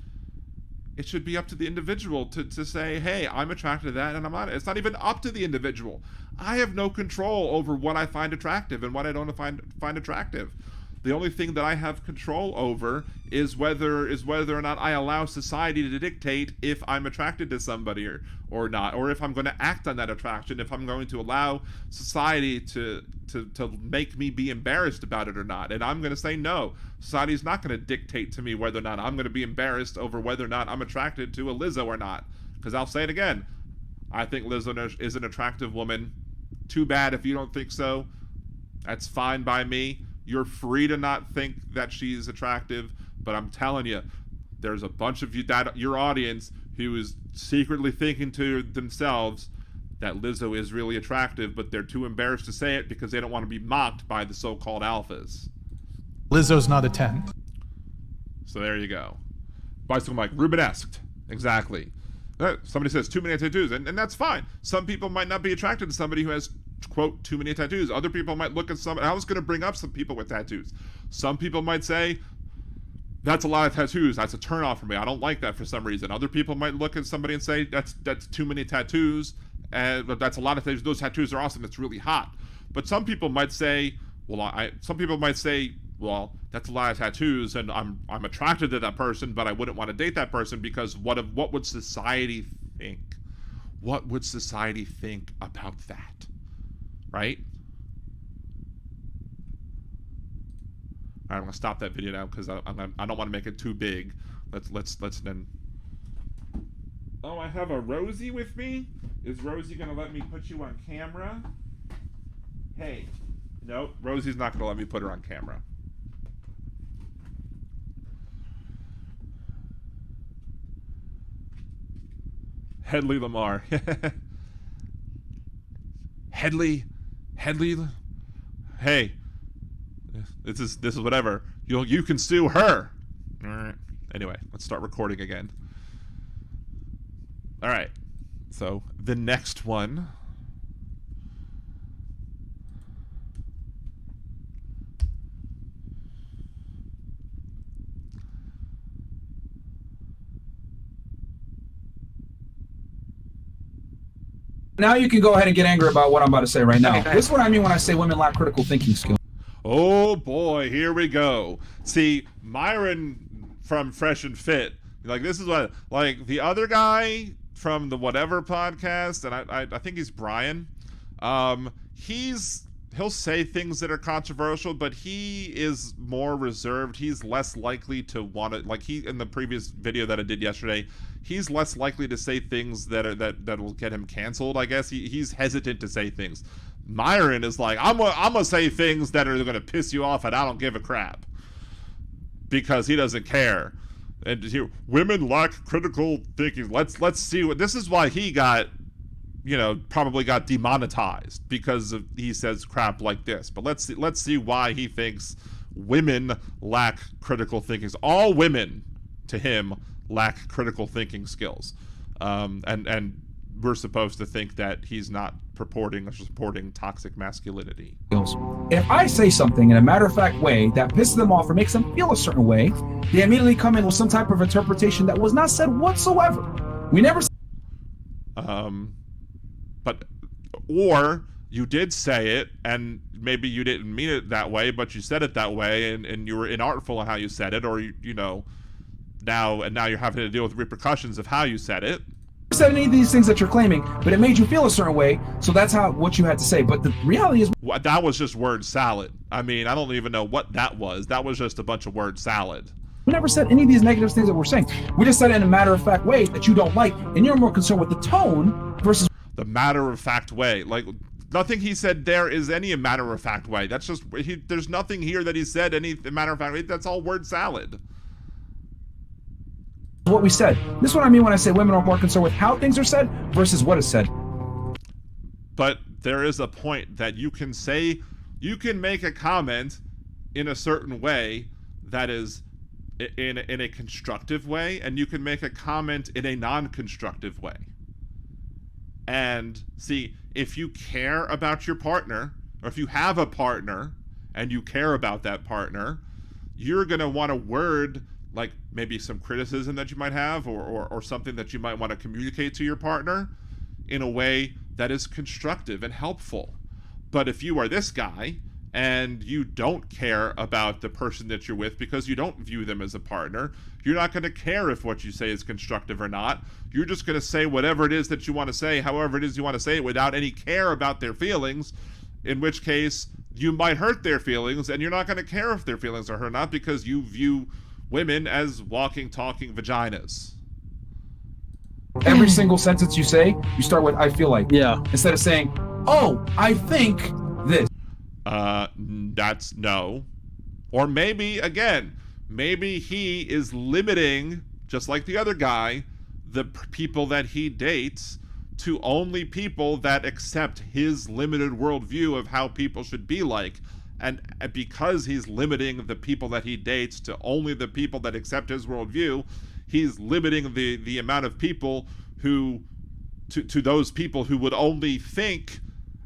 [SPEAKER 3] It should be up to the individual to say, hey, I'm attracted to that and I'm not. It's not even up to the individual. I have no control over what I find attractive and what I don't find attractive. The only thing that I have control over is whether or not I allow society to dictate if I'm attracted to somebody or not, or if I'm going to act on that attraction, if I'm going to allow society to make me be embarrassed about it or not. And I'm going to say no. Society's not going to dictate to me whether or not I'm going to be embarrassed over whether or not I'm attracted to a Lizzo or not. Because I'll say it again. I think Lizzo is an attractive woman. Too bad if you don't think so. That's fine by me. You're free to not think that she's attractive, but I'm telling you, there's a bunch of your audience who is secretly thinking to themselves that Lizzo is really attractive, but they're too embarrassed to say it because they don't want to be mocked by the so-called alphas.
[SPEAKER 9] Lizzo's not a 10.
[SPEAKER 3] So there you go. Bicycle Mike, Rubenesque. Exactly. Somebody says too many tattoos, and that's fine. Some people might not be attracted to somebody who has, quote, too many tattoos. Other people might look at I was going to bring up some people with tattoos. Some people might say, that's a lot of tattoos. That's a turnoff for me. I don't like that for some reason. Other people might look at somebody and say, that's too many tattoos, and that's a lot of tattoos. Those tattoos are awesome. It's really hot. But some people might say, well, that's a lot of tattoos, and I'm attracted to that person, but I wouldn't want to date that person because what would society think? What would society think about that? Right? All right, I'm gonna stop that video now because I don't want to make it too big. Let's then. Oh, I have a Rosie with me. Is Rosie gonna let me put you on camera? Hey, nope. Rosie's not gonna let me put her on camera. Hedley Lamar. Hedley. Hey, this is whatever. You can sue her. All right. Anyway, let's start recording again. All right. So the next one.
[SPEAKER 13] Now you can go ahead and get angry about what I'm about to say right now. This is what I mean when I say women lack critical thinking skills.
[SPEAKER 3] Oh boy, here we go. See, Myron from Fresh and Fit, like this is what, like the other guy from the whatever podcast, and I think he's Brian. He'll say things that are controversial, but he is more reserved. He's less likely to want to, like he in the previous video that I did yesterday, he's less likely to say things that will get him canceled. I guess he's hesitant to say things. Myron is like, I'm gonna say things that are gonna piss you off, and I don't give a crap, because he doesn't care. And here, women lack critical thinking. Let's see what this is. Why he got, probably got demonetized, because he says crap like this. But let's see why he thinks women lack critical thinking. All women, to him, lack critical thinking skills, and we're supposed to think that he's not purporting or supporting toxic masculinity.
[SPEAKER 13] If I say something in a matter-of-fact way that pisses them off or makes them feel a certain way, they immediately come in with some type of interpretation that was not said whatsoever. We never.
[SPEAKER 3] Or you did say it, and maybe you didn't mean it that way, but you said it that way, and you were inartful in how you said it, or now you're having to deal with repercussions of how you said it.
[SPEAKER 13] Said any of these things that you're claiming, but it made you feel a certain way, so that's what you had to say. But the reality is,
[SPEAKER 3] that was just word salad. I mean, I don't even know what that was. That was just a bunch of word salad.
[SPEAKER 13] We never said any of these negative things that we're saying. We just said it in a matter-of-fact way that you don't like, and you're more concerned with the tone versus
[SPEAKER 3] the matter-of-fact way. Like, nothing he said there is any matter-of-fact way. That's just there's nothing here that he said any matter-of-fact way. That's all word salad.
[SPEAKER 13] What we said. This is what I mean when I say women are more concerned with how things are said versus what is said.
[SPEAKER 3] But there is a point that you can say, you can make a comment in a certain way that is in a constructive way, and you can make a comment in a non-constructive way. And see, if you care about your partner, or if you have a partner and you care about that partner, you're going to want to word like maybe some criticism that you might have, or something that you might want to communicate to your partner in a way that is constructive and helpful. But if you are this guy and you don't care about the person that you're with because you don't view them as a partner, you're not going to care if what you say is constructive or not. You're just going to say whatever it is that you want to say, however it is you want to say it, without any care about their feelings, in which case you might hurt their feelings, and you're not going to care if their feelings are hurt or not, because you view women as walking, talking vaginas.
[SPEAKER 13] Every single sentence you say, you start with "I feel like." Yeah. Instead of saying, "Oh, I think this."
[SPEAKER 3] That's no. Or maybe he is limiting, just like the other guy, the people that he dates to only people that accept his limited worldview of how people should be like. And because he's limiting the people that he dates to only the people that accept his worldview, he's limiting the amount of people who, to those people who would only think,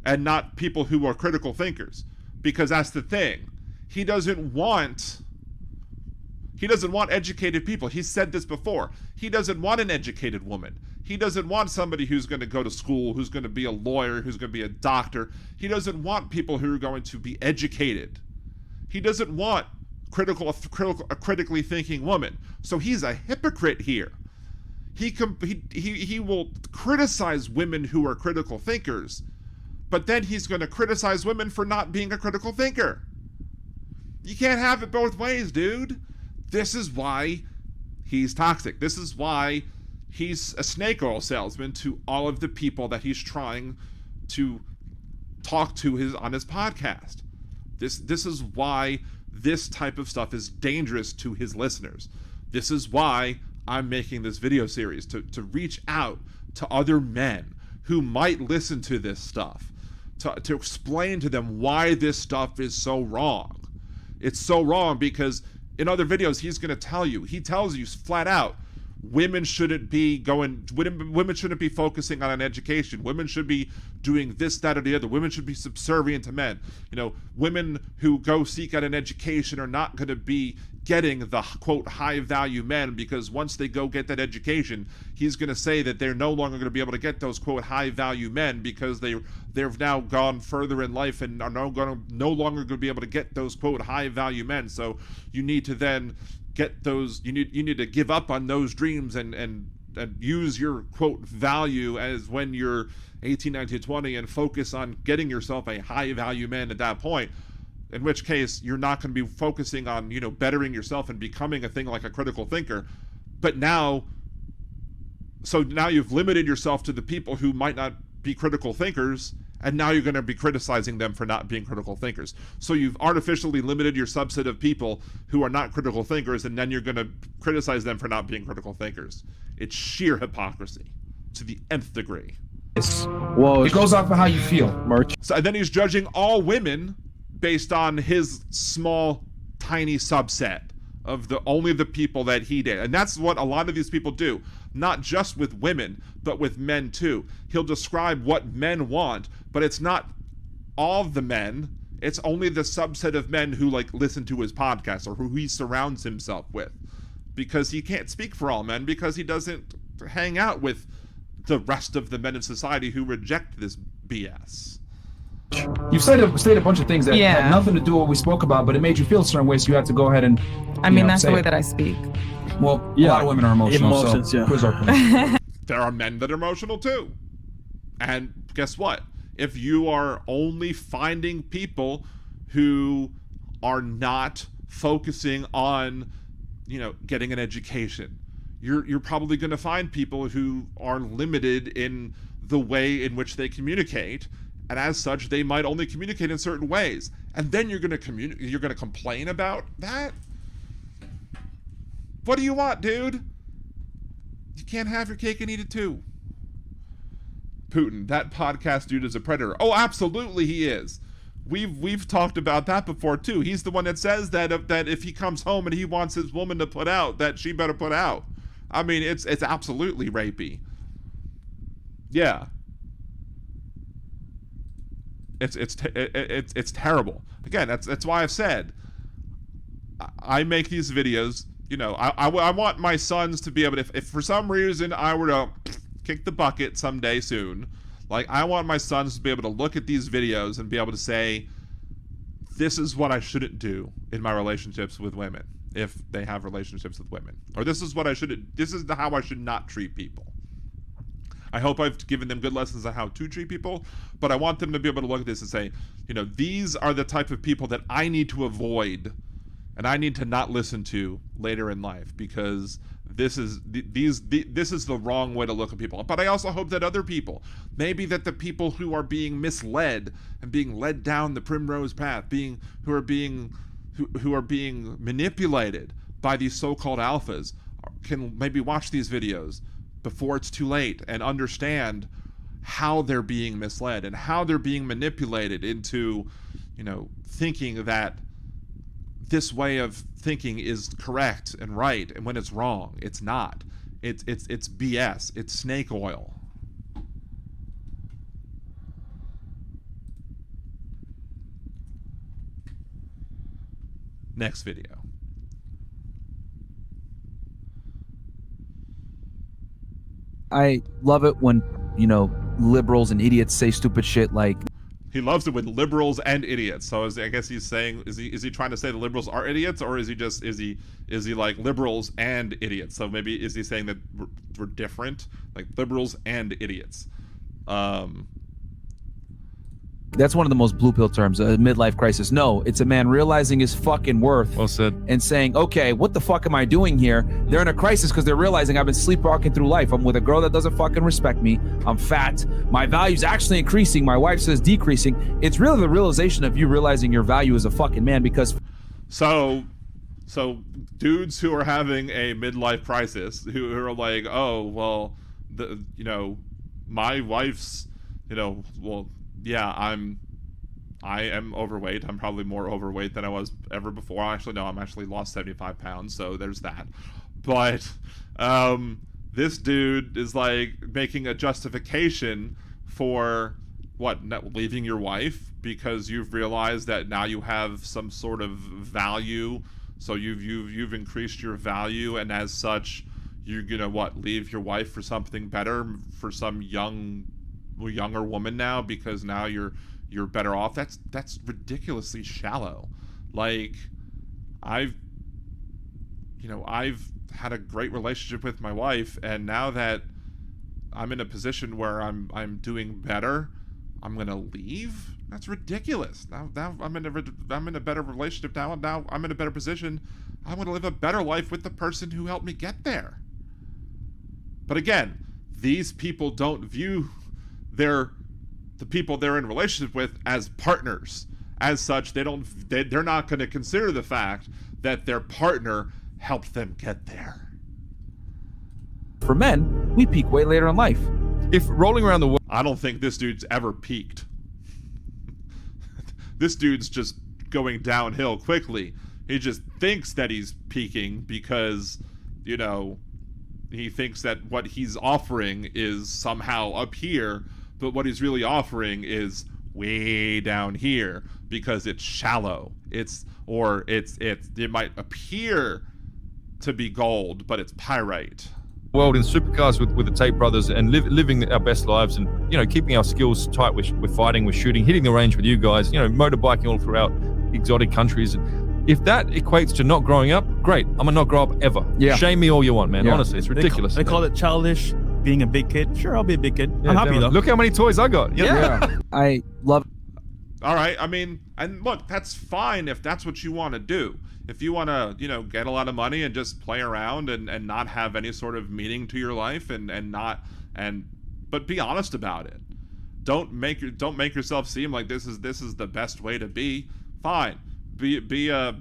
[SPEAKER 3] and not people who are critical thinkers. Because that's the thing. He doesn't want educated people. He's said this before. He doesn't want an educated woman. He doesn't want somebody who's going to go to school, who's going to be a lawyer, who's going to be a doctor. He doesn't want people who are going to be educated. He doesn't want a critically thinking woman. So he's a hypocrite here. He will criticize women who are critical thinkers, but then he's going to criticize women for not being a critical thinker. You can't have it both ways, dude. This is why he's toxic. This is why he's a snake oil salesman to all of the people that he's trying to talk to on his podcast. This is why this type of stuff is dangerous to his listeners. This is why I'm making this video series, to reach out to other men who might listen to this stuff, to explain to them why this stuff is so wrong. It's so wrong because in other videos, he's going to tell you, he tells you flat out, women shouldn't be focusing on an education. Women should be doing this, that, or the other. Women should be subservient to men. Women who go seek out an education are not going to be getting the quote high value men, because once they go get that education, he's going to say that they're no longer going to be able to get those quote high value men because they've now gone further in life and are no longer going to be able to get those quote high value men. So you need to then get those, you need to give up on those dreams and use your quote value as when you're 18, 19, 20 and focus on getting yourself a high value man at that point. In which case, you're not going to be focusing on, bettering yourself and becoming a thing like a critical thinker. But now you've limited yourself to the people who might not be critical thinkers, and now you're going to be criticizing them for not being critical thinkers. So you've artificially limited your subset of people who are not critical thinkers, and then you're going to criticize them for not being critical thinkers. It's sheer hypocrisy to the nth degree.
[SPEAKER 13] Well, it goes off of how you feel.
[SPEAKER 3] So, and then he's judging all women based on his small, tiny subset of only the people that he did. And that's what a lot of these people do, not just with women, but with men too. He'll describe what men want, but it's not all the men. It's only the subset of men who listen to his podcast or who he surrounds himself with, because he can't speak for all men because he doesn't hang out with the rest of the men in society who reject this BS.
[SPEAKER 13] You've stated a bunch of things that had nothing to do with what we spoke about, but it made you feel a certain way, so you had to go ahead and
[SPEAKER 14] that's the way that I speak.
[SPEAKER 13] Well, a lot of women are emotional.
[SPEAKER 15] Emotions,
[SPEAKER 13] so quiz our point.
[SPEAKER 3] There are men that are emotional too. And guess what? If you are only finding people who are not focusing on, getting an education, you're probably going to find people who are limited in the way in which they communicate. And as such, they might only communicate in certain ways. And then you're going to complain about that? What do you want, dude? You can't have your cake and eat it too. Putin, that podcast dude is a predator. Oh, absolutely he is. We've talked about that before too. He's the one that says that if he comes home and he wants his woman to put out, that she better put out. I mean, it's absolutely rapey. Yeah. It's terrible. Again, that's why I've said I make these videos. I want my sons to be able to, if for some reason I were to kick the bucket someday soon, I want my sons to be able to look at these videos and be able to say, this is what I shouldn't do in my relationships with women if they have relationships with women, or this is how I should not treat people. I hope I've given them good lessons on how to treat people, but I want them to be able to look at this and say, these are the type of people that I need to avoid and I need to not listen to later in life, because this is the wrong way to look at people. But I also hope that other people, maybe that the people who are being misled and being led down the primrose path, who are being manipulated by these so-called alphas, can maybe watch these videos before it's too late and understand how they're being misled and how they're being manipulated into, thinking that this way of thinking is correct and right, and when it's wrong, it's not. It's BS. It's snake oil. Next video.
[SPEAKER 15] I love it when, liberals and idiots say stupid shit like.
[SPEAKER 3] He loves it when liberals and idiots. So I guess he's saying, is he trying to say the liberals are idiots, or is he like liberals and idiots? So maybe is he saying that we're different, like liberals and idiots?
[SPEAKER 15] That's one of the most blue pill terms, a midlife crisis. No, it's a man realizing his fucking worth.
[SPEAKER 2] Well said.
[SPEAKER 15] And saying, okay, what the fuck am I doing here? They're in a crisis because they're realizing I've been sleepwalking through life. I'm with a girl that doesn't fucking respect me. I'm fat. My value's actually increasing. My wife says decreasing. It's really the realization of you realizing your value as a fucking man, because...
[SPEAKER 3] So dudes who are having a midlife crisis, who are like, oh, well, my wife's, well... Yeah, I am overweight. I'm probably more overweight than I was ever before. Actually, no, I'm actually lost 75 pounds, so there's that. But this dude is like making a justification for leaving your wife because you've realized that now you have some sort of value. So you've increased your value, and as such, you're gonna leave your wife for something better, for some younger woman now, because now you're better off. That's ridiculously shallow. Like, I've had a great relationship with my wife, and now that I'm in a position where I'm doing better, I'm gonna leave? That's ridiculous. Now I'm in a better relationship now. Now I'm in a better position. I'm gonna live a better life with the person who helped me get there. But again, these people don't view the people they're in a relationship with as partners. As such, they're not going to consider the fact that their partner helped them get there.
[SPEAKER 15] For men, we peak way later in life. If rolling around the world,
[SPEAKER 3] I don't think this dude's ever peaked. This dude's just going downhill quickly. He just thinks that he's peaking because, he thinks that what he's offering is somehow up here, but what he's really offering is way down here because it's shallow. It might appear to be gold, but it's pyrite.
[SPEAKER 16] World in supercars with the Tate brothers and living our best lives, and keeping our skills tight with fighting, with shooting, hitting the range with you guys, motorbiking all throughout exotic countries. If that equates to not growing up, great. I'm gonna not grow up ever.
[SPEAKER 15] Yeah.
[SPEAKER 16] Shame me all you want, man.
[SPEAKER 15] Yeah.
[SPEAKER 16] Honestly, it's ridiculous.
[SPEAKER 17] They call it childish, being a big kid. Sure, I'll be a big kid.
[SPEAKER 16] Yeah,
[SPEAKER 17] I'm happy though.
[SPEAKER 16] Look how many toys I got.
[SPEAKER 15] Yeah. I love.
[SPEAKER 3] All right. I mean, and look, that's fine if that's what you want to do. If you want to, get a lot of money and just play around and not have any sort of meaning to your life but be honest about it. Don't make yourself seem like this is the best way to be. Fine. Be a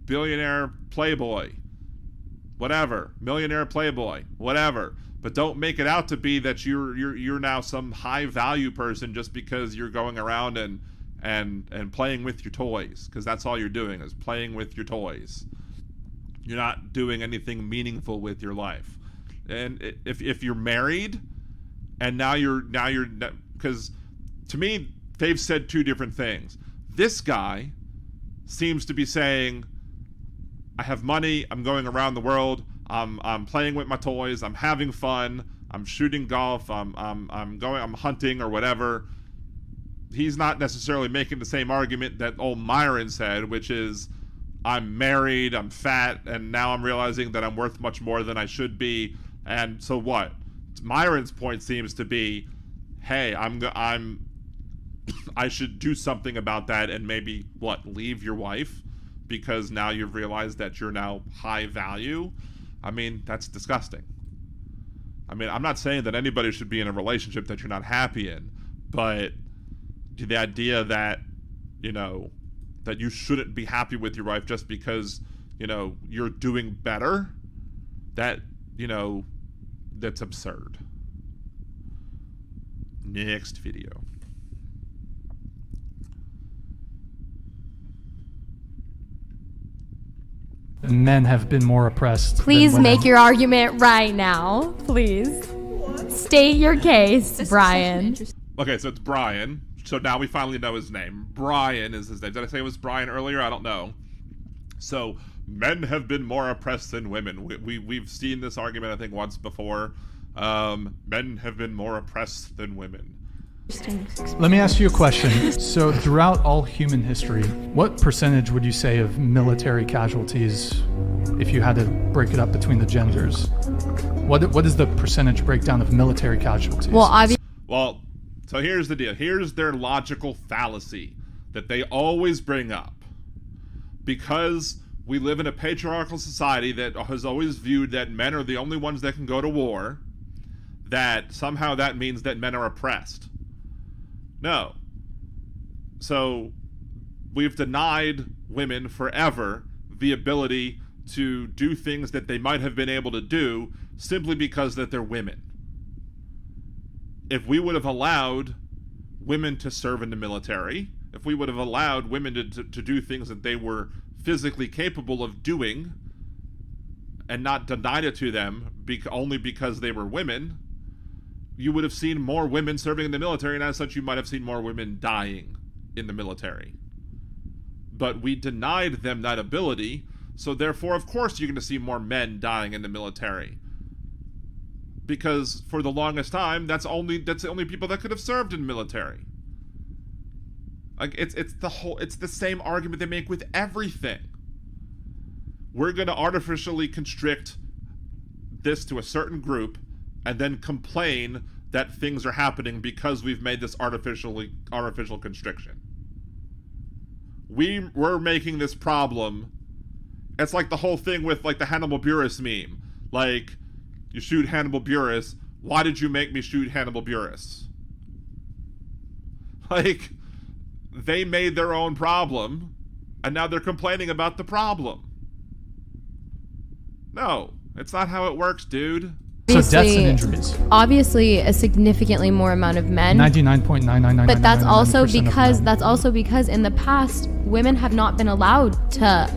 [SPEAKER 3] billionaire playboy. Whatever. Millionaire playboy. Whatever. But don't make it out to be that you're now some high value person just because you're going around and playing with your toys, because that's all you're doing is playing with your toys. You're not doing anything meaningful with your life. And if you're married and now you're because to me they've said two different things. This guy seems to be saying, I have money, I'm going around the world, I'm playing with my toys, I'm having fun, I'm shooting golf, I'm hunting or whatever. He's not necessarily making the same argument that old Myron said, which is, I'm married, I'm fat, and now I'm realizing that I'm worth much more than I should be. And so what? Myron's point seems to be, hey, I should do something about that and maybe leave your wife because now you've realized that you're now high value. I mean, that's disgusting. I mean, I'm not saying that anybody should be in a relationship that you're not happy in, but the idea that, that you shouldn't be happy with your wife just because, you're doing better, that's absurd. Next video.
[SPEAKER 9] Men have been more oppressed.
[SPEAKER 18] Please make your argument right now. Please. State your case, Brian.
[SPEAKER 3] Okay, so it's Brian. So now we finally know his name. Brian is his name. Did I say it was Brian earlier? I don't know. So, men have been more oppressed than women. We've seen this argument, I think, once before. Men have been more oppressed than women.
[SPEAKER 9] Let me ask you a question. So, throughout all human history, what percentage would you say of military casualties, if you had to break it up between the genders, what is the percentage breakdown of military casualties?
[SPEAKER 3] Well, so here's the deal. Here's their logical fallacy that they always bring up. Because we live in a patriarchal society that has always viewed that men are the only ones that can go to war, that somehow that means that men are oppressed. No. So we've denied women forever the ability to do things that they might have been able to do simply because that they're women. If we would have allowed women to serve in the military, if we would have allowed women to do things that they were physically capable of doing, and not denied it to them only because they were women, you would have seen more women serving in the military, and as such, you might have seen more women dying in the military. But we denied them that ability, so therefore, of course, you're going to see more men dying in the military. Because for the longest time, that's the only people that could have served in the military. Like it's the same argument they make with everything. We're going to artificially constrict this to a certain group and then complain that things are happening because we've made this artificial constriction. We're making this problem. It's like the whole thing with like the Hannibal Buress meme. Like, you shoot Hannibal Buress. Why did you make me shoot Hannibal Buress? Like, they made their own problem, and now they're complaining about the problem. No, it's not how it works, dude.
[SPEAKER 9] So deaths and injuries.
[SPEAKER 18] Obviously, a significantly more amount of men.
[SPEAKER 9] 99.99999%.
[SPEAKER 18] But that's also because in the past, women have not been allowed to.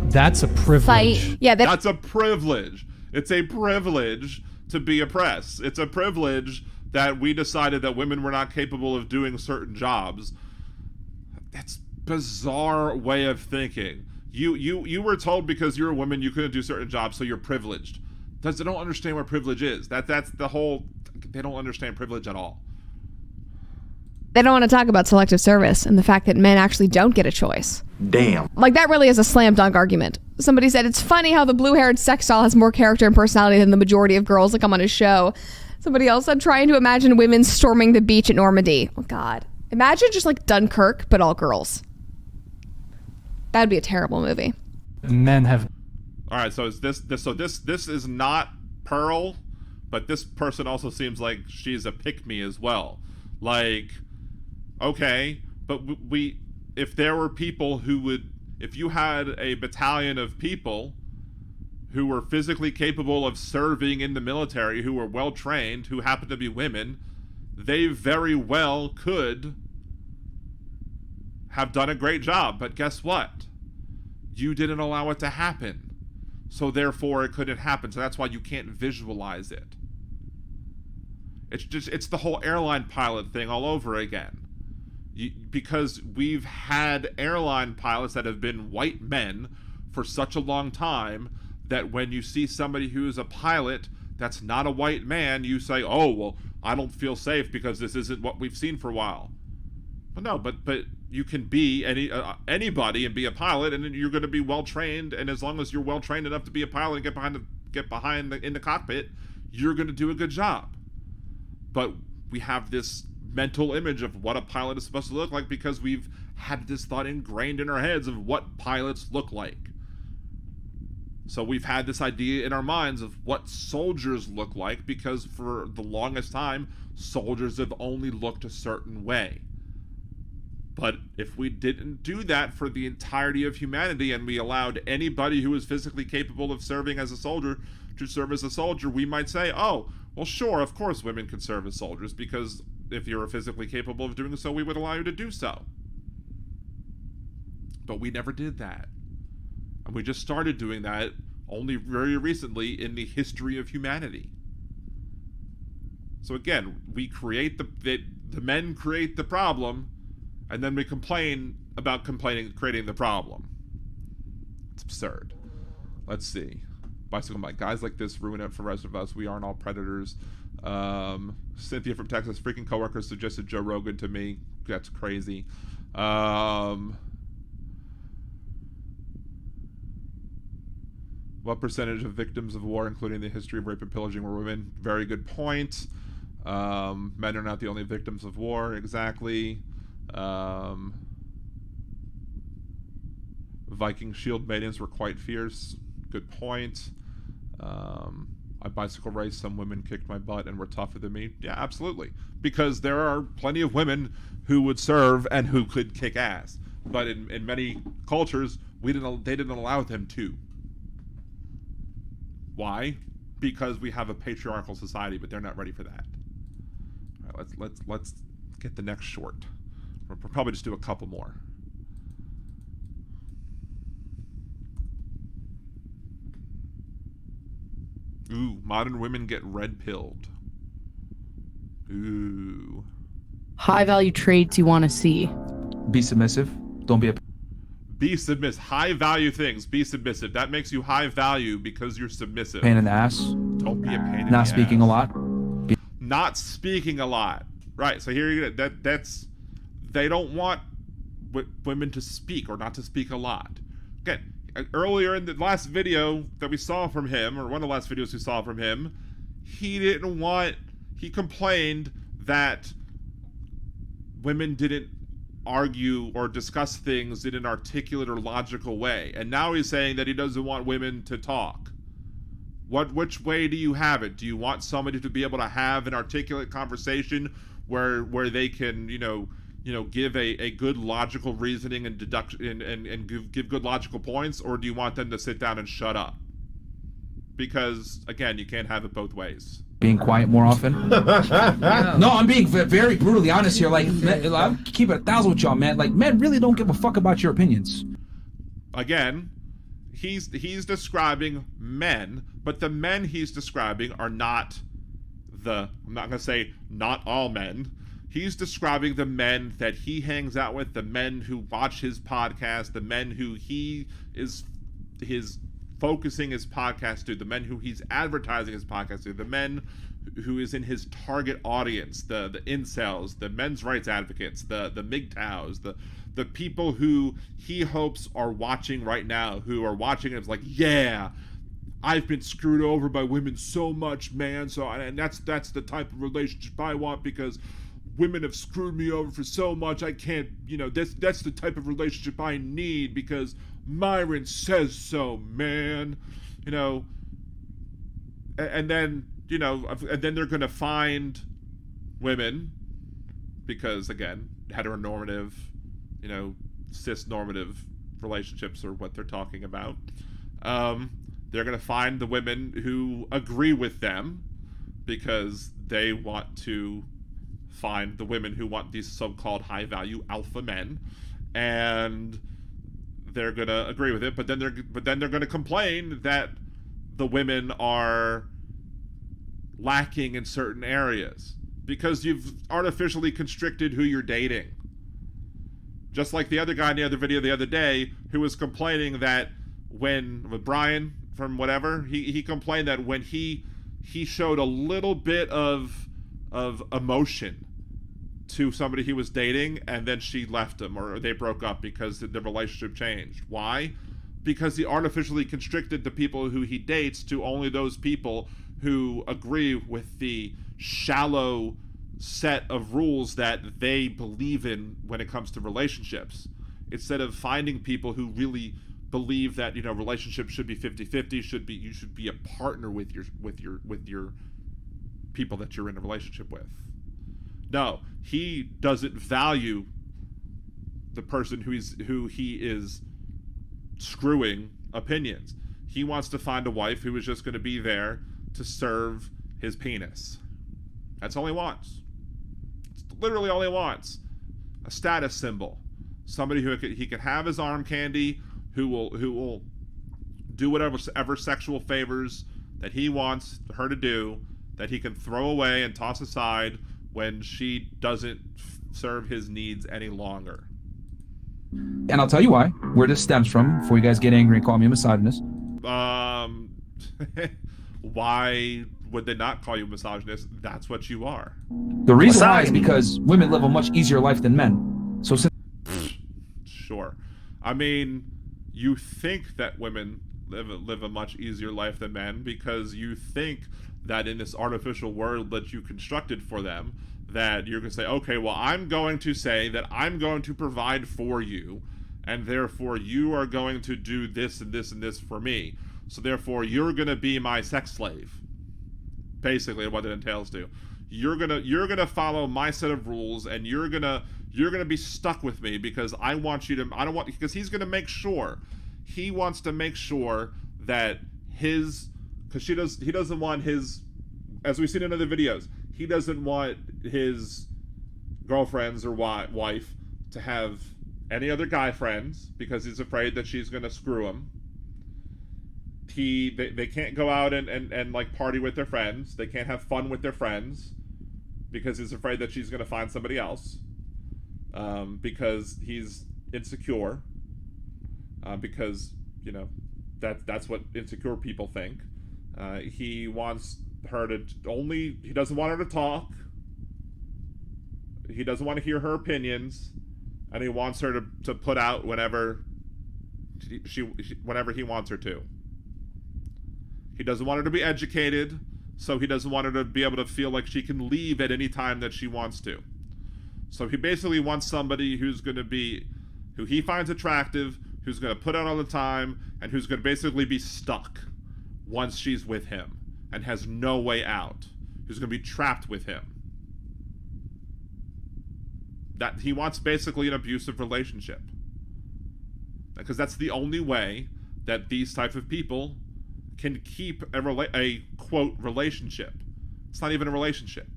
[SPEAKER 9] That's a privilege.
[SPEAKER 18] Fight. Yeah,
[SPEAKER 3] that's a privilege. It's a privilege to be oppressed. It's a privilege that we decided that women were not capable of doing certain jobs. That's bizarre way of thinking. You were told because you're a woman you couldn't do certain jobs, so you're privileged. They don't understand what privilege is. That's the whole. They don't understand privilege at all.
[SPEAKER 19] They don't want to talk about selective service and the fact that men actually don't get a choice.
[SPEAKER 20] Damn.
[SPEAKER 19] Like, that really is a slam dunk argument. Somebody said, it's funny how the blue-haired sex doll has more character and personality than the majority of girls that come on his show. Somebody else said, trying to imagine women storming the beach at Normandy. Oh, God. Imagine just like Dunkirk, but all girls. That would be a terrible movie.
[SPEAKER 9] Men have...
[SPEAKER 3] All right, so this is not Pearl, but this person also seems like she's a pick-me as well. Like, okay, but if there were people who would, if you had a battalion of people who were physically capable of serving in the military, who were well-trained, who happened to be women, they very well could have done a great job. But guess what? You didn't allow it to happen. So therefore it couldn't happen. So that's why you can't visualize it. It's the whole airline pilot thing all over again. Because we've had airline pilots that have been white men for such a long time that when you see somebody who is a pilot that's not a white man, you say, oh, well, I don't feel safe because this isn't what we've seen for a while. Well, no, but you can be anybody and be a pilot, and you're going to be well trained. And as long as you're well trained enough to be a pilot and get behind in the cockpit, you're going to do a good job. But we have this mental image of what a pilot is supposed to look like because we've had this thought ingrained in our heads of what pilots look like. So we've had this idea in our minds of what soldiers look like because for the longest time, soldiers have only looked a certain way. But if we didn't do that for the entirety of humanity and we allowed anybody who is physically capable of serving as a soldier to serve as a soldier, we might say, oh, well, sure, of course women can serve as soldiers because if you're physically capable of doing so, we would allow you to do so. But we never did that. And we just started doing that only very recently in the history of humanity. So again, we create the men create the problem, and then we complain about creating the problem. It's absurd. Let's see. Bicycle Mike. Guys like this ruin it for the rest of us. We aren't all predators. Cynthia from Texas. Freaking coworkers suggested Joe Rogan to me. That's crazy. What percentage of victims of war, including the history of rape and pillaging, were women? Very good point. Men are not the only victims of war. Exactly. Viking shield maidens were quite fierce. Good point. I bicycle raced. Some women kicked my butt and were tougher than me. Yeah, absolutely. Because there are plenty of women who would serve and who could kick ass. But in many cultures, they didn't allow them to. Why? Because we have a patriarchal society, but they're not ready for that. All right, let's get the next short. We'll probably just do a couple more. Ooh, modern women get red-pilled. Ooh.
[SPEAKER 14] High value traits you want to see.
[SPEAKER 13] Be submissive. Don't be a.
[SPEAKER 3] Be submissive. High value things. Be submissive. That makes you high value because you're submissive.
[SPEAKER 13] Pain in the ass.
[SPEAKER 3] Don't be a pain in the
[SPEAKER 13] Not
[SPEAKER 3] ass.
[SPEAKER 13] speaking a lot.
[SPEAKER 3] Not speaking a lot. Right. So here that's they don't want women to speak or not to speak a lot. Again, earlier in the last video that we saw from him, or one of the last videos we saw from him, he complained that women didn't argue or discuss things in an articulate or logical way. And now he's saying that he doesn't want women to talk. Which way do you have it? Do you want somebody to be able to have an articulate conversation where they can, give a good logical reasoning and deduction and give good logical points, or do you want them to sit down and shut up? Because again, you can't have it both ways.
[SPEAKER 13] Being quiet more often. No, I'm being very brutally honest here. Like, I'll keep it 1,000 with y'all, man. Like, men really don't give a fuck about your opinions.
[SPEAKER 3] Again, he's describing men, but the men he's describing are not I'm not going to say not all men. He's describing the men that he hangs out with, the men who watch his podcast, the men who he is focusing his podcast to, the men who he's advertising his podcast to, the men who is in his target audience, the incels, the men's rights advocates, the MGTOWs, the people who he hopes are watching right now, who are watching and it's like, yeah, I've been screwed over by women so much, man. And that's the type of relationship I want, because women have screwed me over for so much. I can't, that's the type of relationship I need because Myron says so, man. And then they're going to find women because, again, heteronormative, cis-normative relationships are what they're talking about. They're going to find the women who agree with them because they want to find the women who want these so-called high-value alpha men, and they're going to agree with it, but then they're going to complain that the women are lacking in certain areas because you've artificially constricted who you're dating. Just like the other guy in the other video the other day who was complaining that with Brian from whatever, he complained that when he showed a little bit of emotion to somebody he was dating, and then she left him or they broke up because the relationship changed. Why? Because he artificially constricted the people who he dates to only those people who agree with the shallow set of rules that they believe in when it comes to relationships, instead of finding people who really believe that relationships should be 50-50, you should be a partner with your people that you're in a relationship with. No, he doesn't value the person who he is screwing opinions. He wants to find a wife who is just going to be there to serve his penis. That's all he wants. It's literally all he wants. A status symbol. Somebody who he can have his arm candy, who will do whatever sexual favors that he wants her to do, that he can throw away and toss aside when she doesn't serve his needs any longer.
[SPEAKER 13] And I'll tell you where this stems from before you guys get angry and call me a misogynist.
[SPEAKER 3] Why would they not call you a misogynist? That's what you are.
[SPEAKER 13] The reason why is because women live a much easier life than men. So
[SPEAKER 3] sure. I mean, you think that women live a much easier life than men because you think that in this artificial world that you constructed for them, that you're going to say, okay, well, I'm going to say that I'm going to provide for you, and therefore you are going to do this and this and this for me. So therefore you're going to be my sex slave. Basically what it entails to. You're going to follow my set of rules, and you're going to be stuck with me because I want you to, because he's going to make sure, he wants to make sure that because he doesn't want his, as we've seen in other videos, he doesn't want his girlfriends or wife to have any other guy friends because he's afraid that she's going to screw him. They can't go out and like party with their friends. They can't have fun with their friends because he's afraid that she's going to find somebody else. Because he's insecure. Because, you know, that's what insecure people think. He wants her to he doesn't want her to talk. He doesn't want to hear her opinions, and he wants her to put out whenever whenever he wants her to. He doesn't want her to be educated, so he doesn't want her to be able to feel like she can leave at any time that she wants to. So he basically wants somebody who he finds attractive, who's going to put out all the time, and who's going to basically be stuck once she's with him and has no way out, who's going to be trapped with him. That he wants basically an abusive relationship, because that's the only way that these type of people can keep a quote relationship. It's not even a relationship.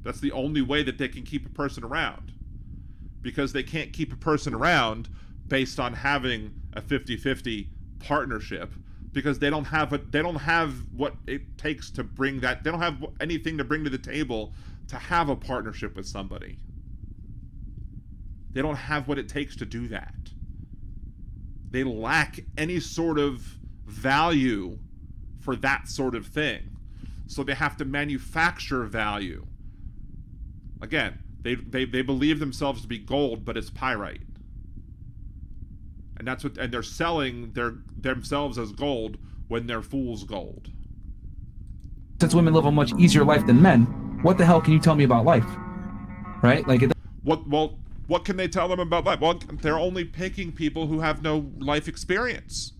[SPEAKER 3] That's the only way that they can keep a person around, because they can't keep a person around based on having a 50-50 partnership, because they don't have what it takes to bring that. They don't have anything to bring to the table to have a partnership with somebody. They don't have what it takes to do that. They lack any sort of value for that sort of thing. So they have to manufacture value. Again, they believe themselves to be gold, but it's pyrite. And they're selling themselves as gold when they're fool's gold.
[SPEAKER 13] Since women live a much easier life than men, what the hell can you tell me about life? Right? Like
[SPEAKER 3] what can they tell them about life? Well, they're only picking people who have no life experience.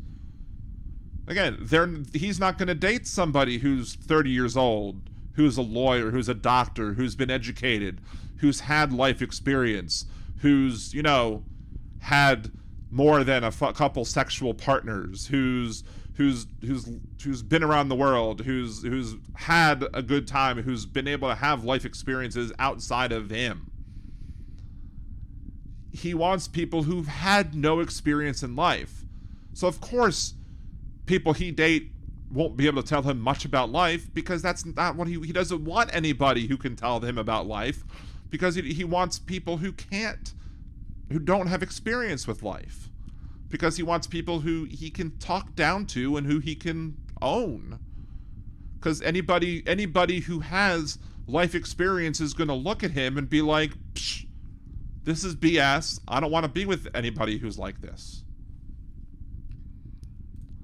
[SPEAKER 3] Again, he's not going to date somebody who's 30 years old, who's a lawyer, who's a doctor, who's been educated, who's had life experience, who's, you know, had more than a couple sexual partners, who's been around the world, who's had a good time, who's been able to have life experiences outside of him. He wants people who've had no experience in life. So of course, people he date won't be able to tell him much about life, because that's not what he doesn't want anybody who can tell him about life, because he wants people who don't have experience with life, because he wants people who he can talk down to and who he can own. Because anybody who has life experience is going to look at him and be like, psh, this is BS. I don't want to be with anybody who's like this.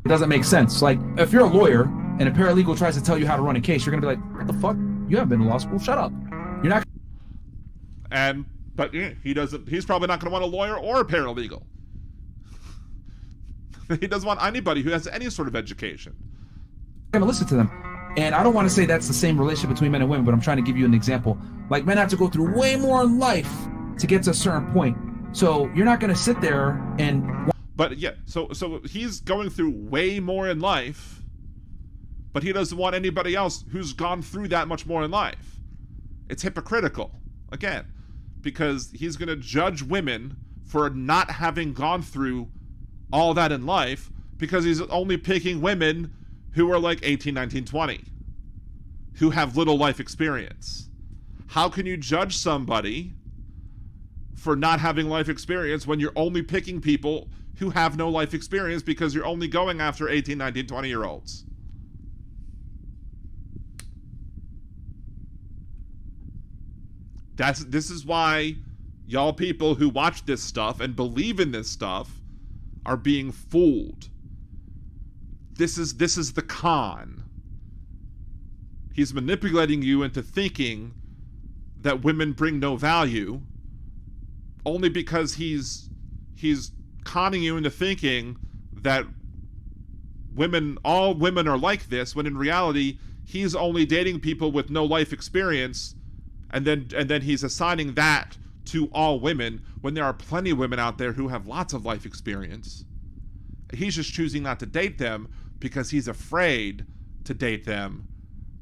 [SPEAKER 13] It doesn't make sense. Like, if you're a lawyer and a paralegal tries to tell you how to run a case, you're going to be like, what the fuck? You haven't been to law school. Shut up. You're not.
[SPEAKER 3] But he's probably not going to want a lawyer or a paralegal. He doesn't want anybody who has any sort of education.
[SPEAKER 13] I'm going to listen to them. And I don't want to say that's the same relationship between men and women, but I'm trying to give you an example. Like, men have to go through way more in life to get to a certain point. So you're not going to sit there and...
[SPEAKER 3] But yeah, so he's going through way more in life, but he doesn't want anybody else who's gone through that much more in life. It's hypocritical, again, because he's going to judge women for not having gone through all that in life, because he's only picking women who are like 18, 19, 20, who have little life experience. How can you judge somebody for not having life experience when you're only picking people who have no life experience, because you're only going after 18, 19, 20-year-olds? This is why y'all people who watch this stuff and believe in this stuff are being fooled. This is the con. He's manipulating you into thinking that women bring no value, only because he's conning you into thinking that all women are like this, when in reality he's only dating people with no life experience, and then he's assigning that to all women, when there are plenty of women out there who have lots of life experience. He's just choosing not to date them because he's afraid to date them,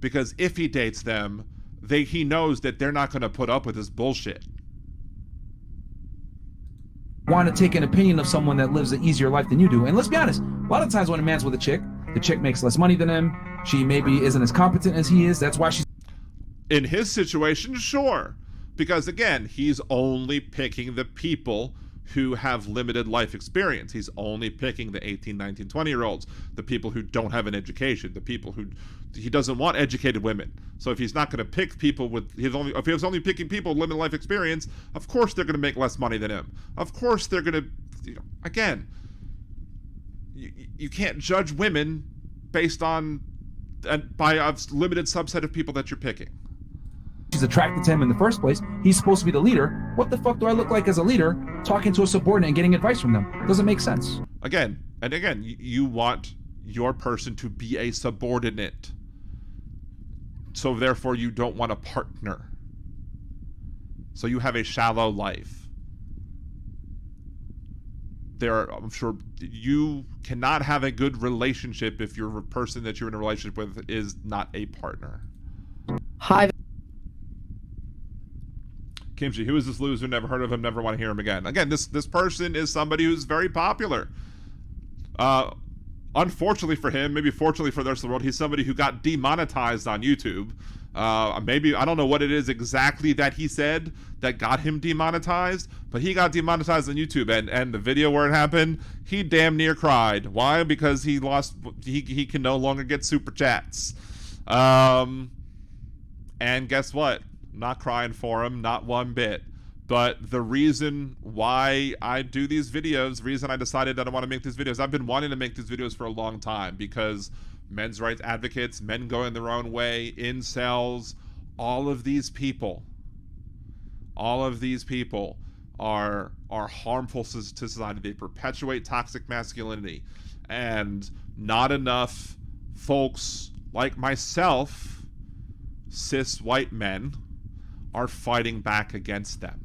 [SPEAKER 3] because if he dates them, he knows that they're not going to put up with his bullshit.
[SPEAKER 13] Want to take an opinion of someone that lives an easier life than you do. And let's be honest, a lot of times when a man's with a chick, The chick makes less money than him. She maybe isn't as competent as he is. That's why she's...
[SPEAKER 3] In his situation, sure. Because again, he's only picking the people who have limited life experience. He's only picking the 18, 19, 20-year-olds, the people who don't have an education, the people who... He doesn't want educated women. So if he's not going to pick people with... If he's only picking people with limited life experience, of course they're going to make less money than him. Of course they're going to... Again, you can't judge women based on... by a limited subset of people that you're picking.
[SPEAKER 13] She's attracted to him in the first place. He's supposed to be the leader. What the fuck do I look like as a leader talking to a subordinate and getting advice from them? Doesn't make sense.
[SPEAKER 3] Again, you want your person to be a subordinate. So therefore you don't want a partner. So you have a shallow life. I'm sure you cannot have a good relationship if your person that you're in a relationship with is not a partner.
[SPEAKER 14] Hi.
[SPEAKER 3] Kimchi, who is this loser? Never heard of him, never want to hear him again. Again, this person is somebody who's very popular. Unfortunately for him, maybe fortunately for the rest of the world, he's somebody who got demonetized on YouTube. Maybe, I don't know what it is exactly that he said that got him demonetized, but he got demonetized on YouTube, and the video where it happened, he damn near cried. Why? Because he can no longer get super chats. And guess what? Not crying for him, not one bit. But the reason why I do these videos, the reason I decided that I want to make these videos, I've been wanting to make these videos for a long time, because men's rights advocates, men going their own way, incels, all of these people are harmful to society. They perpetuate toxic masculinity, and not enough folks like myself, cis white men, are fighting back against them.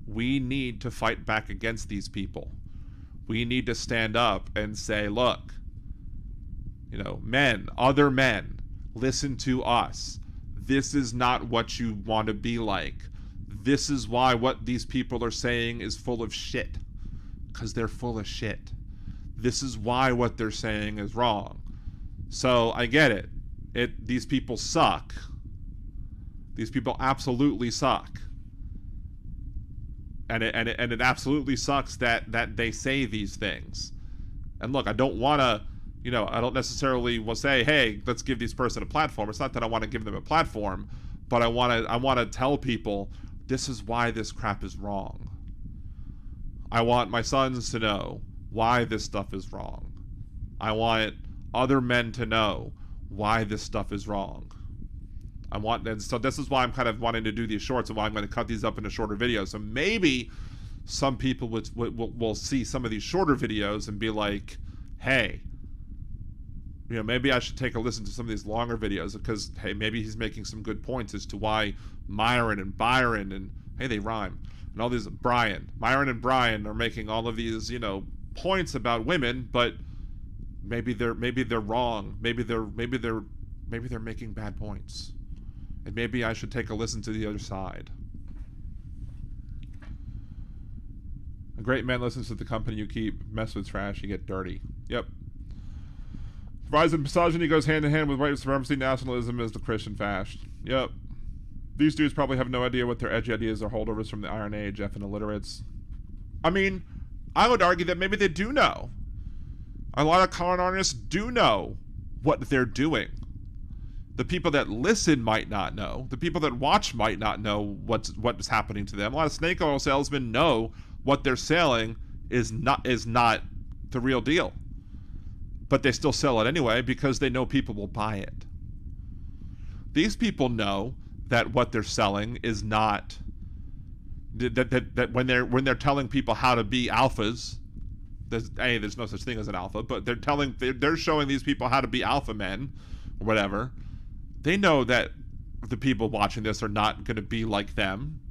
[SPEAKER 3] We need to fight back against these people. We need to stand up and say, look, men, other men, listen to us. This is not what you want to be like. This is why what these people are saying is full of shit. Because they're full of shit. This is why what they're saying is wrong. So I get it. These people suck. These people absolutely suck. And it absolutely sucks that they say these things. And look, I don't want to, I don't necessarily will say, hey, let's give this person a platform. It's not that I want to give them a platform, but I want to tell people this is why this crap is wrong. I want my sons to know why this stuff is wrong. I want other men to know why this stuff is wrong. And so this is why I'm kind of wanting to do these shorts, and why I'm going to cut these up into shorter videos. So maybe some people will see some of these shorter videos and be like, hey, maybe I should take a listen to some of these longer videos, because, hey, maybe he's making some good points as to why Myron and Byron and, hey, they rhyme, and all these, Myron and Brian are making all of these, points about women, but maybe they're wrong. Maybe they're making bad points. And maybe I should take a listen to the other side. A great man listens to the company you keep. Mess with trash, you get dirty. Yep. Rise of misogyny goes hand in hand with white supremacy. Nationalism is the Christian fast. Yep. These dudes probably have no idea what their edgy ideas are, holdovers from the Iron Age, effing illiterates. I mean, I would argue that maybe they do know. A lot of con artists do know what they're doing. The people that listen might not know. The people that watch might not know what's happening to them. A lot of snake oil salesmen know what they're selling is not the real deal. But they still sell it anyway because they know people will buy it. These people know that what they're selling is not that when they're telling people how to be alphas, there's no such thing as an alpha, but they're showing these people how to be alpha men or whatever. They know that the people watching this are not going to be like them,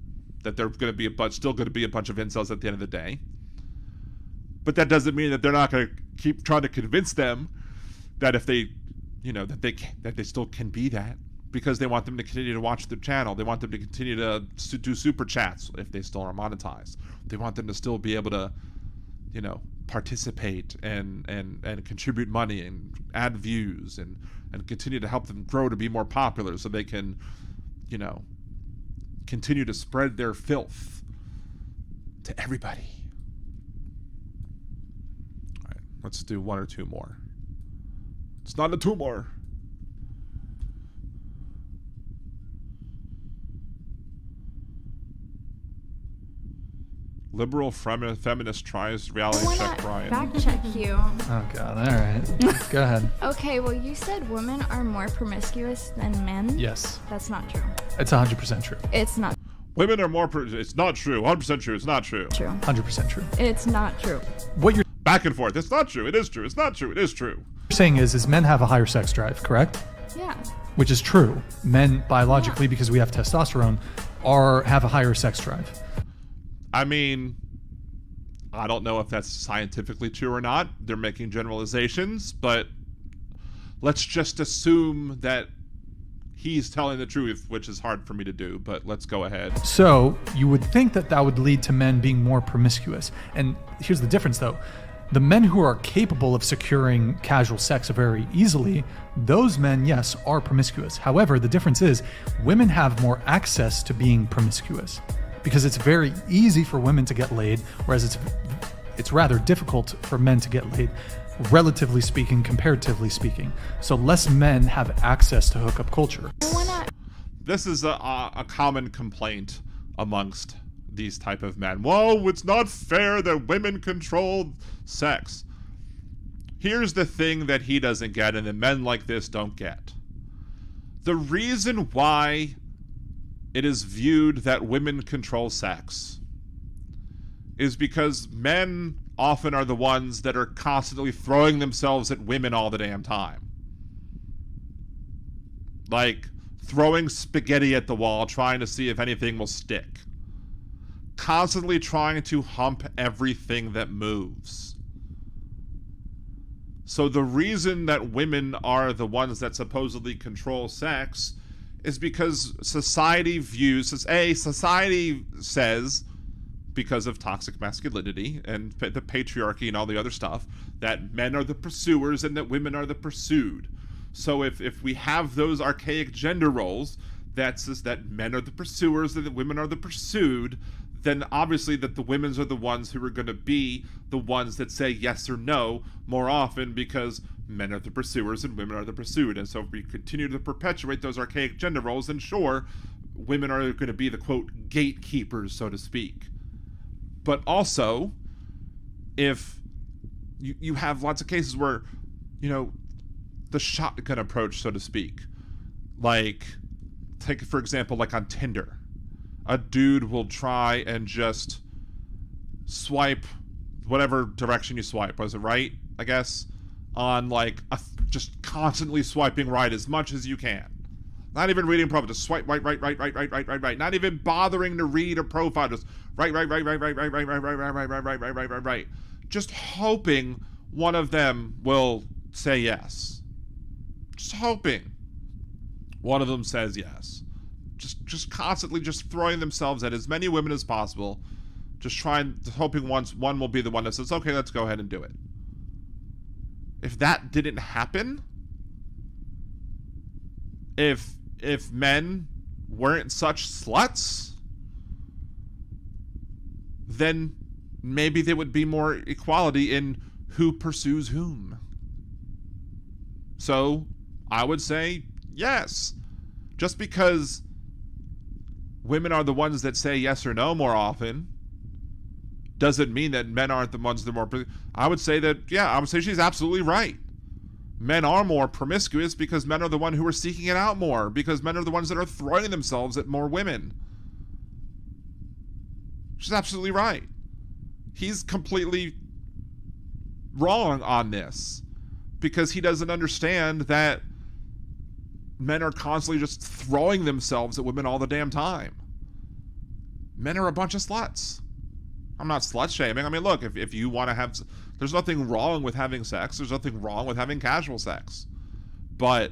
[SPEAKER 3] that they're going to be still going to be a bunch of incels at the end of the day. But that doesn't mean that they're not going to keep trying to convince them that if they, that they still can be that, because they want them to continue to watch their channel. They want them to continue to do super chats if they still are monetized. They want them to still be able to, participate and contribute money and add views and continue to help them grow to be more popular so they can, continue to spread their filth to everybody. All right, let's do one or two more. It's not a tumor. Liberal feminist tries reality check Brian.
[SPEAKER 20] Fact check you.
[SPEAKER 9] Oh God! All right, go ahead.
[SPEAKER 20] Okay, well, you said women are more promiscuous than men.
[SPEAKER 9] Yes.
[SPEAKER 20] That's not true.
[SPEAKER 9] It's 100% true.
[SPEAKER 20] It's not.
[SPEAKER 3] Women are more. It's not true. 100% true. It's not true.
[SPEAKER 20] True.
[SPEAKER 9] 100% true.
[SPEAKER 20] It's not true.
[SPEAKER 9] What you're
[SPEAKER 3] back and forth. It's not true. It is true. It's not true. It is true.
[SPEAKER 9] saying is men have a higher sex drive, correct?
[SPEAKER 20] Yeah.
[SPEAKER 9] Which is true. Men biologically, because we have testosterone, have a higher sex drive.
[SPEAKER 3] I mean, I don't know if that's scientifically true or not. They're making generalizations, but let's just assume that he's telling the truth, which is hard for me to do, but let's go ahead.
[SPEAKER 9] So you would think that that would lead to men being more promiscuous. And here's the difference, though. The men who are capable of securing casual sex very easily, those men, yes, are promiscuous. However, the difference is women have more access to being promiscuous because it's very easy for women to get laid, whereas it's rather difficult for men to get laid, relatively speaking, comparatively speaking. So less men have access to hookup culture.
[SPEAKER 3] This is a common complaint amongst these type of men. Whoa, it's not fair that women control sex. Here's the thing that he doesn't get and the men like this don't get. The reason why it is viewed that women control sex is because men often are the ones that are constantly throwing themselves at women all the damn time. Like throwing spaghetti at the wall, trying to see if anything will stick. Constantly trying to hump everything that moves. So the reason that women are the ones that supposedly control sex is because society says, because of toxic masculinity and the patriarchy and all the other stuff, that men are the pursuers and that women are the pursued. So if we have those archaic gender roles, that says that men are the pursuers and that women are the pursued, then obviously that the women's are the ones who are going to be the ones that say yes or no more often, because men are the pursuers and women are the pursued. And so if we continue to perpetuate those archaic gender roles, then sure, women are going to be the, quote, gatekeepers, so to speak. But also, if you have lots of cases where, the shotgun approach, so to speak, like, take for example, like on Tinder, a dude will try and just swipe whatever direction you swipe. Was it right, I guess? On like just constantly swiping right as much as you can. Not even reading profile, just swipe right. Not even bothering to read a profile, just right. Just hoping one of them will say yes. Just hoping one of them says yes. Just constantly just throwing themselves at as many women as possible, hoping one will be the one that says, okay, let's go ahead and do it. If that didn't happen, if men weren't such sluts, then maybe there would be more equality in who pursues whom. So I would say yes. Just because women are the ones that say yes or no more often doesn't mean that men aren't the ones that are more. I would say she's absolutely right. Men are more promiscuous because men are the ones who are seeking it out more, because men are the ones that are throwing themselves at more women. She's absolutely right. He's completely wrong on this because he doesn't understand that men are constantly just throwing themselves at women all the damn time. Men are a bunch of sluts. I'm not slut shaming. I mean, look, if you want to have, there's nothing wrong with having sex. There's nothing wrong with having casual sex. But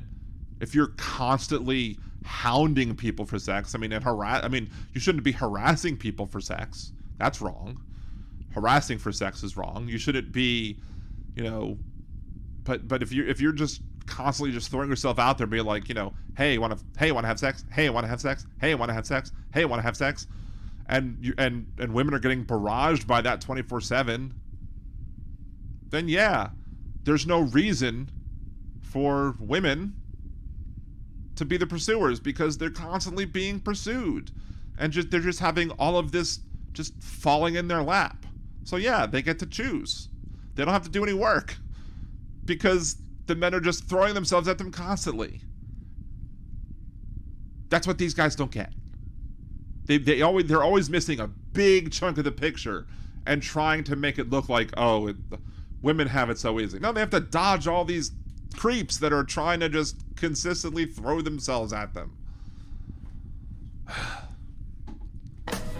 [SPEAKER 3] if you're constantly hounding people for sex, you shouldn't be harassing people for sex. That's wrong. harassing for sex is wrong. You shouldn't be, you know, but if you're just constantly just throwing yourself out there, being like, you know, hey, want to have sex? Hey, want to have sex? Hey, want to have sex? Hey, want to have sex? And women are getting barraged by that 24/7. Then yeah, there's no reason for women to be the pursuers, because they're constantly being pursued, and they're just having all of this just falling in their lap. So yeah, they get to choose. They don't have to do any work, because the men are just throwing themselves at them constantly. That's what these guys don't get. They're always missing a big chunk of the picture and trying to make it look like, oh, women have it so easy. No, they have to dodge all these creeps that are trying to just consistently throw themselves at them.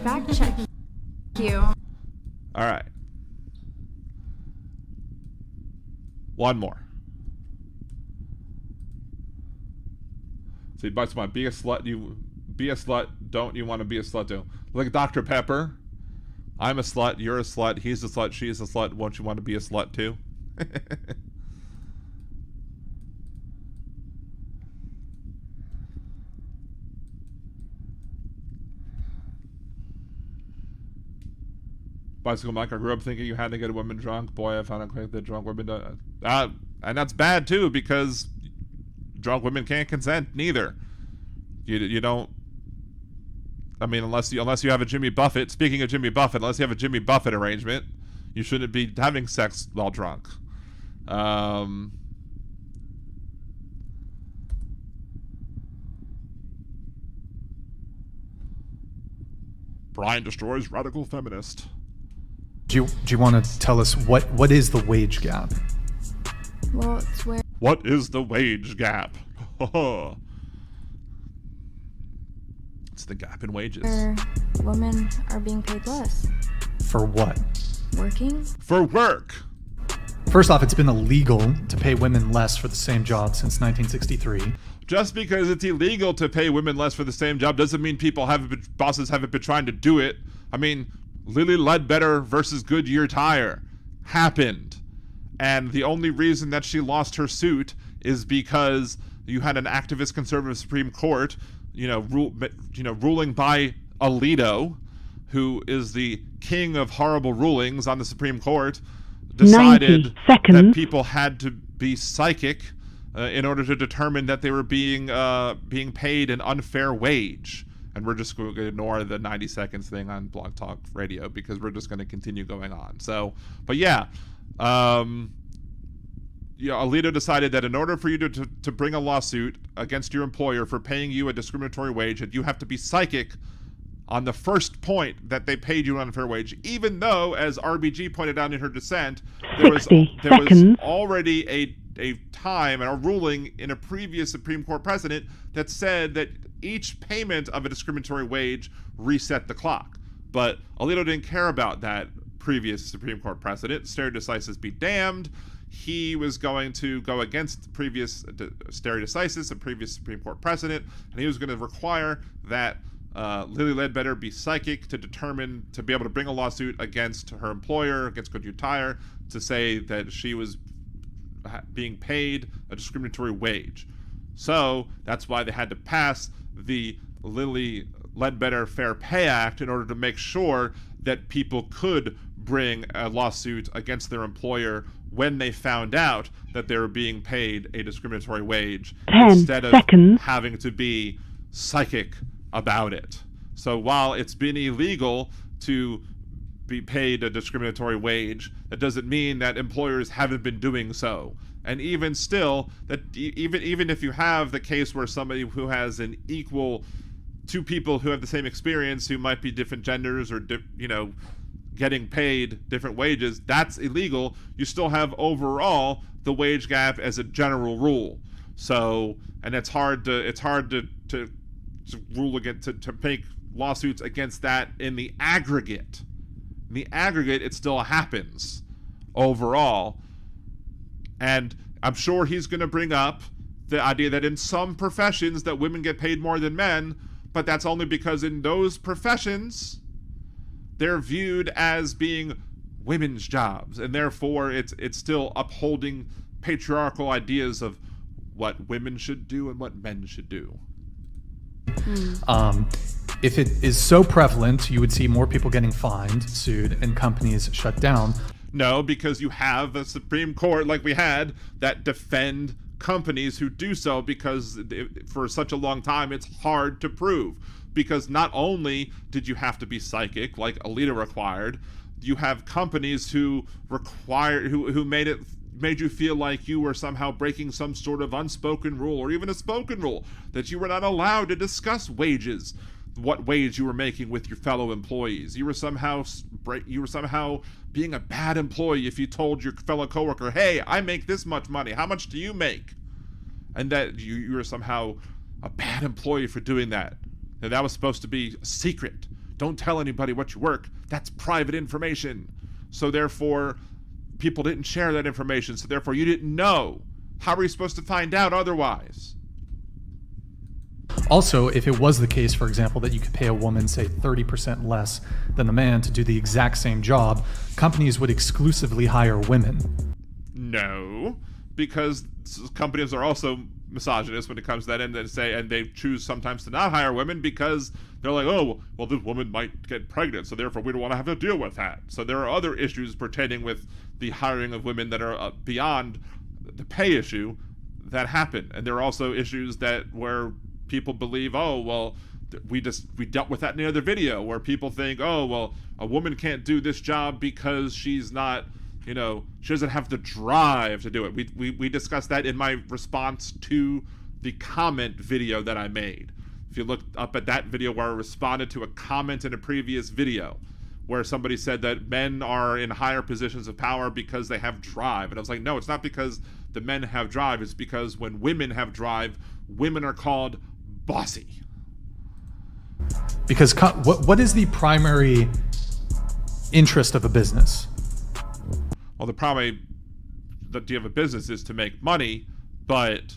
[SPEAKER 20] Fact check you.
[SPEAKER 3] All right. One more. So advice on be a slut, you be a slut, don't you want to be a slut too? Like Dr. Pepper. I'm a slut, you're a slut, he's a slut, she's a slut, won't you want to be a slut too? Bicycle Mike, I grew up thinking you had to get a woman drunk. Boy, I found out quick that drunk women don't. And that's bad too, because drunk women can't consent neither. You don't. I mean, unless you have a Jimmy Buffett. Speaking of Jimmy Buffett, unless you have a Jimmy Buffett arrangement, you shouldn't be having sex while drunk. Brian destroys radical feminist.
[SPEAKER 9] Do you want to tell us what is the wage gap?
[SPEAKER 20] Well, it's where.
[SPEAKER 3] What is the wage gap? It's the gap in wages.
[SPEAKER 20] Where women are being paid less.
[SPEAKER 9] For what?
[SPEAKER 20] Working?
[SPEAKER 3] For work.
[SPEAKER 9] First off, it's been illegal to pay women less for the same job since 1963.
[SPEAKER 3] Just because it's illegal to pay women less for the same job doesn't mean bosses haven't been trying to do it. I mean, Lily Ledbetter versus Goodyear Tire happened. And the only reason that she lost her suit is because you had an activist conservative Supreme Court, ruling by Alito, who is the king of horrible rulings on the Supreme Court, decided that people had to be psychic in order to determine that they were being paid an unfair wage. And we're just going to ignore the 90 seconds thing on Blog Talk Radio because we're just going to continue going on. So, but yeah, Alito decided that in order for you to bring a lawsuit against your employer for paying you a discriminatory wage, that you have to be psychic on the first point that they paid you an unfair wage, even though, as RBG pointed out in her dissent, there was already a time and a ruling in a previous Supreme Court precedent that said that each payment of a discriminatory wage reset the clock. But Alito didn't care about that previous Supreme Court precedent. Stare decisis be damned. He was going to go against previous stare decisis, a previous Supreme Court precedent, and he was going to require that Lily Ledbetter be psychic to be able to bring a lawsuit against her employer, against Goodyear Tire, to say that she was being paid a discriminatory wage. So that's why they had to pass the Lily Ledbetter Fair Pay Act in order to make sure that people could bring a lawsuit against their employer when they found out that they were being paid a discriminatory wage, instead of having to be psychic about it. So while it's been illegal to be paid a discriminatory wage, that doesn't mean that employers haven't been doing so. And even still, that even if you have the case where somebody who has an equal, two people who have the same experience who might be different genders or getting paid different wages, that's illegal. You still have overall the wage gap as a general rule. So, and it's hard to rule against, to make lawsuits against that in the aggregate. In the aggregate, it still happens overall. And I'm sure he's going to bring up the idea that in some professions that women get paid more than men, but that's only because in those professions they're viewed as being women's jobs, and therefore it's still upholding patriarchal ideas of what women should do and what men should do.
[SPEAKER 9] If it is so prevalent, you would see more people getting fined, sued, and companies shut down.
[SPEAKER 3] No, because you have a Supreme Court like we had that defend companies who do so, because for such a long time it's hard to prove. Because not only did you have to be psychic, like Alita required, you have companies who made you feel like you were somehow breaking some sort of unspoken rule, or even a spoken rule, that you were not allowed to discuss wages, what wage you were making with your fellow employees. You were somehow being a bad employee if you told your fellow coworker, hey, I make this much money, how much do you make? And that you were somehow a bad employee for doing that. And that was supposed to be a secret. Don't tell anybody what you work. That's private information. So therefore, people didn't share that information. So therefore, you didn't know. How were you supposed to find out otherwise?
[SPEAKER 9] Also, if it was the case, for example, that you could pay a woman, say, 30% less than a man to do the exact same job, companies would exclusively hire women.
[SPEAKER 3] No, because companies are also misogynist when it comes to that, and they choose sometimes to not hire women because they're like, oh, well, this woman might get pregnant, so therefore we don't want to have to deal with that. So there are other issues pertaining with the hiring of women that are beyond the pay issue that happen, and there are also issues where people believe, oh, well, we dealt with that in the other video, where people think, oh, well, a woman can't do this job because she's not, she doesn't have the drive to do it. We discussed that in my response to the comment video that I made. If you look up at that video where I responded to a comment in a previous video where somebody said that men are in higher positions of power because they have drive. And I was like, no, it's not because the men have drive. It's because when women have drive, women are called bossy.
[SPEAKER 9] Because what is the primary interest of a business?
[SPEAKER 3] Well, the primary idea of a business is to make money, but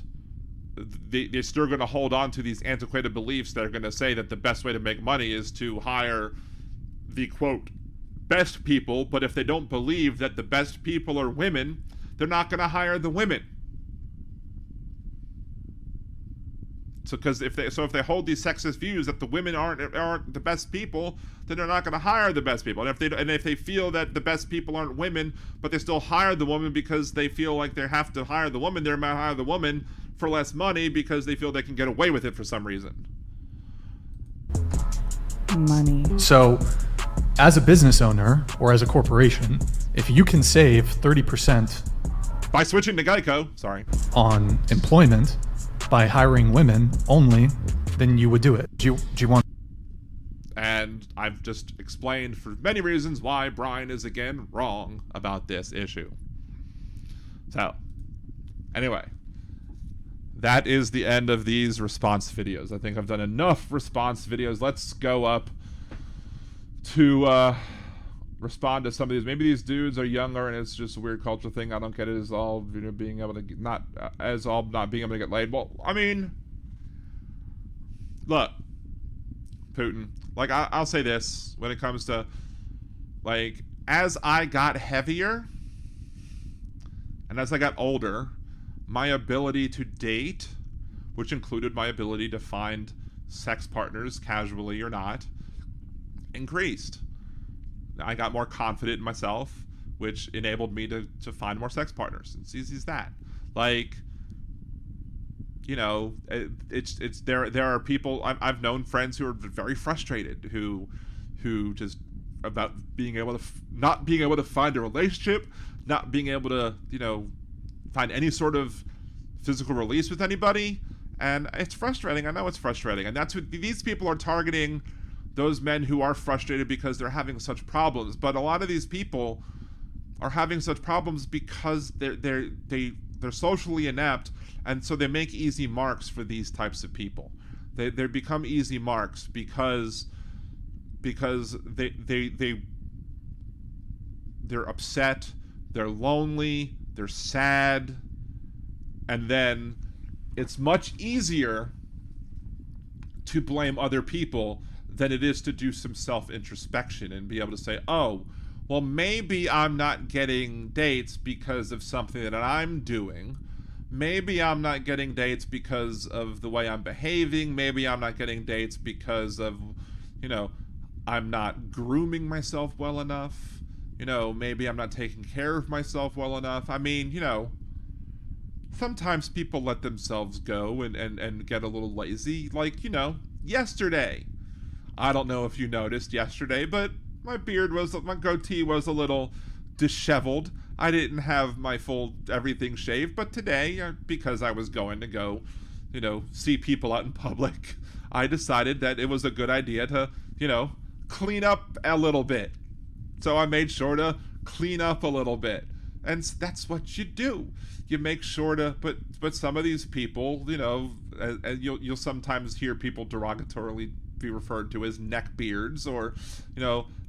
[SPEAKER 3] they're still going to hold on to these antiquated beliefs that are going to say that the best way to make money is to hire the, quote, best people, but if they don't believe that the best people are women, they're not going to hire the women. So, if they hold these sexist views that the women aren't the best people, then they're not going to hire the best people. And if they feel that the best people aren't women, but they still hire the woman because they feel like they have to hire the woman, they're going to hire the woman for less money because they feel they can get away with it for some reason.
[SPEAKER 1] Money.
[SPEAKER 9] So, as a business owner or as a corporation, if you can save 30%
[SPEAKER 3] by switching to Geico,
[SPEAKER 9] on employment by hiring women only, then you would do it. Do you want?
[SPEAKER 3] And I've just explained for many reasons why Brian is again wrong about this issue. So, anyway, that is the end of these response videos. I think I've done enough response videos. Let's go up to respond to some of these. Maybe these dudes are younger and it's just a weird cultural thing. I don't get it as all being able to not being able to get laid. Well, I mean, look, Putin. Like I'll say this when it comes to as I got heavier and as I got older, my ability to date, which included my ability to find sex partners casually or not, increased. I got more confident in myself, which enabled me to find more sex partners. It's easy as that. It's there are people I've known, friends who are very frustrated who just about being able to not being able to find a relationship, not being able to find any sort of physical release with anybody, and it's frustrating. I know it's frustrating, and that's what these people are targeting. Those men who are frustrated because they're having such problems. But a lot of these people are having such problems because they're socially inept, and so they make easy marks for these types of people. They become easy marks because they're upset, they're lonely, they're sad, and then it's much easier to blame other people than it is to do some self-introspection and be able to say, oh, well, maybe I'm not getting dates because of something that I'm doing. Maybe I'm not getting dates because of the way I'm behaving. Maybe I'm not getting dates because of, I'm not grooming myself well enough. Maybe I'm not taking care of myself well enough. I mean, sometimes people let themselves go and get a little lazy. Like, yesterday. I don't know if you noticed yesterday, but my goatee was a little disheveled. I didn't have my full everything shaved, but today, because I was going to go, see people out in public, I decided that it was a good idea to, clean up a little bit. So I made sure to clean up a little bit. And that's what you do. You make sure to, but some of these people, you'll sometimes hear people derogatorily be referred to as neckbeards, or,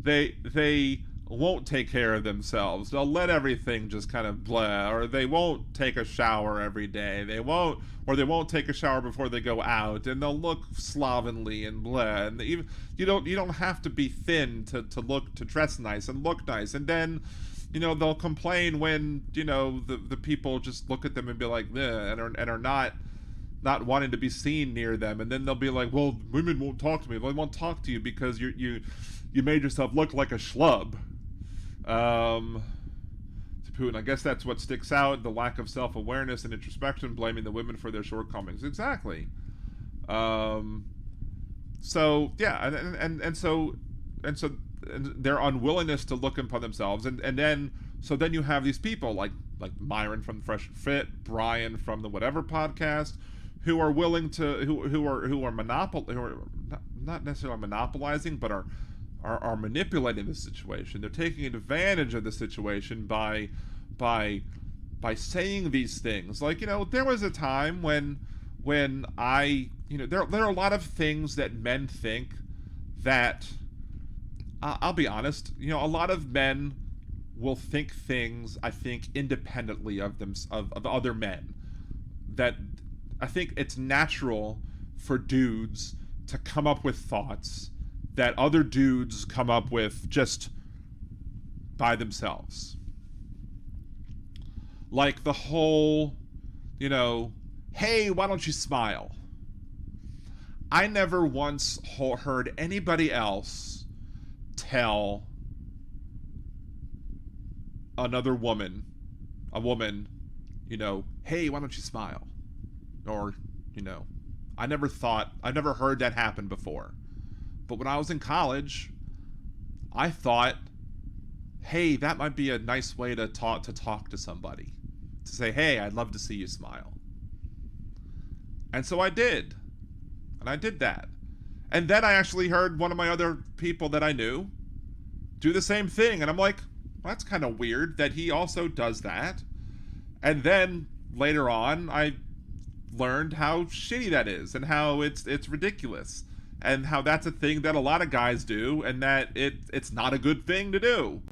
[SPEAKER 3] they won't take care of themselves. They'll let everything just kind of blah, or they won't take a shower every day. They won't take a shower before they go out, and they'll look slovenly and blah. And even you don't have to be thin to dress nice and look nice. And then, they'll complain when, the people just look at them and be like, and are not wanting to be seen near them. And then they'll be like, well, women won't talk to me. They won't talk to you because you made yourself look like a schlub. To Putin, I guess that's what sticks out, the lack of self-awareness and introspection, blaming the women for their shortcomings. Exactly. So yeah, and so their unwillingness to look upon themselves, and then you have these people like Myron from the Fresh and Fit, Brian from the whatever podcast, who are willing to who are not necessarily monopolizing, but are manipulating the situation. They're taking advantage of the situation by saying these things. Like, there was a time when I, there are a lot of things that men think that, I'll be honest, a lot of men will think things, I think, independently of other men. That I think it's natural for dudes to come up with thoughts that other dudes come up with just by themselves. Like the whole, hey, why don't you smile? I never once heard anybody else tell another woman, hey, why don't you smile? Or, I never heard that happen before. But when I was in college, I thought, hey, that might be a nice way to talk to somebody. To say, hey, I'd love to see you smile. And so I did. And I did that. And then I actually heard one of my other people that I knew do the same thing. And I'm like, well, that's kind of weird that he also does that. And then later on, I learned how shitty that is and how it's ridiculous. And how that's a thing that a lot of guys do, and that it's not a good thing to do.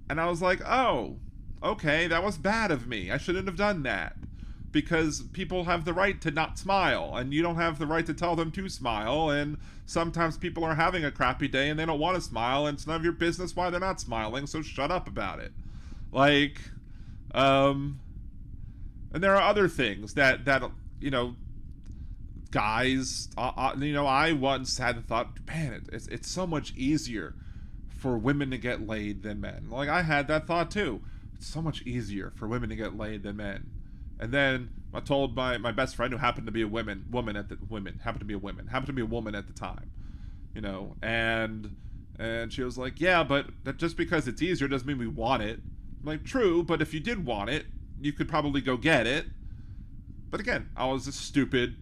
[SPEAKER 3] And I was like, oh, okay, that was bad of me. I shouldn't have done that. Because people have the right to not smile, and you don't have the right to tell them to smile, and sometimes people are having a crappy day and they don't want to smile, and it's none of your business why they're not smiling, so shut up about it. Like, and there are other things that guys, I once had the thought, man, it's so much easier for women to get laid than men. Like, I had that thought too. It's so much easier for women to get laid than men. And then I told my best friend, who happened to be a woman at the time, and she was like, yeah, but that just because it's easier doesn't mean we want it. I'm like, true, but if you did want it, you could probably go get it. But again, I was a stupid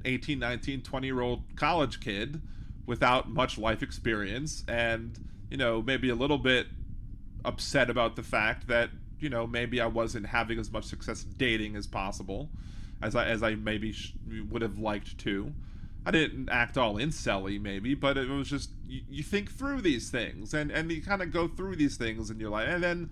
[SPEAKER 3] 18, 19, 20-year-old college kid without much life experience, and, maybe a little bit upset about the fact that, maybe I wasn't having as much success dating as possible as I maybe would have liked to. I didn't act all incel-y maybe, but it was just, you think through these things, and you kind of go through these things in your life, and then,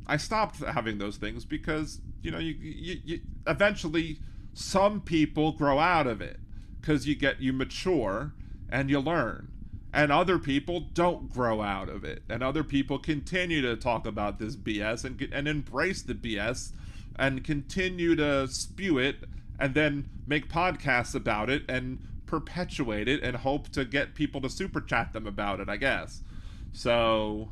[SPEAKER 3] I stopped having those things because, you eventually some people grow out of it because you mature and you learn. And other people don't grow out of it. And other people continue to talk about this BS and embrace the BS and continue to spew it and then make podcasts about it and perpetuate it and hope to get people to super chat them about it, I guess. So,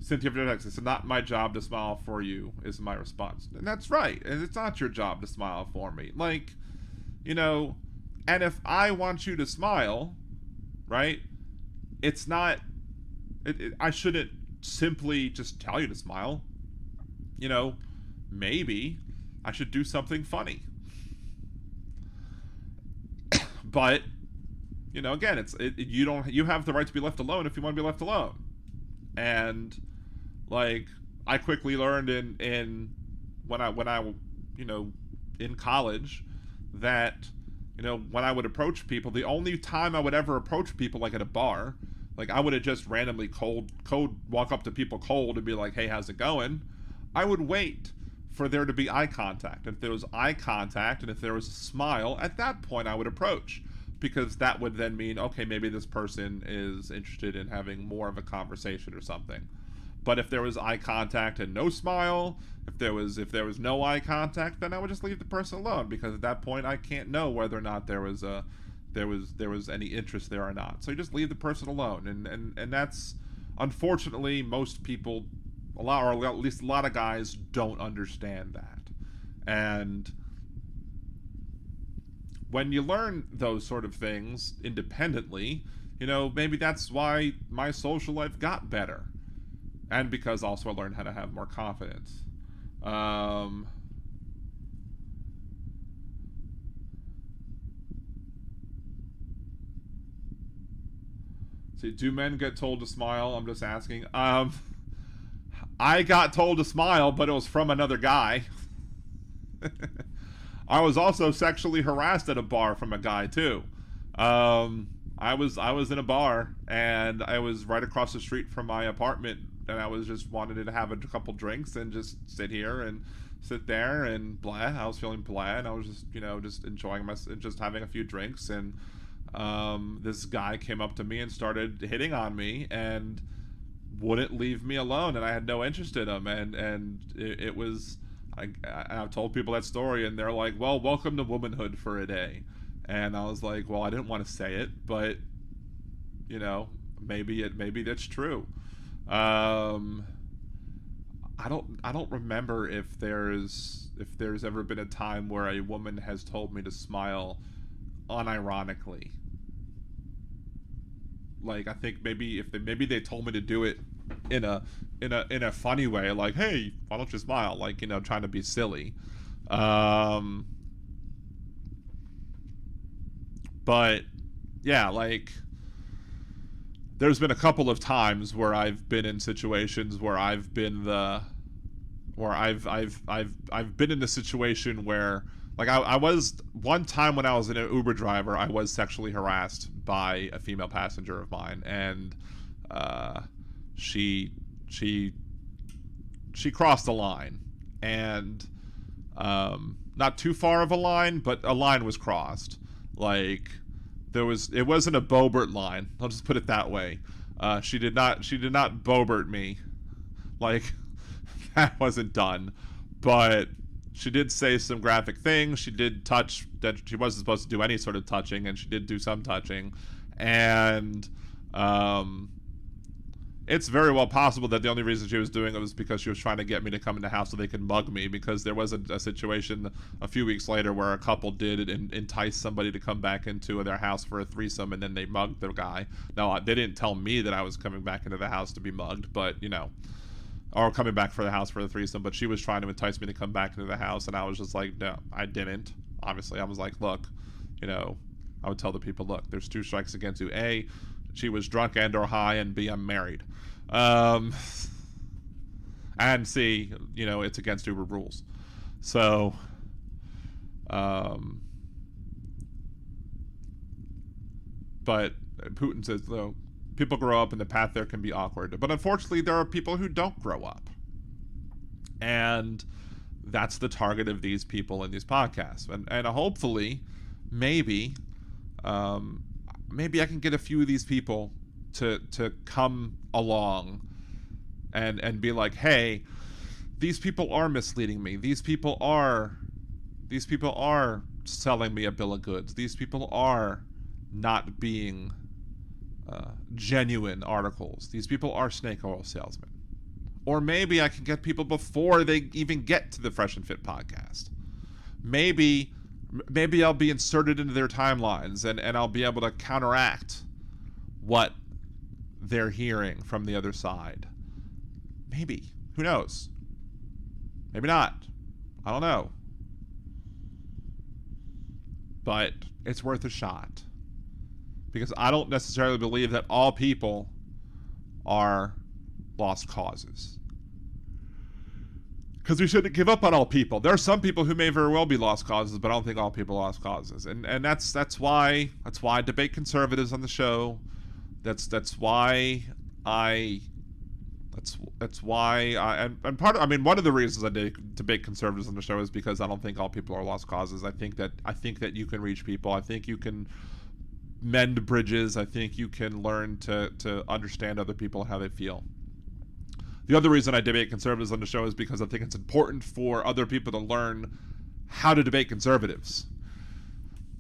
[SPEAKER 3] Cynthia from Texas, it's not my job to smile for you, is my response. And that's right. And it's not your job to smile for me. Like, you know, and if I want you to smile, right, it's not, I shouldn't simply just tell you to smile. You know, maybe I should do something funny. But, you know, again, you have the right to be left alone if you want to be left alone. And, like, I quickly learned when I you know, in college, that, you know, when I would approach people, the only time I would ever approach people, like at a bar, like I would have just randomly cold walk up to people cold and be like, hey, how's it going? I would wait for there to be eye contact. If there was eye contact and if there was a smile, at that point I would approach, because that would then mean, okay, maybe this person is interested in having more of a conversation or something. But if there was eye contact and no smile, if there was no eye contact, then I would just leave the person alone, because at that point I can't know whether or not there was any interest there or not. So you just leave the person alone, and that's, unfortunately, most people, or at least a lot of guys, don't understand that. And when you learn those sort of things independently, you know, maybe that's why my social life got better. And because also I learned how to have more confidence. See, do men get told to smile? I'm just asking. I got told to smile, but it was from another guy. I was also sexually harassed at a bar from a guy too. I was in a bar, and I was right across the street from my apartment, and I was just wanted to have a couple drinks and just sit there and blah. I was feeling blah, and I was just, you know, just enjoying just having a few drinks, and this guy came up to me and started hitting on me and wouldn't leave me alone, and I had no interest in him, and it was, I've told people that story, and they're like, well, welcome to womanhood for a day. And I was like, well, I didn't want to say it, but, you know, maybe that's true. I don't remember if there's ever been a time where a woman has told me to smile unironically. Like, I think maybe they told me to do it in a funny way, like, hey, why don't you smile? Like, you know, trying to be silly. But yeah, like, there's been a couple of times where I've been in situations where I've been in the situation where, like, I was, one time when I was an Uber driver, I was sexually harassed by a female passenger of mine, and she crossed the line, and not too far of a line, but a line was crossed. Like, it wasn't a Bobert line. I'll just put it that way. She did not Bobert me. Like, that wasn't done. But she did say some graphic things. She did touch, that she wasn't supposed to do any sort of touching, and she did do some touching. And it's very well possible that the only reason she was doing it was because she was trying to get me to come in the house so they could mug me, because there was a situation a few weeks later where a couple did entice somebody to come back into their house for a threesome, and then they mugged the guy. Now, they didn't tell me that I was coming back into the house to be mugged, but, you know, or coming back for the house for the threesome, but she was trying to entice me to come back into the house, and I was just like, no, I didn't. Obviously, I was like, look, you know, I would tell the people, look, there's 2 strikes against you. A, she was drunk and or high, and B, I'm married. And C, you know, it's against Uber rules. So, but Putin says, though, people grow up and the path there can be awkward. But unfortunately, there are people who don't grow up. And that's the target of these people in these podcasts. And hopefully, maybe maybe I can get a few of these people to come along and be like, hey, these people are misleading me. These people are selling me a bill of goods. These people are not being genuine articles. These people are snake oil salesmen. Or maybe I can get people before they even get to the Fresh and Fit podcast. Maybe I'll be inserted into their timelines and I'll be able to counteract what they're hearing from the other side. Maybe. Who knows? Maybe not. I don't know. But it's worth a shot. Because I don't necessarily believe that all people are lost causes. Because we shouldn't give up on all people. There are some people who may very well be lost causes, but I don't think all people are lost causes. And that's why I debate conservatives on the show. That's why I one of the reasons I debate conservatives on the show is because I don't think all people are lost causes. I think that you can reach people. I think you can mend bridges. I think you can learn to understand other people and how they feel. The other reason I debate conservatives on the show is because I think it's important for other people to learn how to debate conservatives.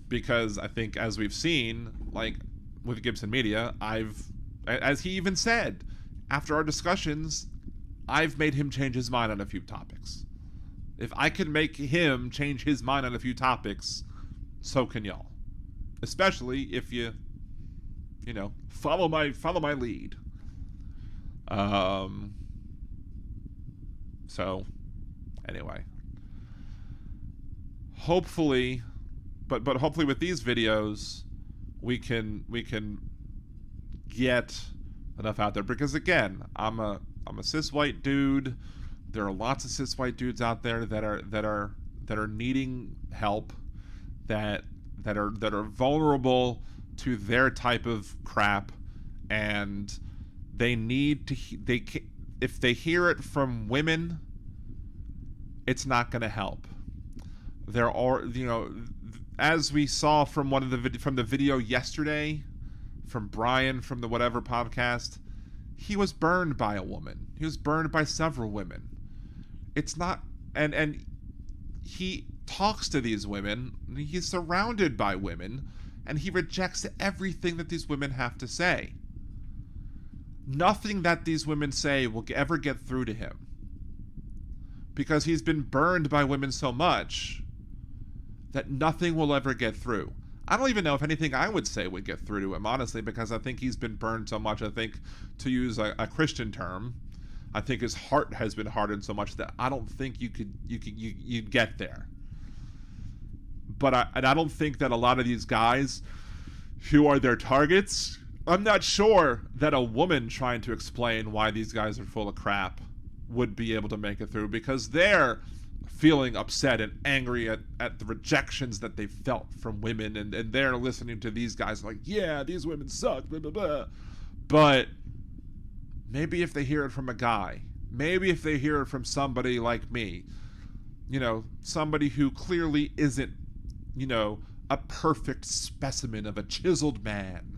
[SPEAKER 3] Because I think, as we've seen, like with Gibson Media, as he even said, after our discussions, I've made him change his mind on a few topics. If I can make him change his mind on a few topics, so can y'all. Especially if you follow my lead. So, anyway. Hopefully, but hopefully with these videos, we can get enough out there, because again, I'm a cis white dude. There are lots of cis white dudes out there that are needing help, that are vulnerable to their type of crap, and they need to if they hear it from women, it's not going to help. There are, as we saw from from the video yesterday, from Brian from the whatever podcast, he was burned by a woman. He was burned by several women. It's not, and he talks to these women. He's surrounded by women, and he rejects everything that these women have to say. Nothing that these women say will ever get through to him, because he's been burned by women so much that nothing will ever get through. I don't even know if anything I would say would get through to him, honestly, because I think he's been burned so much. I think, to use a Christian term, I think his heart has been hardened so much that I don't think you'd get there. But I don't think that a lot of these guys who are their targets, I'm not sure that a woman trying to explain why these guys are full of crap would be able to make it through, because they're feeling upset and angry at the rejections that they felt from women, and they're listening to these guys like, yeah, these women suck, blah, blah, blah. But maybe if they hear it from a guy, maybe if they hear it from somebody like me, somebody who clearly isn't, a perfect specimen of a chiseled man,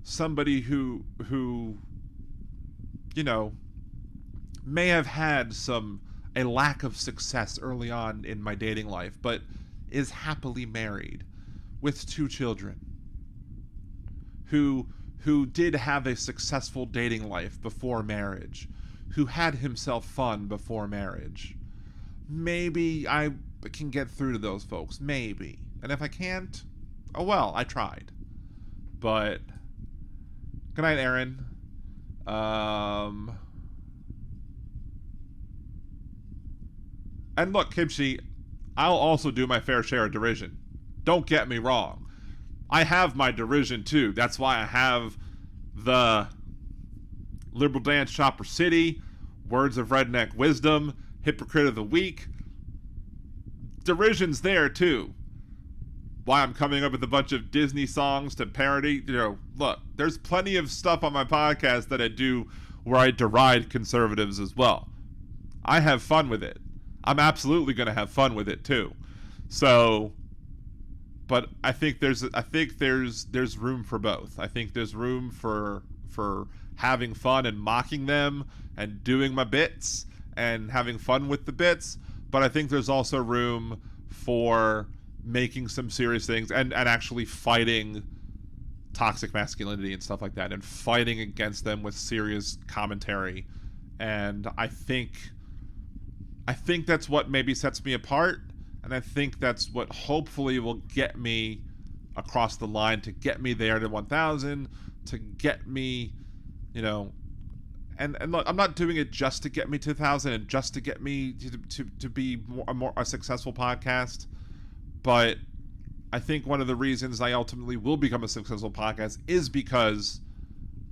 [SPEAKER 3] somebody who may have had a lack of success early on in my dating life, but is happily married with 2 children, who did have a successful dating life before marriage, who had himself fun before marriage. Maybe I can get through to those folks, maybe. And if I can't, oh well, I tried. But good night, Aaron. And look, Kimchi, I'll also do my fair share of derision. Don't get me wrong. I have my derision too. That's why I have the Liberal Dance Chopper City, Words of Redneck Wisdom, Hypocrite of the Week. Derision's there too. Why I'm coming up with a bunch of Disney songs to parody. Look, there's plenty of stuff on my podcast that I do where I deride conservatives as well. I have fun with it. I'm absolutely going to have fun with it too. So, but I think there's room for both. I think there's room for having fun and mocking them and doing my bits and having fun with the bits, but I think there's also room for making some serious things and actually fighting toxic masculinity and stuff like that, and fighting against them with serious commentary. And I think that's what maybe sets me apart, and I think that's what hopefully will get me across the line, to get me there to 1,000, to get me, you know, and look, I'm not doing it just to get me to 1,000 and just to get me to be a successful podcast, but I think one of the reasons I ultimately will become a successful podcast is because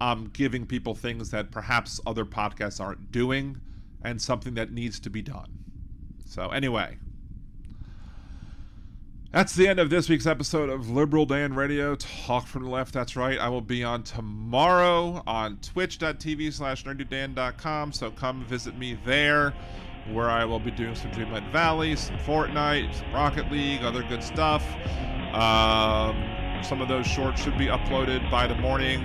[SPEAKER 3] I'm giving people things that perhaps other podcasts aren't doing, and something that needs to be done. So anyway, that's the end of this week's episode of Liberal Dan Radio, Talk from the Left. That's right, I will be on tomorrow on twitch.tv/nerdydan.com, so come visit me there, where I will be doing some Dreamlight Valley, some Fortnite, some Rocket League, other good stuff. Some of those shorts should be uploaded by the morning.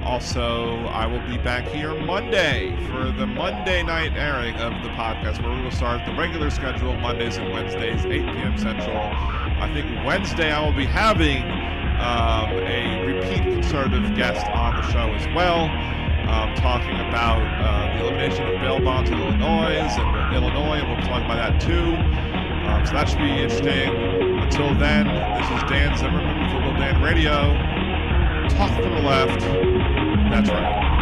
[SPEAKER 3] Also, I will be back here Monday for the Monday night airing of the podcast, where we will start the regular schedule Mondays and Wednesdays, 8 p.m. Central. I think Wednesday I will be having a repeat conservative guest on the show as well, talking about the elimination of bail bonds in Illinois, and we'll talk about that too. So that should be interesting. Until then, this is Dan Zimmerman with Liberal Dan Radio. Talk from the left. That's right.